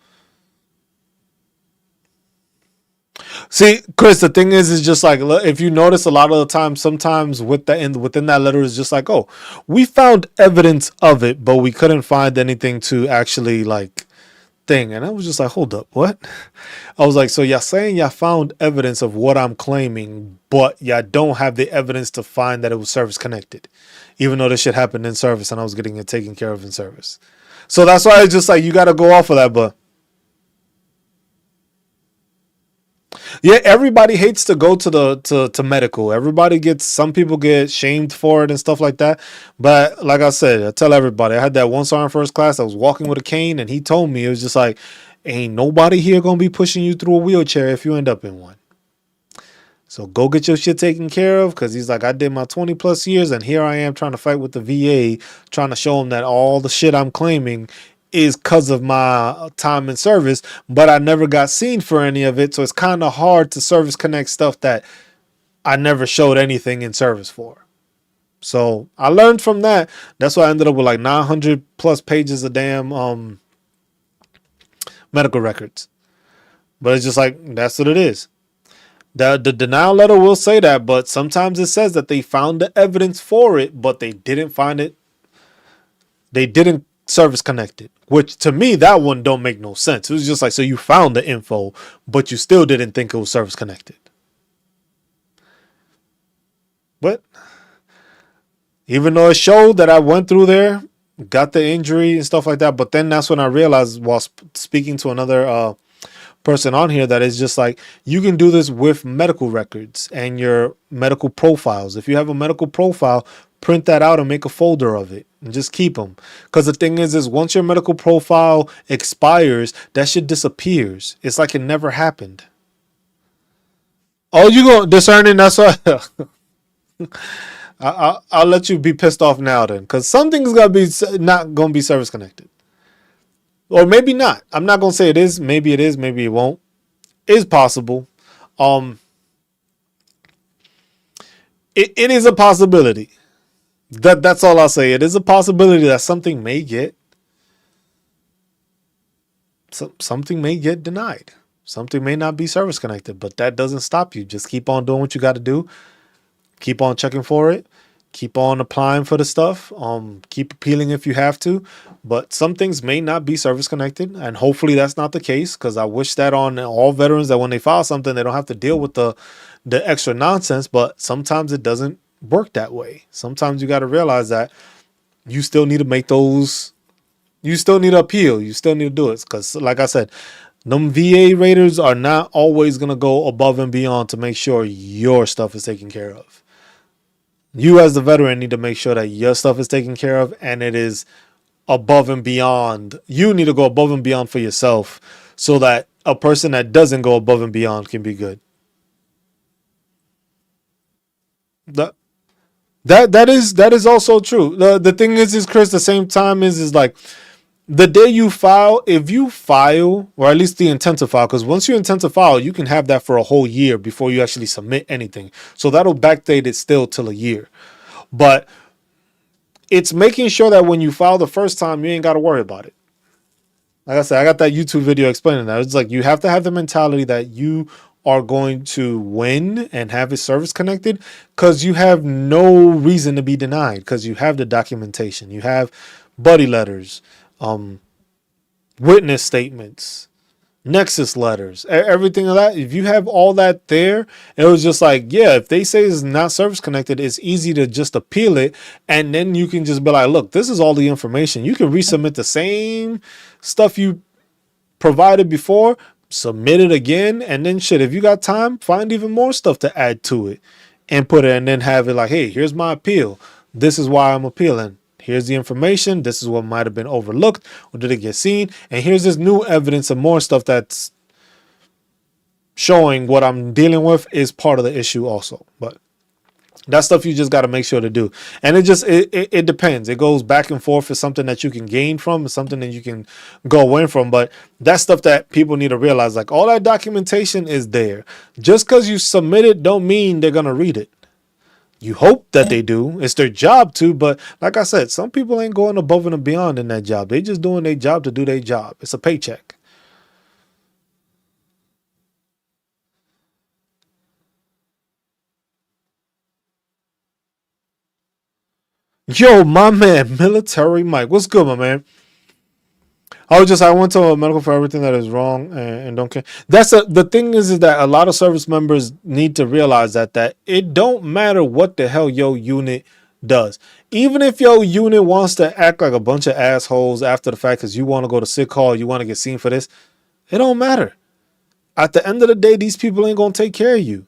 See, Chris, the thing is just like, if you notice a lot of the time, sometimes within that letter is just like, oh, we found evidence of it, but we couldn't find anything to actually like thing. And I was just like, hold up, what? I was like, so y'all saying y'all found evidence of what I'm claiming, but y'all don't have the evidence to find that it was service connected, even though this shit happened in service and I was getting it taken care of in service. So that's why it's just like, you got to go off of that. But yeah, everybody hates to go to medical. Some people get shamed for it and stuff like that. But like I said, I tell everybody, I had that one sergeant first class that was walking with a cane, and he told me, it was just like, ain't nobody here gonna be pushing you through a wheelchair if you end up in one. So go get your shit taken care of, because he's like, I did my 20 plus years, and here I am trying to fight with the VA, trying to show them that all the shit I'm claiming is because of my time in service, but I never got seen for any of it. So it's kind of hard to service connect stuff that I never showed anything in service for. So I learned from that. That's why I ended up with like 900 plus pages of damn medical records. But it's just like, that's what it is. The denial letter will say that, but sometimes it says that they found the evidence for it, but they didn't find it. They didn't service connected, which to me, that one don't make no sense. It was just like, so you found the info, but you still didn't think it was service connected. But even though it showed that I went through there, got the injury and stuff like that, but then that's when I realized, while speaking to another person on here that is just like, you can do this with medical records and your medical profiles. If you have a medical profile, print that out and make a folder of it and just keep them. Because the thing is once your medical profile expires, that shit disappears. It's like it never happened. Oh, you go discerning? That's why. I'll let you be pissed off now then, because something's gonna be not gonna be service connected, or maybe not. I'm not gonna say it is. Maybe it is. Maybe it won't. It's possible. It is a possibility. That's all I'll say. It is a possibility that something may get denied. Something may not be service connected, but that doesn't stop you. Just keep on doing what you got to do. Keep on checking for it. Keep on applying for the stuff. Keep appealing if you have to. But some things may not be service connected, and hopefully that's not the case, because I wish that on all veterans, that when they file something, they don't have to deal with the extra nonsense. But sometimes it doesn't work that way. Sometimes you got to realize that you still need to make those. You still need to appeal. You still need to do it, because like I said, them VA raters are not always going to go above and beyond to make sure your stuff is taken care of. You as the veteran need to make sure that your stuff is taken care of, and it is above and beyond. You need to go above and beyond for yourself, so that a person that doesn't go above and beyond can be good. That is also true. The thing is Chris, the same time is like, the day you file, if you file, or at least the intent to file, because once you intend to file, you can have that for a whole year before you actually submit anything. So that'll backdate it still till a year. But it's making sure that when you file the first time, you ain't got to worry about it. Like I said, I got that YouTube video explaining that. It's like, you have to have the mentality that you are going to win and have it service connected, because you have no reason to be denied, because you have the documentation. You have buddy letters, witness statements, nexus letters, everything of that. If you have all that there, it was just like, yeah, if they say it's not service connected, it's easy to just appeal it. And then you can just be like, look, this is all the information. You can resubmit the same stuff you provided before, submit it again. And then shit, if you got time, find even more stuff to add to it and put it, and then have it like, hey, here's my appeal. This is why I'm appealing. Here's the information. This is what might have been overlooked, or did it get seen? And here's this new evidence and more stuff that's showing what I'm dealing with is part of the issue also. But that's stuff you just got to make sure to do. And it depends. It goes back and forth. It's something that you can gain from. It's something that you can go away from. But that's stuff that people need to realize. Like, all that documentation is there. Just because you submit it don't mean they're going to read it. You hope that they do. It's their job to, but like I said, some people ain't going above and beyond in that job. They just doing their job to do their job. It's a paycheck. Yo, my man, Military Mike. What's good, my man? I went to a medical for everything that is wrong and don't care. The thing is that a lot of service members need to realize that it don't matter what the hell your unit does. Even if your unit wants to act like a bunch of assholes after the fact because you want to go to sick call, you want to get seen for this, it don't matter. At the end of the day, these people ain't going to take care of you.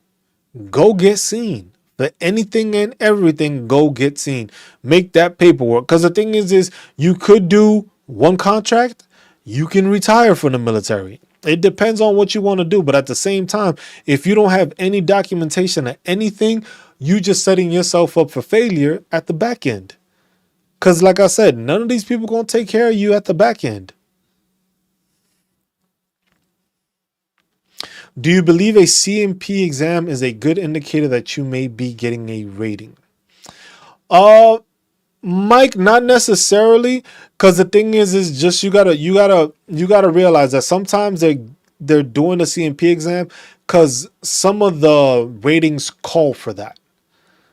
Go get seen. For anything and everything, go get seen. Make that paperwork. Because the thing is you could do one contract. You can retire from the military. It depends on what you want to do. But at the same time, if you don't have any documentation of anything, you just setting yourself up for failure at the back end. Because like I said, none of these people going to take care of you at the back end. Do you believe a CMP exam is a good indicator that you may be getting a rating? Mike, not necessarily, because the thing is just you gotta realize that sometimes they're doing the CMP exam because some of the ratings call for that.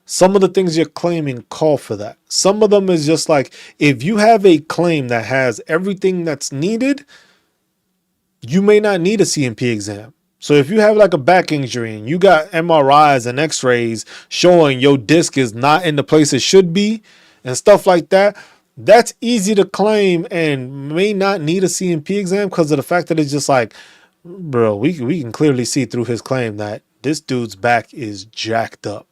Some of the things you're claiming call for that. Some of them is just like, if you have a claim that has everything that's needed, you may not need a CMP exam. So if you have like a back injury and you got MRIs and x-rays showing your disc is not in the place it should be and stuff like that, that's easy to claim and may not need a CMP exam because of the fact that it's just like, bro, we can clearly see through his claim that this dude's back is jacked up.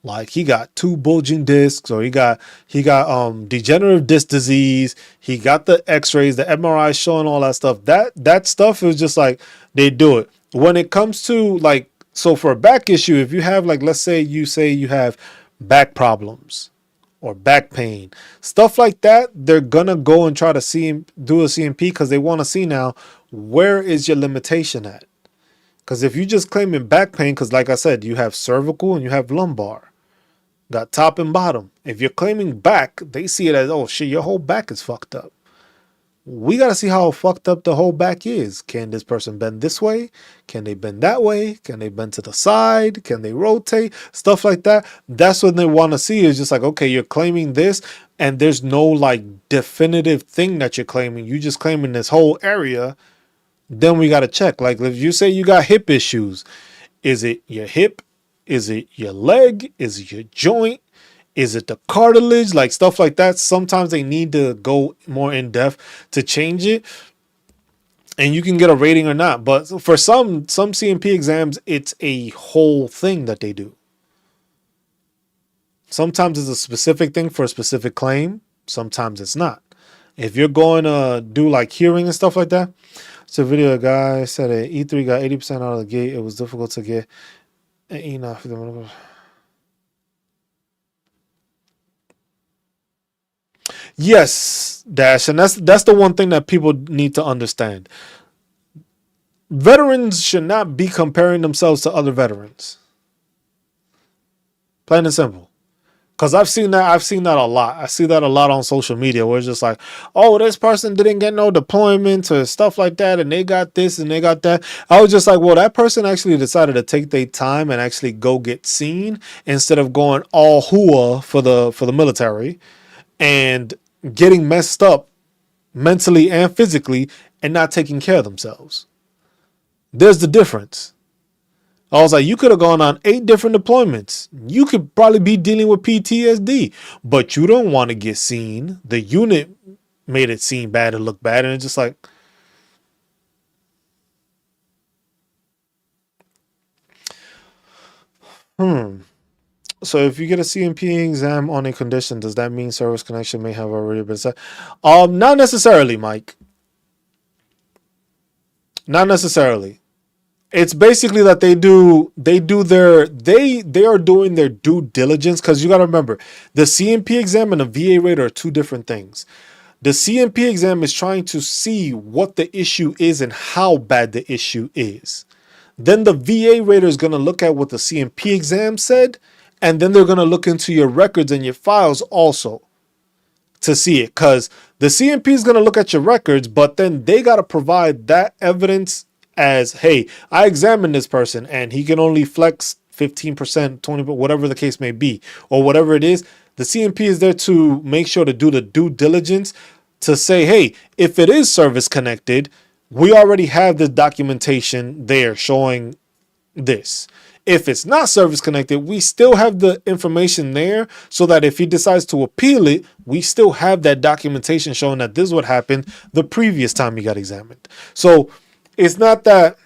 Like he got two bulging discs, or he got degenerative disc disease. He got the X-rays, the MRI showing all that stuff. That stuff is just like they do it. When it comes to like, so for a back issue, if you have like, let's say you have back problems or back pain, stuff like that, they're gonna go and try to do a CMP because they want to see now, where is your limitation at? Because if you just claiming back pain, because like I said, you have cervical and you have lumbar, got top and bottom. If you're claiming back, they see it as, oh shit, your whole back is fucked up. We got to see how fucked up the whole back is. Can this person bend this way? Can they bend that way? Can they bend to the side? Can they rotate? Stuff like that. That's what they want to see, is just like, okay, you're claiming this and there's no like definitive thing that you're claiming. You just claiming this whole area. Then we got to check. Like if you say you got hip issues, is it your hip? Is it your leg? Is it your joint? Is it the cartilage? Like stuff like that. Sometimes they need to go more in depth to change it. And you can get a rating or not. But for some CMP exams, it's a whole thing that they do. Sometimes it's a specific thing for a specific claim. Sometimes it's not. If you're going to do like hearing and stuff like that. It's a video, a guy said a E3 got 80% out of the gate. It was difficult to get an E9. Yes, Dash, and that's the one thing that people need to understand. Veterans should not be comparing themselves to other veterans. Plain and simple. Because I've seen that a lot. I see that a lot on social media where it's just like, oh, this person didn't get no deployment or stuff like that, and they got this and they got that. I was just like, well, that person actually decided to take their time and actually go get seen instead of going all hooah for the military and getting messed up mentally and physically and not taking care of themselves. There's the difference. I was like, you could have gone on 8 different deployments. You could probably be dealing with PTSD, but you don't want to get seen. The unit made it seem bad and look bad, and it's just like, So if you get a CMP exam on a condition, does that mean service connection may have already been set? Not necessarily, Mike. Not necessarily. It's basically that they are doing their due diligence, because you got to remember, the CMP exam and the VA rater are two different things. The CMP exam is trying to see what the issue is and how bad the issue is. Then the VA rater is going to look at what the CMP exam said, and then they're going to look into your records and your files also to see it, because the CMP is going to look at your records, but then they got to provide that evidence as, hey, I examined this person and he can only flex 15%, 20%, whatever the case may be, or whatever it is. The CMP is there to make sure to do the due diligence to say, hey, if it is service connected, we already have the documentation there showing this. If it's not service connected, we still have the information there so that if he decides to appeal it, we still have that documentation showing that this is what happened the previous time he got examined. So it's not that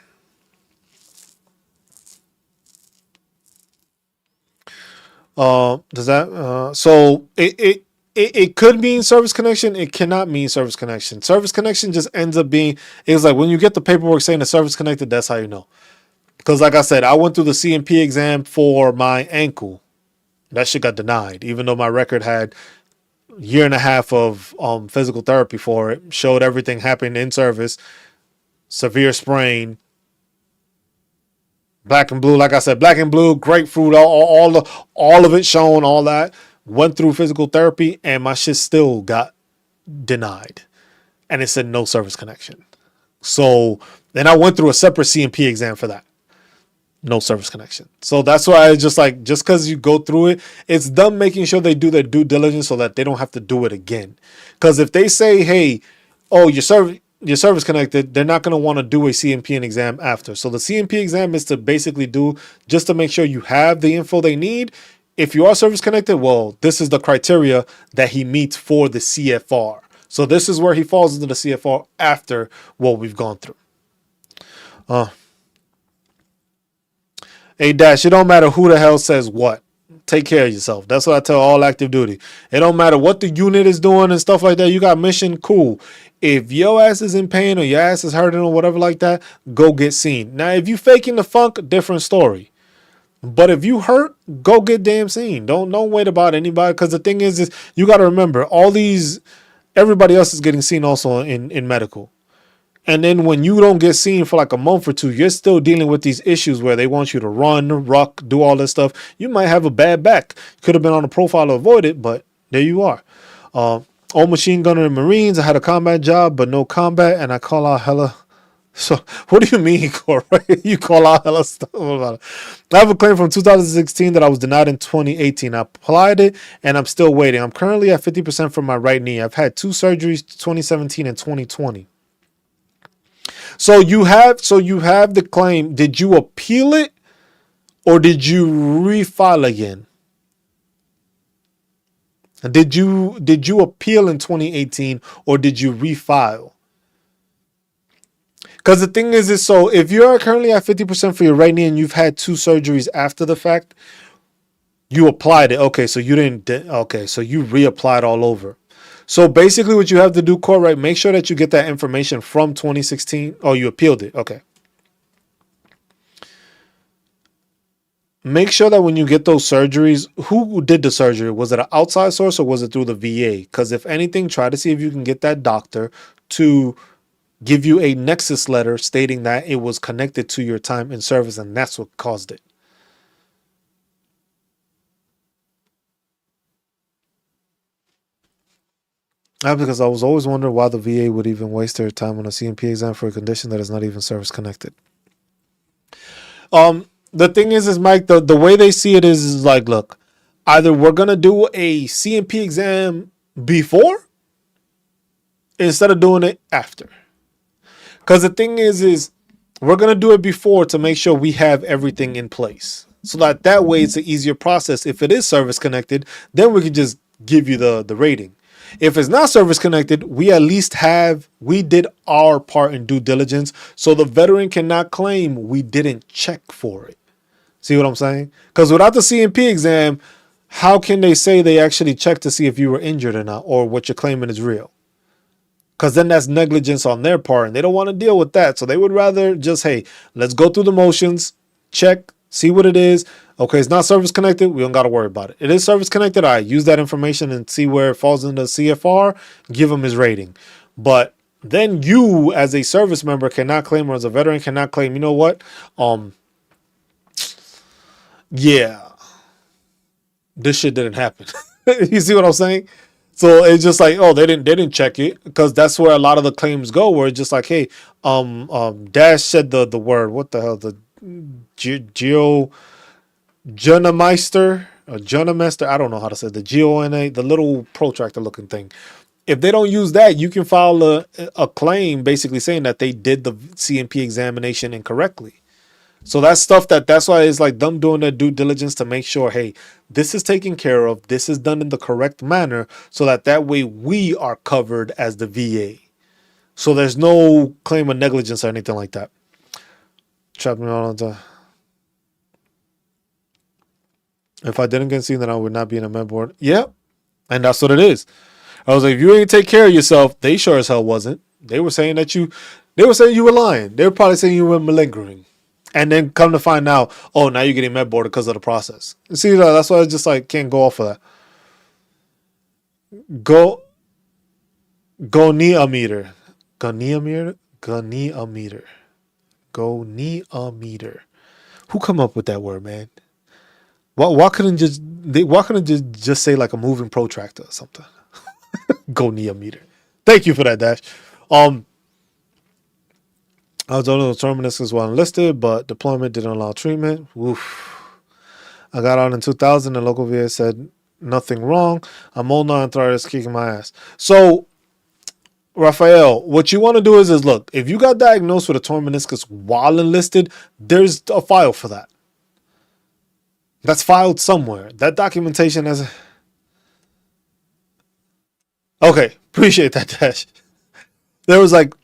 does that so it could mean service connection. It cannot mean service connection. Service connection just ends up being, it's like when you get the paperwork saying the service connected, that's how you know. Because like I said, I went through the CMP exam for my ankle. That shit got denied, even though my record had a year and a half of physical therapy for it. Showed everything happened in service. Severe sprain. Black and blue, like I said, black and blue, grapefruit, all of it shown, all that. Went through physical therapy and my shit still got denied. And it said no service connection. So then I went through a separate CMP exam for that. No service connection. So that's why I just like, just because you go through it, it's them making sure they do their due diligence so that they don't have to do it again. Because if they say, hey, oh, your service connected, they're not going to want to do a CMP exam after. So the CMP exam is to basically do just to make sure you have the info they need. If you are service connected, well, this is the criteria that he meets for the CFR. So this is where he falls into the CFR after what we've gone through. Uh, hey Dash, it don't matter who the hell says what. Take care of yourself. That's what I tell all active duty. It don't matter what the unit is doing and stuff like that. You got mission, cool. If your ass is in pain or your ass is hurting or whatever like that, go get seen. Now, if you faking the funk, different story. But if you hurt, go get damn seen. Don't wait about anybody. Because the thing is you got to remember everybody else is getting seen also in medical. And then when you don't get seen for like a month or two, you're still dealing with these issues where they want you to run, ruck, do all this stuff. You might have a bad back. Could have been on a profile to avoid it, but there you are. Old machine gunner in Marines. I had a combat job, but no combat, and I call out hella. So what do you mean, Corey? You call out hella stuff about it. I have a claim from 2016 that I was denied in 2018. I applied it, and I'm still waiting. I'm currently at 50% for my right knee. I've had 2 surgeries, 2017 and 2020. So you have the claim. Did you appeal it or did you refile again? Did you appeal in 2018 or did you refile? Because the thing is so if you're currently at 50% for your right knee and you've had 2 surgeries after the fact, you applied it. Okay, so you didn't. Okay, so you reapplied all over. So basically what you have to do, Core, right, make sure that you get that information from 2016. Oh, you appealed it. Okay. Make sure that when you get those surgeries, who did the surgery? Was it an outside source or was it through the VA? Because if anything, try to see if you can get that doctor to give you a nexus letter stating that it was connected to your time in service and that's what caused it. Because I was always wondering why the VA would even waste their time on a CMP exam for a condition that is not even service connected. The thing is Mike, the way they see it is like, look, either we're gonna do a CMP exam before instead of doing it after. Because the thing is we're gonna do it before to make sure we have everything in place. So that way it's an easier process. If it is service connected, then we can just give you the rating. If it's not service connected, we at least we did our part in due diligence. So the veteran cannot claim we didn't check for it. See what I'm saying? Because without the CMP exam, how can they say they actually checked to see if you were injured or not, or what you're claiming is real? Because then that's negligence on their part, and they don't want to deal with that. So they would rather just, hey, let's go through the motions, check, see what it is. Okay, it's not service connected. We don't got to worry about it. It is service connected. All right, use that information and see where it falls into CFR. Give him his rating. But then you, as a service member, cannot claim, or as a veteran, cannot claim. You know what? Yeah, this shit didn't happen. You see what I'm saying? So it's just like, oh, they didn't check it, because that's where a lot of the claims go, where it's just like, hey, Dash said the word, what the hell, the Jonameister or Jonameister, I don't know how to say it, the GONA, the little protractor looking thing. If they don't use that, you can file a claim basically saying that they did the CMP examination incorrectly. So that's stuff that's why it's like them doing their due diligence to make sure, hey, this is taken care of, this is done in the correct manner, so that way we are covered as the VA. So there's no claim of negligence or anything like that. Trap me all the. If I didn't get seen, then I would not be in a med board. Yep. And that's what it is. I was like, if you ain't take care of yourself, they sure as hell wasn't. They were saying you were lying. They were probably saying you were malingering. And then come to find out, oh, now you're getting med boarded because of the process. See, that's why I just like can't go off of that. Go knee a meter. Go knee a meter. Go knee a meter. Go knee a meter. Who come up with that word, man? Why couldn't just say like a moving protractor or something? Go knee a meter. Thank you for that, Dash. I was told the terminus was enlisted, but deployment didn't allow treatment. Oof. I got out in 2000 and local VA said nothing wrong. I'm old now, arthritis kicking my ass. So, Raphael, what you want to do is look, if you got diagnosed with a torn meniscus while enlisted, there's a file for that. That's filed somewhere. That documentation has. Okay, appreciate that, Dash. There was like,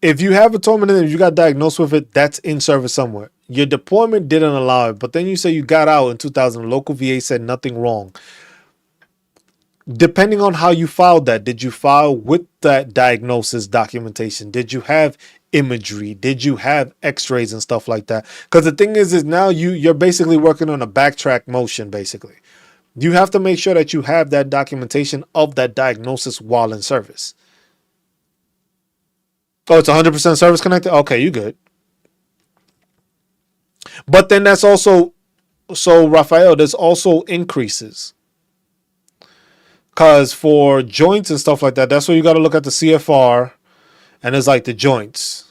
If you have a torment and if you got diagnosed with it, that's in service somewhere. Your deployment didn't allow it, but then you say you got out in 2000. Local VA said nothing wrong. Depending on how you filed that, did you file with that diagnosis documentation? Did you have imagery? Did you have x-rays and stuff like that? Because the thing is now you're basically working on a backtrack motion, basically. You have to make sure that you have that documentation of that diagnosis while in service. Oh, it's 100% service connected? Okay, you good. But then that's also, so Raphael, there's also increases. Because for joints and stuff like that, that's where you got to look at the CFR, and it's like the joints.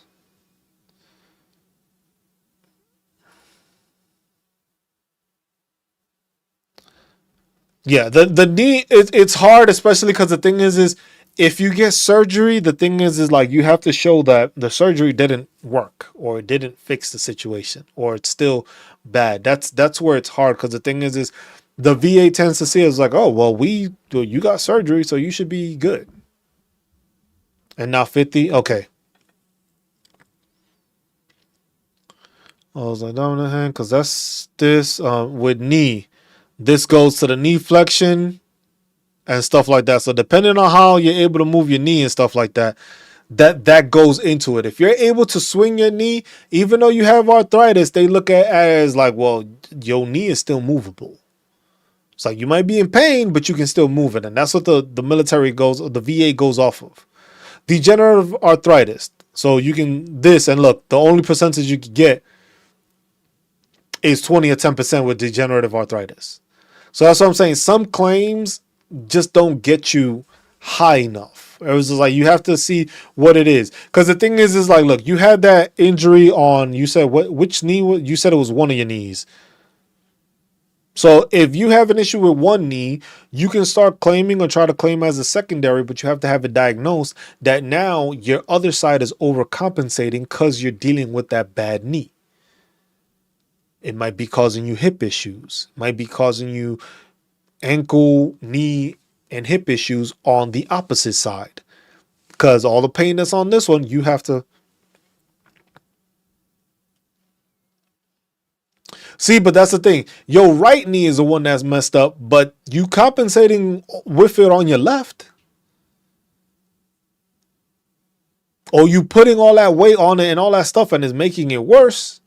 Yeah, the knee, it's hard, especially because the thing is if you get surgery, the thing is like you have to show that the surgery didn't work or it didn't fix the situation or it's still bad. That's where it's hard, because the thing is the VA tends to see it as like, oh well, you got surgery, so you should be good. And now 50, okay. I was like, dominant hand, because that's this with knee. This goes to the knee flexion and stuff like that. So depending on how you're able to move your knee and stuff like that, that goes into it. If you're able to swing your knee, even though you have arthritis, they look at it as like, well, your knee is still movable. It's like you might be in pain, but you can still move it. And that's what the military goes, the VA goes off of. Degenerative arthritis. So you can, this, and look, the only percentage you can get is 20 or 10% with degenerative arthritis. So that's what I'm saying. Some claims just don't get you high enough. It was just like you have to see what it is. Because the thing is like, look, you had that injury on, you said which knee? You said it was one of your knees. So if you have an issue with one knee, you can start claiming or try to claim as a secondary, but you have to have it diagnosed that now your other side is overcompensating because you're dealing with that bad knee. It might be causing you hip issues, might be causing you ankle, knee, and hip issues on the opposite side. Because all the pain that's on this one, you have to see. But that's the thing. Your right knee is the one that's messed up, but you compensating with it on your left. Or you putting all that weight on it and all that stuff and it's making it worse.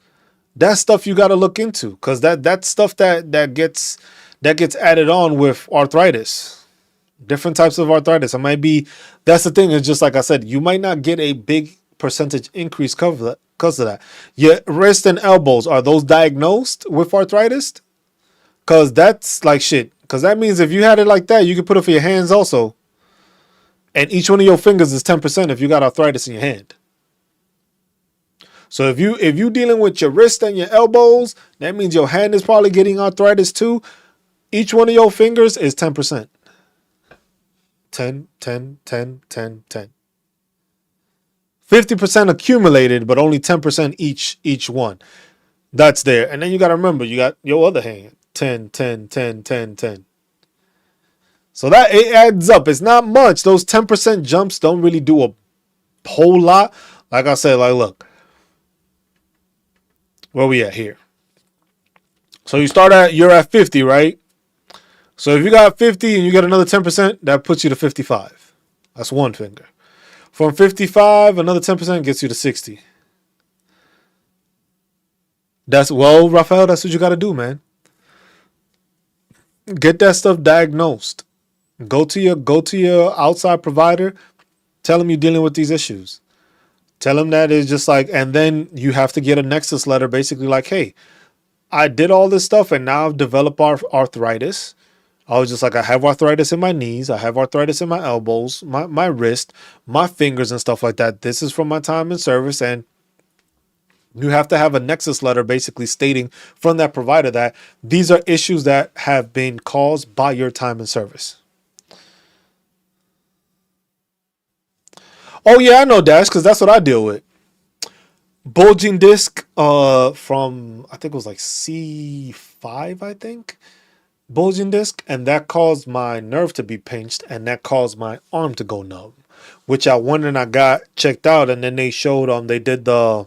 That's stuff you got to look into, because that's stuff that gets added on with arthritis. Different types of arthritis. It might be, that's the thing, is just like I said, you might not get a big percentage increase because of that. Your wrist and elbows, are those diagnosed with arthritis? Because that's like shit. Because that means if you had it like that, you could put it for your hands also. And each one of your fingers is 10% if you got arthritis in your hand. So if you dealing with your wrist and your elbows, that means your hand is probably getting arthritis too. Each one of your fingers is 10%. 10, 10, 10, 10, 10. 50% accumulated, but only 10% each one. That's there. And then you got to remember, you got your other hand. 10, 10, 10, 10, 10. So that it adds up. It's not much. Those 10% jumps don't really do a whole lot. Like I said, like, look. Where we at here? So you're at 50, right? So if you got 50 and you get another 10%, that puts you to 55. That's one finger. From 55, another 10% gets you to 60. Well, Raphael, that's what you got to do, man. Get that stuff diagnosed. Go to your outside provider. Tell them you're dealing with these issues. Tell them that it's just like, and then you have to get a nexus letter, basically like, hey, I did all this stuff and now I've developed arthritis. I was just like, I have arthritis in my knees. I have arthritis in my elbows, my wrist, my fingers and stuff like that. This is from my time in service. And you have to have a nexus letter basically stating from that provider that these are issues that have been caused by your time in service. Oh yeah, I know Dash, because that's what I deal with. Bulging disc from, I think it was like C5, I think. Bulging disc, and that caused my nerve to be pinched, and that caused my arm to go numb. which I went and I got checked out, and then they showed they did it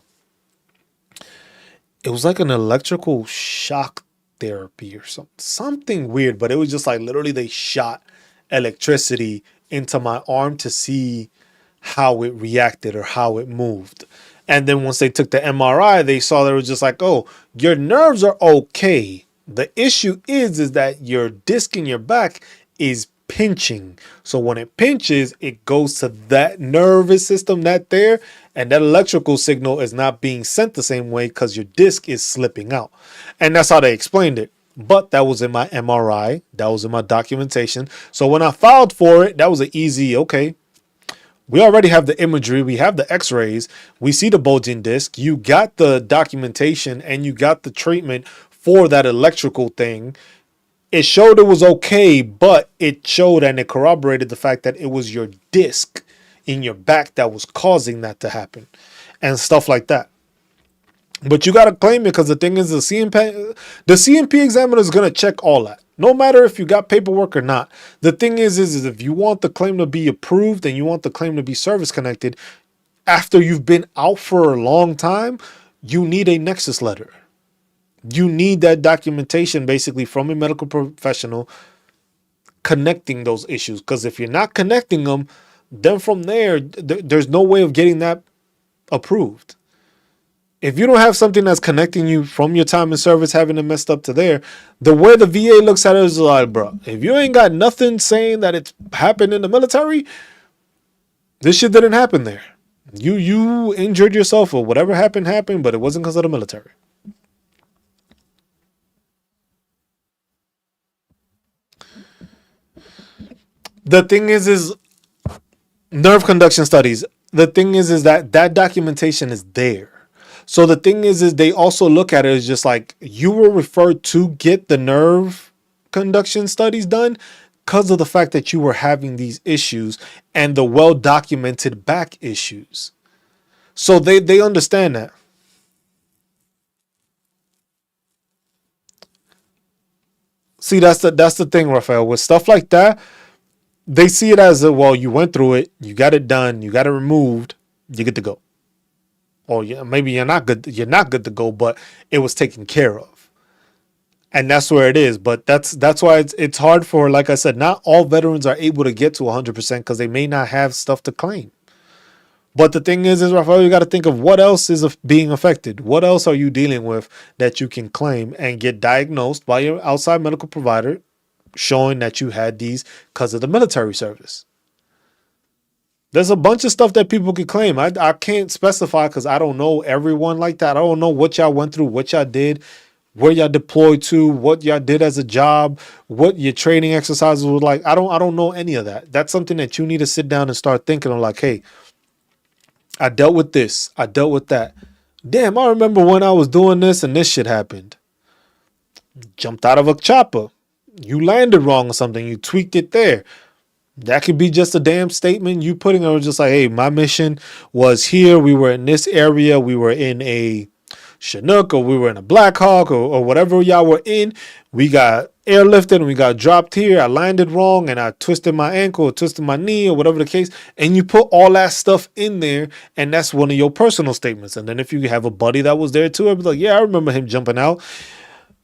was like an electrical shock therapy or something weird, but it was just like literally they shot electricity into my arm to see how it reacted or how it moved. And then once they took the MRI, they saw that it was just like, oh, your nerves are okay. The issue is that your disc in your back is pinching. So when it pinches, it goes to that nervous system that there, and that electrical signal is not being sent the same way because your disc is slipping out. And that's how they explained it. But that was in my MRI. That was in my documentation. So when I filed for it, that was an easy, okay, we already have the imagery. We have the x-rays. We see the bulging disc. You got the documentation and you got the treatment for that electrical thing. It showed it was okay, but it showed and it corroborated the fact that it was your disc in your back that was causing that to happen and stuff like that. But you got to claim it because the thing is the CMP examiner is going to check all that. No matter if you got paperwork or not. The thing is if you want the claim to be approved and you want the claim to be service connected, after you've been out for a long time, you need a nexus letter. You need that documentation basically from a medical professional connecting those issues. Because if you're not connecting them, then from there's no way of getting that approved. If you don't have something that's connecting you from your time in service, having it messed up to there, the way the VA looks at it is like, bro, if you ain't got nothing saying that it's happened in the military, this shit didn't happen there. You injured yourself or whatever happened, but it wasn't because of the military. The thing is nerve conduction studies. The thing is that documentation is there. So the thing is they also look at it as just like you were referred to get the nerve conduction studies done because of the fact that you were having these issues and the well-documented back issues. So they understand that. See, that's the thing, Rafael. With stuff like that, they see it as well, you went through it, you got it done, you got it removed, you get to go. Or yeah, maybe you're not good to go, but it was taken care of. And that's where it is. But that's why it's hard for, like I said, not all veterans are able to get to 100% because they may not have stuff to claim. But the thing is Rafael, you got to think of what else is being affected. What else are you dealing with that you can claim and get diagnosed by your outside medical provider showing that you had these because of the military service? There's a bunch of stuff that people could claim. I can't specify because I don't know everyone like that. I don't know what y'all went through, what y'all did, where y'all deployed to, what y'all did as a job, what your training exercises were like. I don't know any of that. That's something that you need to sit down and start thinking of, like, hey, I dealt with this. I dealt with that. Damn, I remember when I was doing this and this shit happened. Jumped out of a chopper. You landed wrong or something. You tweaked it there. That could be just a damn statement you putting on, just like, hey, my mission was here. We were in this area. We were in a Chinook or we were in a Black Hawk or whatever y'all were in. We got airlifted and we got dropped here. I landed wrong and I twisted my ankle or twisted my knee or whatever the case. And you put all that stuff in there and that's one of your personal statements. And then if you have a buddy that was there too, I'd be like, yeah, I remember him jumping out.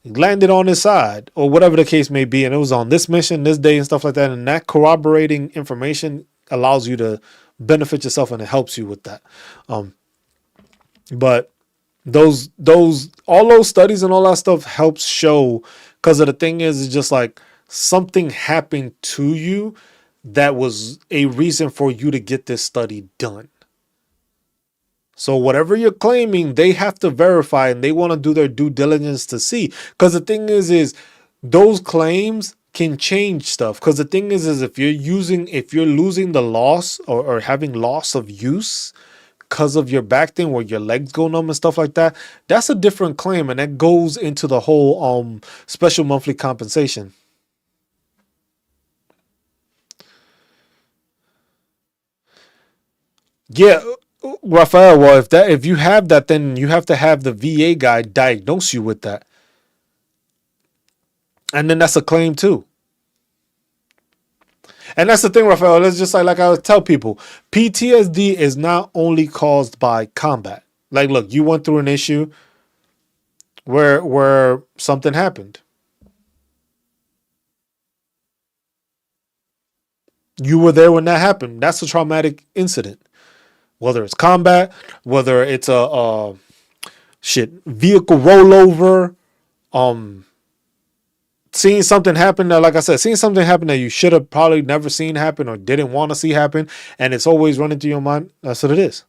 Landed on his side or whatever the case may be, and it was on this mission, this day, and stuff like that. And that corroborating information allows you to benefit yourself, and it helps you with that. But all those studies and all that stuff helps show, because of the thing is, it's just like something happened to you that was a reason for you to get this study done. So whatever you're claiming, they have to verify and they want to do their due diligence to see. Because the thing is those claims can change stuff. Because the thing is if you're losing the loss or having loss of use because of your back thing where your legs go numb and stuff like that, that's a different claim. And that goes into the whole special monthly compensation. Yeah. Rafael, well, if you have that, then you have to have the VA guy diagnose you with that. And then that's a claim too. And that's the thing, Rafael. It's just like I would tell people, PTSD is not only caused by combat. Like, look, you went through an issue where something happened. You were there when that happened. That's a traumatic incident. Whether it's combat, whether it's a vehicle rollover, um, seeing something happen that, like I said, seeing something happen that you should have probably never seen happen or didn't want to see happen, and it's always running through your mind. That's what it is.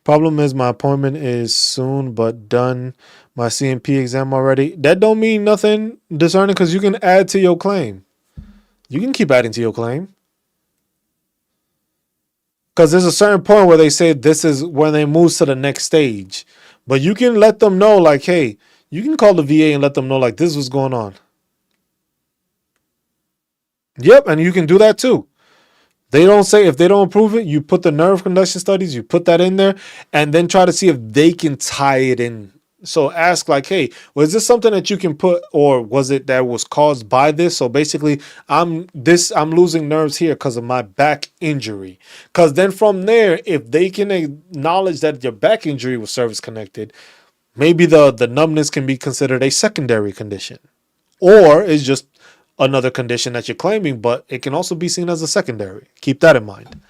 Problem is my appointment is soon, but done my CMP exam already. That don't mean nothing discerning because you can add to your claim. You can keep adding to your claim. Because there's a certain point where they say this is when they move to the next stage. But you can let them know, like, hey, you can call the VA and let them know, like, this was going on. Yep, and you can do that too. They don't say, if they don't approve it, you put the nerve conduction studies, you put that in there, and then try to see if they can tie it in. So ask, like, hey, was this something that you can put, or was it that was caused by this? So basically, I'm losing nerves here because of my back injury. Because then from there, if they can acknowledge that your back injury was service connected, maybe the numbness can be considered a secondary condition, or it's just another condition that you're claiming, but it can also be seen as a secondary. Keep that in mind.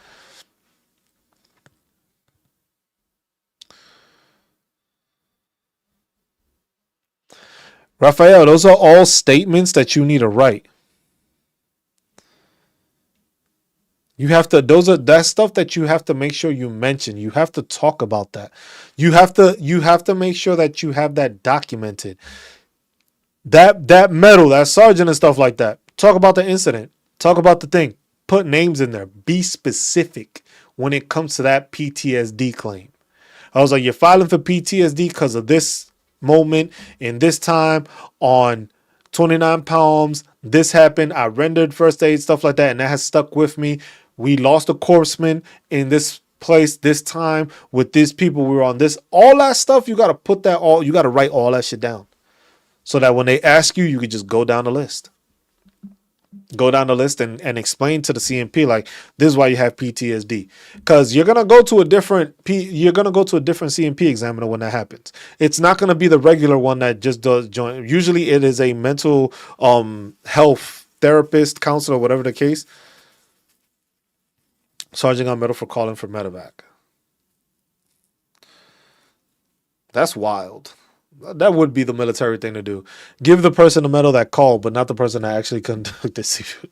Raphael, those are all statements that you need to write. You have to, that's stuff that you have to make sure you mention. You have to talk about that. You have to make sure that you have that documented. That medal, that sergeant and stuff like that. Talk about the incident. Talk about the thing. Put names in there. Be specific when it comes to that PTSD claim. I was like, you're filing for PTSD because of this moment in this time on 29 pounds. This happened. I rendered first aid, stuff like that, and that has stuck with me. We lost a corpsman in this place this time with these people. We were on this. All that stuff, you got to put that all, you got to write all that shit down. So that when they ask you, you could just go down the list. Go down the list and explain to the CMP, like, this is why you have PTSD. Because you're gonna go to a different CMP examiner when that happens. It's not gonna be the regular one that just does joint. Usually it is a mental health therapist, counselor, whatever the case. Sergeant got medal for calling for medevac. That's wild. That would be the military thing to do. Give the person a medal that called, but not the person that actually conducted the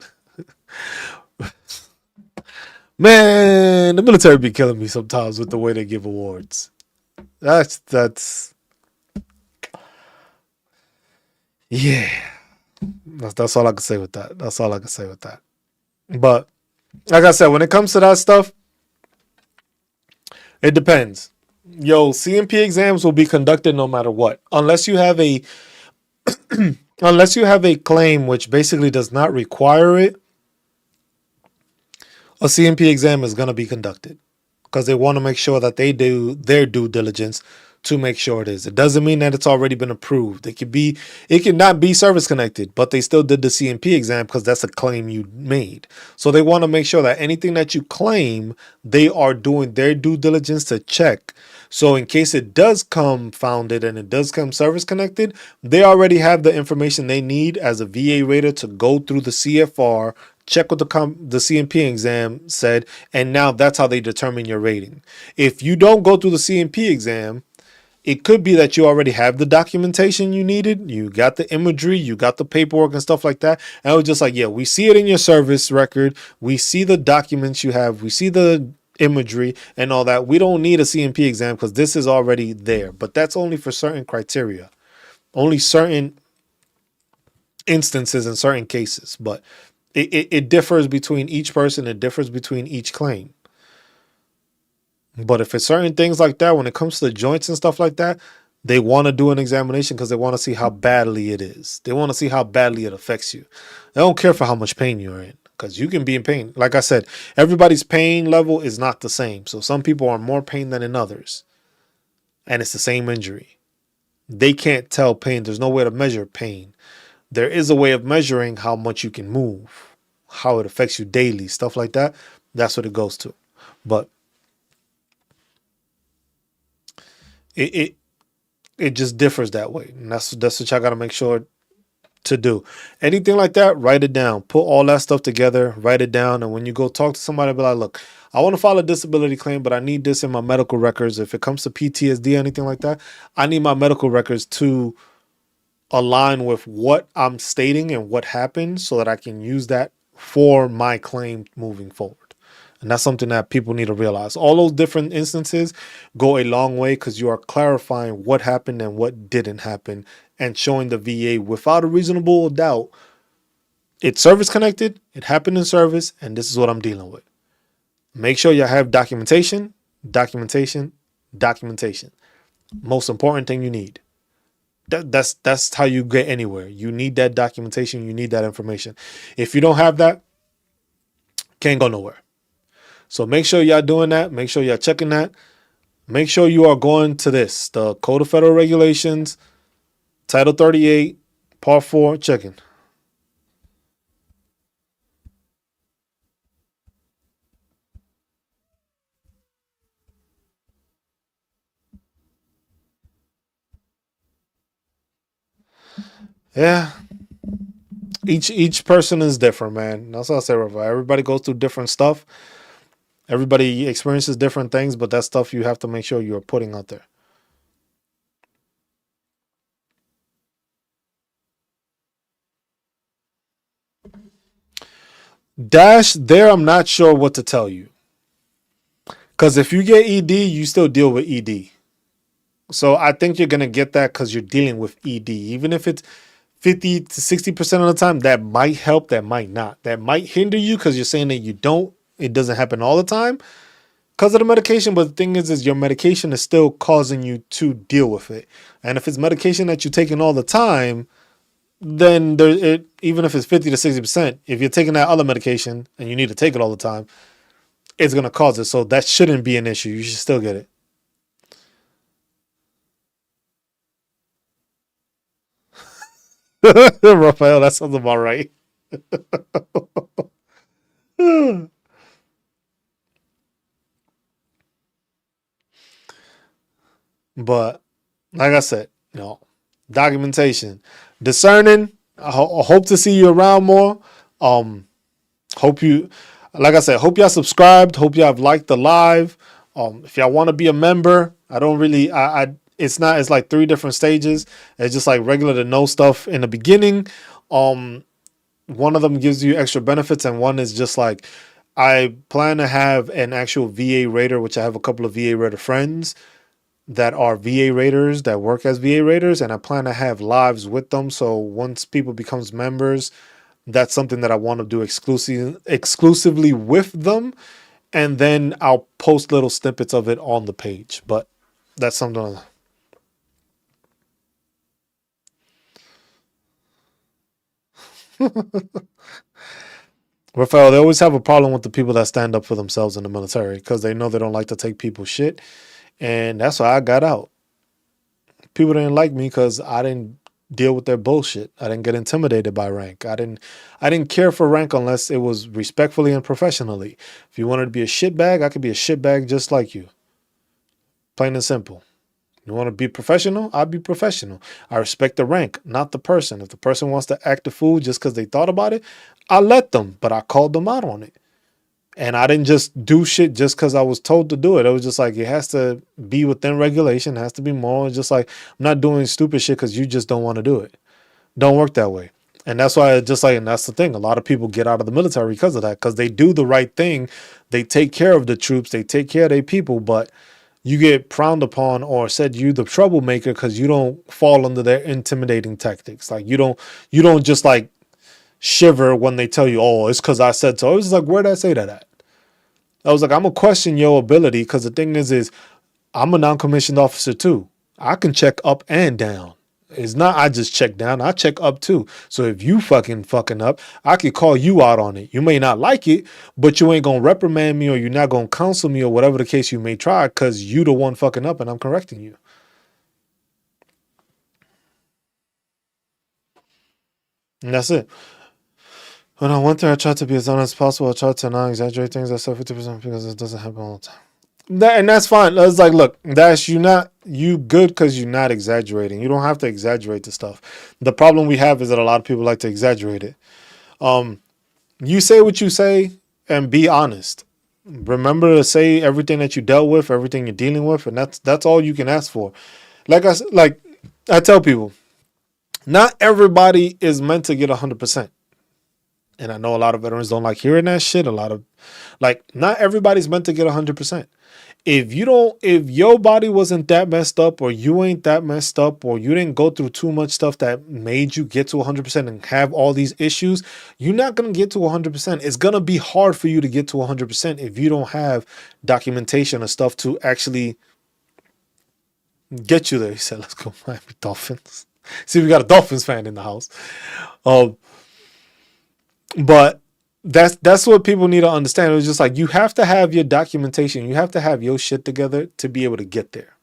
Man, the military be killing me sometimes with the way they give awards. That's yeah. That's all I can say with that. That's all I can say with that. But like I said, when it comes to that stuff, it depends. Yo, CMP exams will be conducted no matter what, unless you have a claim which basically does not require it. A CMP exam is going to be conducted because they want to make sure that they do their due diligence to make sure it is. It doesn't mean that it's already been approved. It cannot be service connected, but they still did the CMP exam because that's a claim you made. So they want to make sure that anything that you claim, they are doing their due diligence to check. So in case it does come founded and it does come service connected, they already have the information they need as a VA rater to go through the CFR, check what the CMP exam said, and now that's how they determine your rating. If you don't go through the CMP exam, it could be that you already have the documentation you needed. You got the imagery, you got the paperwork and stuff like that. And I was just like, yeah, we see it in your service record. We see the documents you have. We see the imagery and all that. We don't need a CMP exam because this is already there. But that's only for certain criteria, only certain instances in certain cases. But it differs between each person. It differs between each claim. But if it's certain things like that, when it comes to the joints and stuff like that, they want to do an examination because they want to see how badly it is. They want to see how badly it affects you. They don't care for how much pain you're in because you can be in pain. Like I said, everybody's pain level is not the same. So some people are more pain than in others. And it's the same injury. They can't tell pain. There's no way to measure pain. There is a way of measuring how much you can move, how it affects you daily, stuff like that. That's what it goes to. But it it, it just differs that way. And that's what y'all gotta make sure to do. Anything like that, write it down. Put all that stuff together, write it down. And when you go talk to somebody, be like, look, I want to file a disability claim, but I need this in my medical records. If it comes to PTSD, anything like that, I need my medical records to align with what I'm stating and what happened so that I can use that for my claim moving forward. And that's something that people need to realize. All those different instances go a long way because you are clarifying what happened and what didn't happen and showing the VA without a reasonable doubt it's service connected, it happened in service, and this is what I'm dealing with. Make sure you have documentation, documentation, documentation. Most important thing you need. That's how you get anywhere. You need that documentation. You need that information. If you don't have that, can't go nowhere. So make sure y'all doing that. Make sure y'all checking that. Make sure you are going to the Code of Federal Regulations, Title 38, Part 4, checking. Yeah. Each person is different, man. That's what I say, Rafa. Everybody goes through different stuff. Everybody experiences different things, but that stuff you have to make sure you're putting out there. Dash, there I'm not sure what to tell you. Because if you get ED, you still deal with ED. So I think you're gonna get that because you're dealing with ED. Even if it's 50 to 60% of the time, that might help, that might not. That might hinder you because you're saying that it doesn't happen all the time because of the medication. But the thing is your medication is still causing you to deal with it. And if it's medication that you're taking all the time, then even if it's 50 to 60%, if you're taking that other medication and you need to take it all the time, it's gonna cause it. So that shouldn't be an issue. You should still get it. Raphael, that sounds about right. But like I said, documentation, discerning. I hope to see you around more. Um, hope you, like I said, hope y'all subscribed. Hope y'all have liked the live. If y'all want to be a member, I don't really, it's not. It's like 3 different stages. It's just like regular to know stuff in the beginning. One of them gives you extra benefits, and one is just like I plan to have an actual VA rater, which I have a couple of VA rater friends that are VA raters that work as VA raters, and I plan to have lives with them. So once people becomes members, that's something that I want to do exclusively with them, and then I'll post little snippets of it on the page. But that's something. Rafael, they always have a problem with the people that stand up for themselves in the military because they know they don't like to take people's shit, and that's why I got out. People didn't like me because I didn't deal with their bullshit. I didn't get intimidated by rank. I didn't care for rank unless it was respectfully and professionally. If you wanted to be a shitbag, I could be a shitbag just like you. Plain and simple. You want to be professional? I'll be professional. I respect the rank, not the person. If the person wants to act a fool just because they thought about it, I let them, but I called them out on it. And I didn't just do shit just because I was told to do it. It was just like, it has to be within regulation. It has to be moral. It's just like, I'm not doing stupid shit because you just don't want to do it. Don't work that way. And that's why and that's the thing. A lot of people get out of the military because of that, because they do the right thing. They take care of the troops. They take care of their people, but you get frowned upon or said you the troublemaker because you don't fall under their intimidating tactics. Like you don't just like shiver when they tell you, oh, it's because I said so. It was like, where'd I say that at? I was like, I'm gonna question your ability because the thing is I'm a non-commissioned officer too. I can check up and down. It's not I just check down, I check up too. So if you fucking up, I could call you out on it. You may not like it, but you ain't gonna reprimand me or you're not gonna counsel me or whatever the case you may try because you the one fucking up and I'm correcting you. And that's it. When I went there, I tried to be as honest as possible. I tried to not exaggerate things. I said 50% because it doesn't happen all the time. And that's fine. It's like, look, that's you good because you're not exaggerating. You don't have to exaggerate the stuff. The problem we have is that a lot of people like to exaggerate it. You say what you say and be honest. Remember to say everything that you dealt with, everything you're dealing with, and that's all you can ask for. Like I tell people, not everybody is meant to get 100%. And I know a lot of veterans don't like hearing that shit. Not everybody's meant to get 100%. If your body wasn't that messed up, or you ain't that messed up, or you didn't go through too much stuff that made you get to 100% and have all these issues, you're not going to get to 100%. It's going to be hard for you to get to 100% if you don't have documentation or stuff to actually get you there. He said, let's go Miami Dolphins. See, we got a Dolphins fan in the house. But that's what people need to understand. It was just like, you have to have your documentation. You have to have your shit together to be able to get there.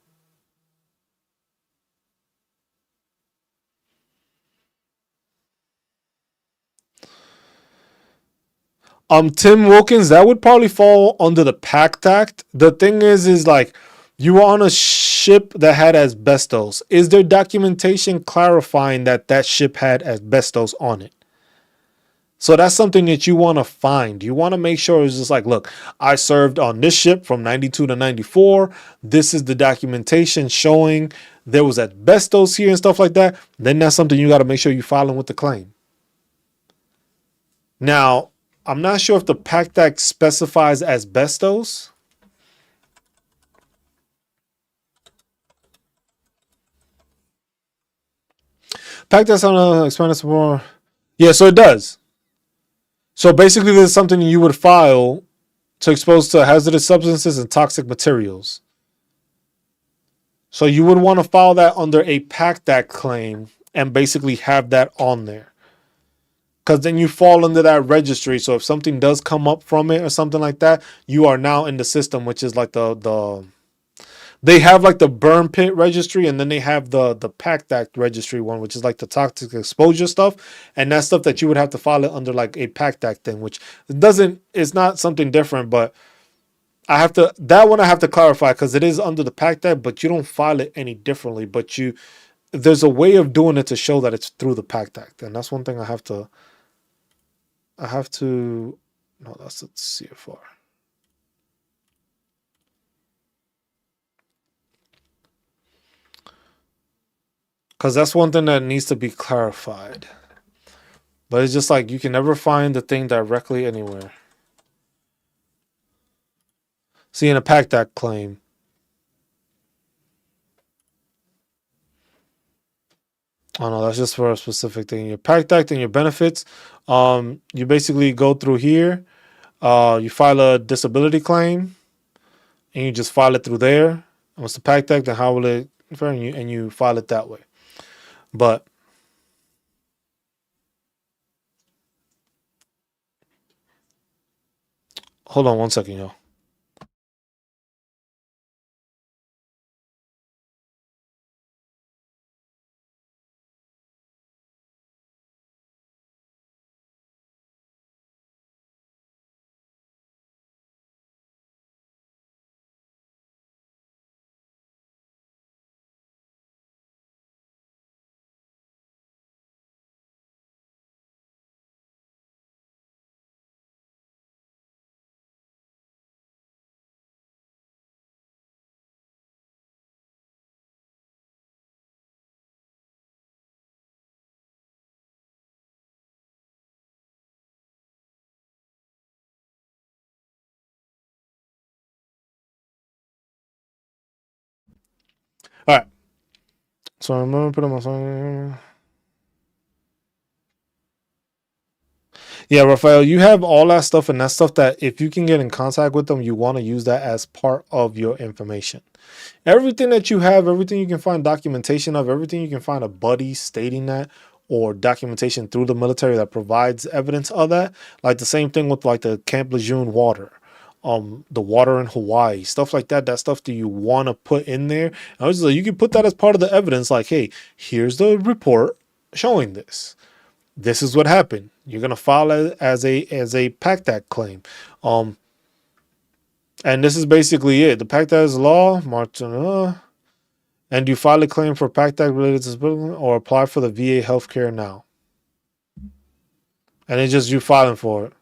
Tim Wilkins, that would probably fall under the PACT Act. The thing is like, you were on a ship that had asbestos. Is there documentation clarifying that ship had asbestos on it? So that's something that you want to find. You want to make sure it's just like, look, I served on this ship from 92 to 94. This is the documentation showing there was asbestos here and stuff like that. Then that's something you got to make sure you file in with the claim. Now, I'm not sure if the PACT Act specifies asbestos. PACT Act on expanded more. Yeah, so it does. So basically, there's something you would file to expose to hazardous substances and toxic materials. So you would want to file that under a PACT Act claim and basically have that on there. Because then you fall under that registry. So if something does come up from it or something like that, you are now in the system, which is like they have like the burn pit registry, and then they have the PACT Act registry one, which is like the toxic exposure stuff. And that's stuff that you would have to file it under like a PACT Act thing, which it's not something different, but that one I have to clarify because it is under the PACT Act, but you don't file it any differently. But there's a way of doing it to show that it's through the PACT Act. And that's one thing I have to, no, that's the CFR. Because that's one thing that needs to be clarified. But it's just like, you can never find the thing directly anywhere. See, in a PACT Act claim. Oh no, that's just for a specific thing. Your PACT Act and your benefits. You basically go through here. You file a disability claim, and you just file it through there. Once the PACT Act, then how will it, and you file it that way. But hold on one second, y'all. All right. So I'm gonna put on my phone. Yeah, Rafael, you have all that stuff, and that stuff that if you can get in contact with them, you want to use that as part of your information. Everything that you have, everything you can find documentation of, everything you can find a buddy stating that, or documentation through the military that provides evidence of that. Like the same thing with like the Camp Lejeune water, the water in Hawaii, stuff like that. That stuff that you want to put in there. I was like, you can put that as part of the evidence. Like, hey, here's the report showing this. This is what happened. You're gonna file as a PACT Act claim. And this is basically it. The PACT Act is law, and you file a claim for PACT Act related disability or apply for the VA healthcare now. And it's just you filing for it.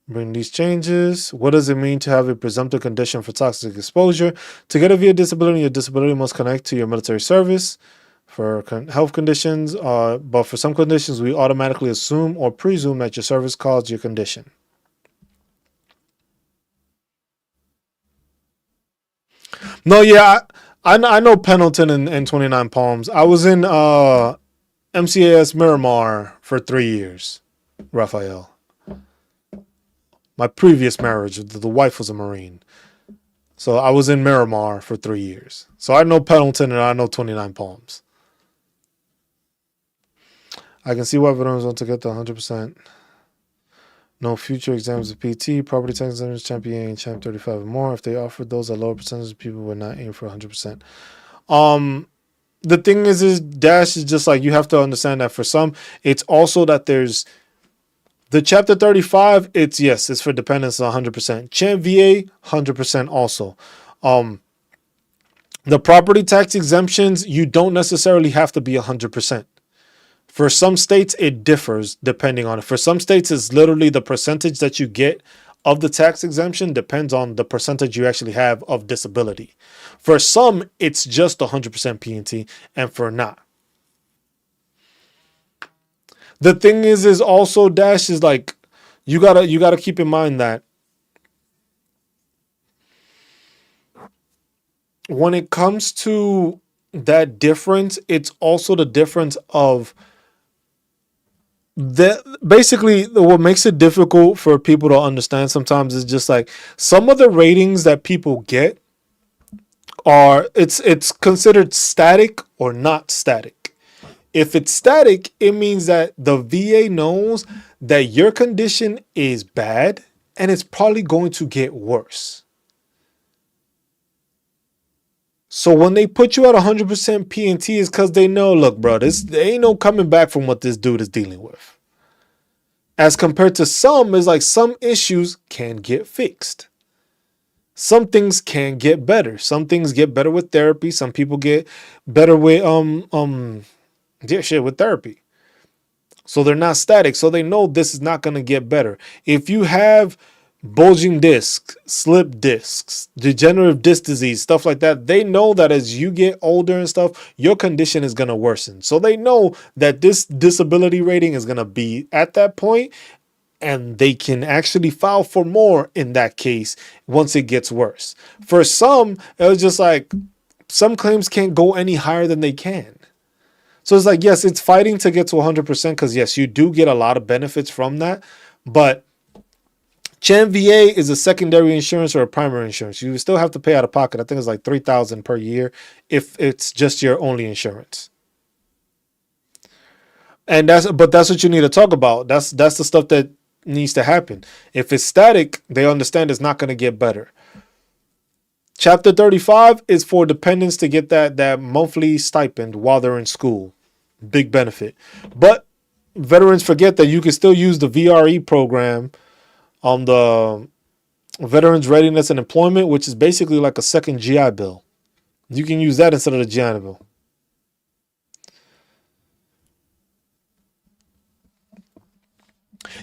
Bring these changes. What does it mean to have a presumptive condition for toxic exposure? To get a VA disability, your disability must connect to your military service. For health conditions, but for some conditions, we automatically assume or presume that your service caused your condition. No, yeah, I know Pendleton and 29 Palms. I was in MCAS Miramar for 3 years, Raphael. My previous marriage, the wife was a Marine. So I was in Miramar for 3 years. So I know Pendleton and I know 29 Palms. I can see why veterans want to get the 100%. No future exams of PT, property tax exemptions, Champ EA, and Champ 35 and more. If they offered those, a lower percentage of people would not aim for 100%. The thing is Dash is just like, you have to understand that for some, it's also that there's the Chapter 35, it's for dependents 100%. Champ VA, 100% also. The property tax exemptions, you don't necessarily have to be 100%. For some states, it differs depending on it. For some states, it's literally the percentage that you get of the tax exemption depends on the percentage you actually have of disability. For some, it's just 100% P&T, and for not. The thing is also, Dash, is like, you gotta keep in mind that when it comes to that difference, it's also the difference of that. Basically, what makes it difficult for people to understand sometimes is just like some of the ratings that people get are it's considered static or not static. If it's static, it means that the VA knows that your condition is bad and it's probably going to get worse. So when they put you at 100% P&T, is because they know, look, bro, there ain't no coming back from what this dude is dealing with. As compared to some, is like some issues can get fixed. Some things can get better. Some things get better with therapy. Some people get better with with therapy. So they're not static. So they know this is not going to get better. If you have bulging discs, slip discs, degenerative disc disease, stuff like that, they know that as you get older and stuff, your condition is going to worsen. So they know that this disability rating is going to be at that point, and they can actually file for more in that case once it gets worse. For some, it was just like some claims can't go any higher than they can. So it's like, yes, it's fighting to get to 100% because, yes, you do get a lot of benefits from that. But Chan VA is a secondary insurance or a primary insurance. You still have to pay out of pocket. I think it's like $3,000 per year if it's just your only insurance. And that's what you need to talk about. That's the stuff that needs to happen. If it's static, they understand it's not going to get better. Chapter 35 is for dependents to get that monthly stipend while they're in school. Big benefit. But veterans forget that you can still use the VRE program on the Veterans Readiness and Employment, which is basically like a second GI Bill. You can use that instead of the GI Bill.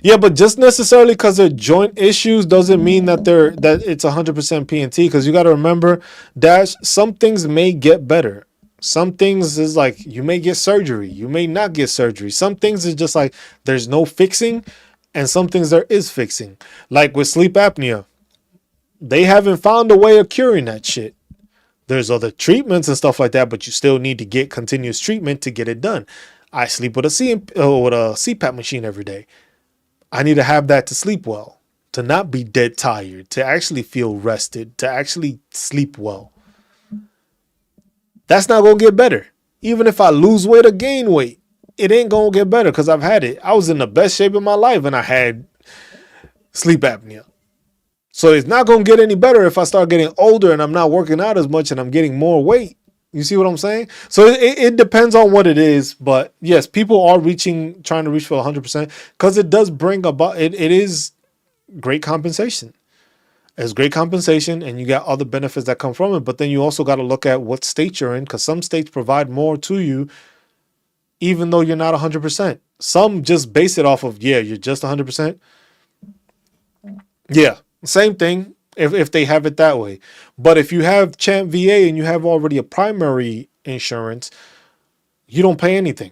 Yeah, but just necessarily because they're joint issues doesn't mean that it's 100% P&T. Because you got to remember, Dash, some things may get better. Some things is like you may get surgery, you may not get surgery. Some things is just like there's no fixing, and some things there is fixing. Like with sleep apnea, they haven't found a way of curing that shit. There's other treatments and stuff like that, but you still need to get continuous treatment to get it done. I sleep with a CPAP machine every day. I need to have that to sleep well, to not be dead tired, to actually feel rested, to actually sleep well. That's not going to get better. Even if I lose weight or gain weight, it ain't going to get better because I've had it. I was in the best shape of my life and I had sleep apnea. So it's not going to get any better if I start getting older and I'm not working out as much and I'm getting more weight. You see what I'm saying? So it depends on what it is. But yes, people are trying to reach for 100% because it does bring about, it is great compensation. It's great compensation and you got other benefits that come from it. But then you also got to look at what state you're in, because some states provide more to you even though you're not 100%. Some just base it off of, yeah, you're just 100%. Yeah, same thing if they have it that way. But if you have Champ VA and you have already a primary insurance, you don't pay anything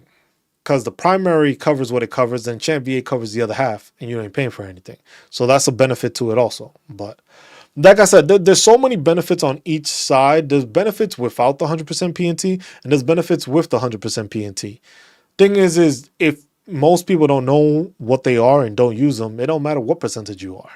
because the primary covers what it covers, then Champ VA covers the other half, and you ain't paying for anything. So that's a benefit to it also. But like I said, there's so many benefits on each side. There's benefits without the 100% PNT, and there's benefits with the 100% PNT. Thing is if most people don't know what they are and don't use them, it don't matter what percentage you are.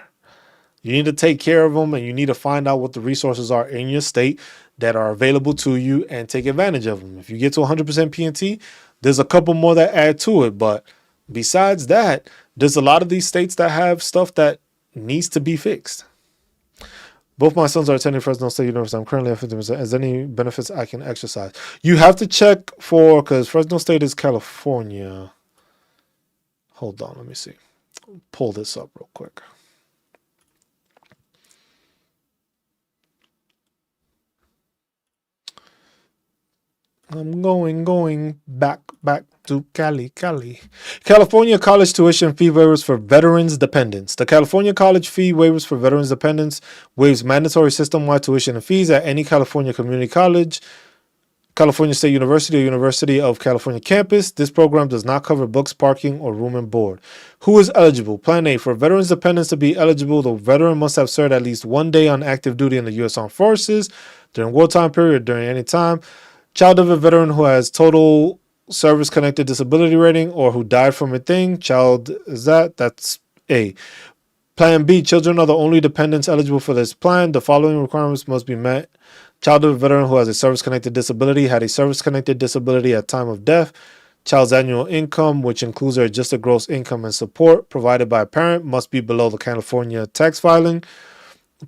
You need to take care of them, and you need to find out what the resources are in your state that are available to you and take advantage of them. If you get to 100% PNT, there's a couple more that add to it. But besides that, there's a lot of these states that have stuff that needs to be fixed. Both my sons are attending Fresno State University. I'm currently at 50%. Is there any benefits I can exercise? You have to check for, because Fresno State is California. Hold on, let me see. Pull this up real quick. I'm going back to Cali. California college tuition fee waivers for veterans dependents. The California college fee waivers for veterans dependents waives mandatory system-wide tuition and fees at any California community college, California State University, or University of California campus. This program does not cover books, parking, or room and board. Who is eligible? Plan A. For veterans dependents to be eligible, the veteran must have served at least 1 day on active duty in the U.S. Armed Forces during wartime period or during any time. Child of a veteran who has total service-connected disability rating or who died from a thing. Child is that's A. Plan B. Children are the only dependents eligible for this plan. The following requirements must be met. Child of a veteran who has a service-connected disability had a service-connected disability at time of death. Child's annual income, which includes their adjusted gross income and support provided by a parent, must be below the California tax filing.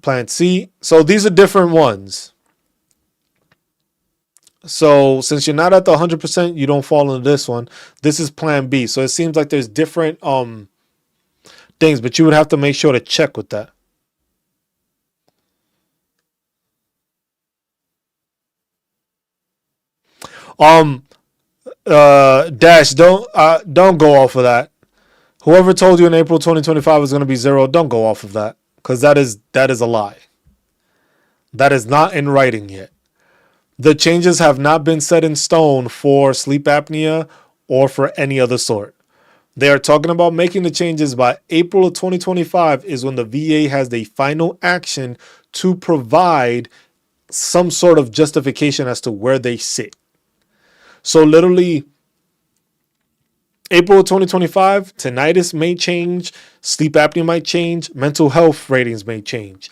Plan C. So these are different ones. So since you're not at the 100%, you don't fall into this one. This is plan B. So it seems like there's different things, but you would have to make sure to check with that. Dash, don't go off of that. Whoever told you in April 2025 is going to be zero, don't go off of that, because that is a lie. That is not in writing yet. The changes have not been set in stone for sleep apnea or for any other sort. They are talking about making the changes by April of 2025 is when the VA has the final action to provide some sort of justification as to where they sit. So literally, April of 2025, tinnitus may change, sleep apnea might change, mental health ratings may change.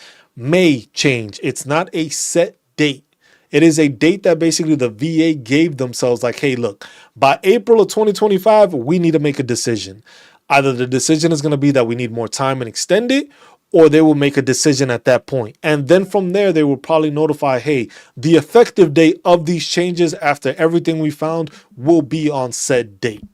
It's not a set date. It is a date that basically the VA gave themselves, like, hey, look, by April of 2025, we need to make a decision. Either the decision is going to be that we need more time and extend it, or they will make a decision at that point. And then from there, they will probably notify, hey, the effective date of these changes after everything we found will be on said date.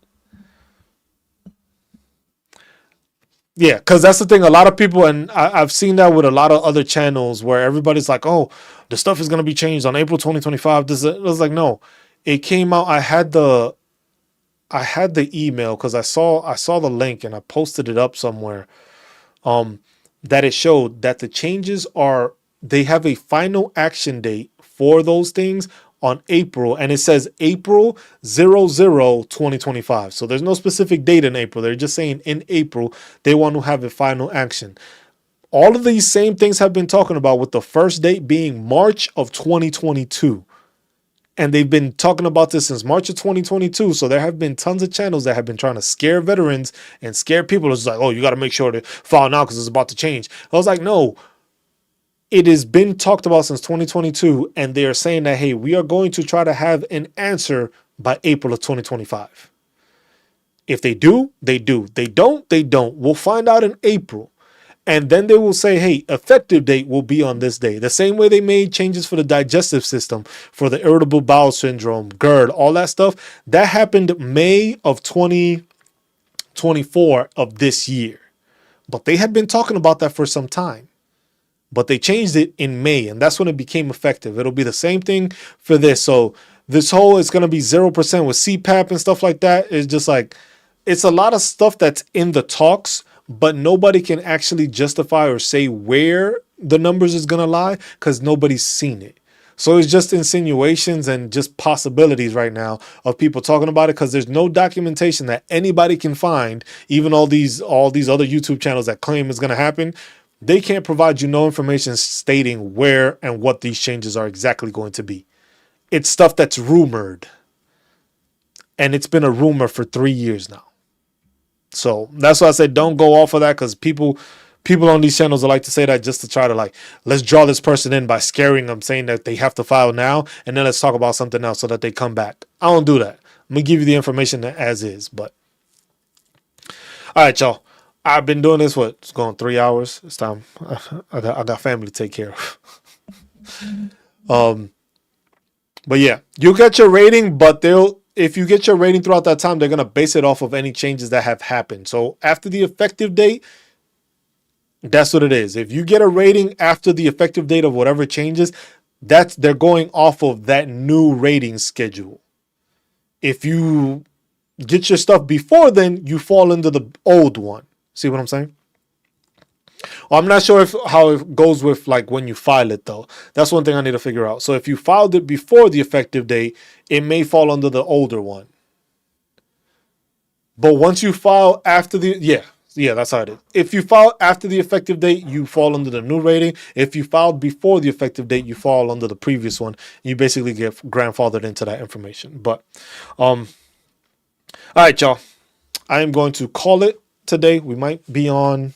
Yeah, because that's the thing. A lot of people, and I've seen that with a lot of other channels where everybody's like, oh, the stuff is going to be changed on April 2025. It was like, no, it came out. I had the email because I saw the link and I posted it up somewhere. That it showed that the changes they have a final action date for those things on April, and it says April 2025. So there's no specific date in April. They're just saying in April they want to have a final action. All of these same things have been talking about, with the first date being March of 2022. And they've been talking about this since March of 2022. So there have been tons of channels that have been trying to scare veterans and scare people. It's like, oh, you got to make sure to file now because it's about to change. I was like, no. It has been talked about since 2022, and they are saying that, hey, we are going to try to have an answer by April of 2025. If they do, they do. They don't, they don't. We'll find out in April. And then they will say, hey, effective date will be on this day. The same way they made changes for the digestive system, for the irritable bowel syndrome, GERD, all that stuff. That happened May of 2024 of this year. But they had been talking about that for some time. But they changed it in May, and that's when it became effective. It'll be the same thing for this. So this whole it's going to be 0% with CPAP and stuff like that. It's just like, it's a lot of stuff that's in the talks, but nobody can actually justify or say where the numbers is going to lie because nobody's seen it. So it's just insinuations and just possibilities right now of people talking about it because there's no documentation that anybody can find. Even all these other YouTube channels that claim it's going to happen, they can't provide you no information stating where and what these changes are exactly going to be. It's stuff that's rumored. And it's been a rumor for 3 years now. So that's why I said don't go off of that because people on these channels like to say that just to try to like, let's draw this person in by scaring them, saying that they have to file now, and then let's talk about something else so that they come back. I don't do that. I'm going to give you the information as is. But all right, y'all. I've been doing this, it's going 3 hours. It's time. I got family to take care of. But yeah, you'll get your rating, but if you get your rating throughout that time, they're going to base it off of any changes that have happened. So after the effective date, that's what it is. If you get a rating after the effective date of whatever changes, they're going off of that new rating schedule. If you get your stuff before then, you fall into the old one. See what I'm saying? Well, I'm not sure how it goes with like when you file it though. That's one thing I need to figure out. So if you filed it before the effective date, it may fall under the older one. But once you file after yeah, that's how it is. If you file after the effective date, you fall under the new rating. If you filed before the effective date, you fall under the previous one. You basically get grandfathered into that information. But all right, y'all. I am going to call it today. We might be on.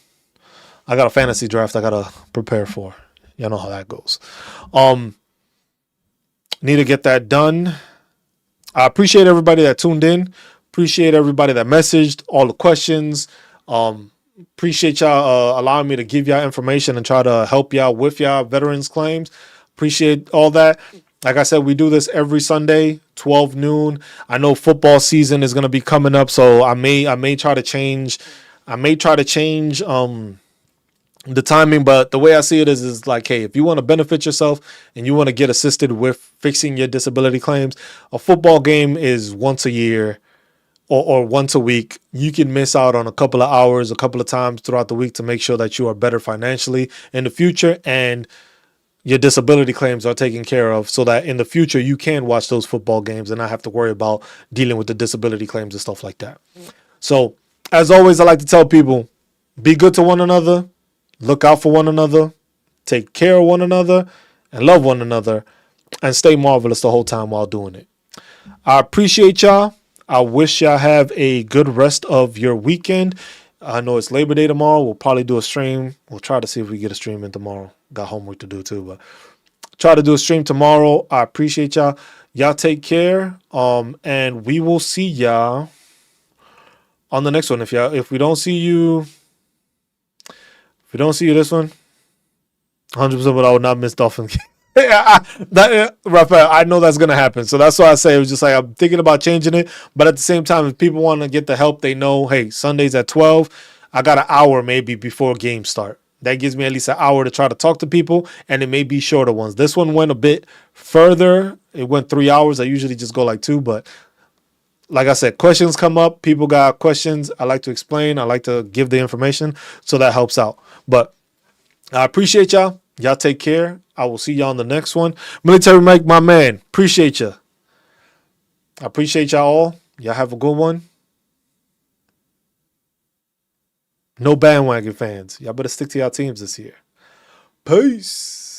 I got a fantasy draft I gotta prepare for. Y'all know how that goes. Need to get that done. I appreciate everybody that tuned in. Appreciate everybody that messaged, all the questions. Appreciate y'all allowing me to give y'all information and try to help y'all with y'all veterans claims. Appreciate all that. Like I said, we do this every Sunday, 12 noon. I know football season is going to be coming up, so I may try to change. The timing, but the way I see it is like, hey, if you want to benefit yourself and you want to get assisted with fixing your disability claims, a football game is once a year or once a week. You can miss out on a couple of hours, a couple of times throughout the week to make sure that you are better financially in the future and your disability claims are taken care of so that in the future you can watch those football games and not have to worry about dealing with the disability claims and stuff like that. So as always, I like to tell people, be good to one another. Look out for one another, take care of one another, and love one another, and stay marvelous the whole time while doing it. I appreciate y'all. I wish y'all have a good rest of your weekend. I know it's Labor Day tomorrow. We'll probably do a stream. We'll try to see if we get a stream in tomorrow. Got homework to do too, but try to do a stream tomorrow. I appreciate y'all. Y'all take care. And we will see y'all on the next one. If we don't see you this one, 100% but I would not miss Dolphins. Rafael, I know that's going to happen. So that's why I say it was just like I'm thinking about changing it. But at the same time, if people want to get the help, they know, hey, Sunday's at 12. I got an hour maybe before games start. That gives me at least an hour to try to talk to people, and it may be shorter ones. This one went a bit further. It went 3 hours. I usually just go like 2, but like I said, questions come up. People got questions. I like to explain. I like to give the information, so that helps out. But I appreciate y'all. Y'all take care. I will see y'all on the next one. Military Mike, my man. Appreciate you. I appreciate y'all all. Y'all have a good one. No bandwagon fans. Y'all better stick to y'all teams this year. Peace.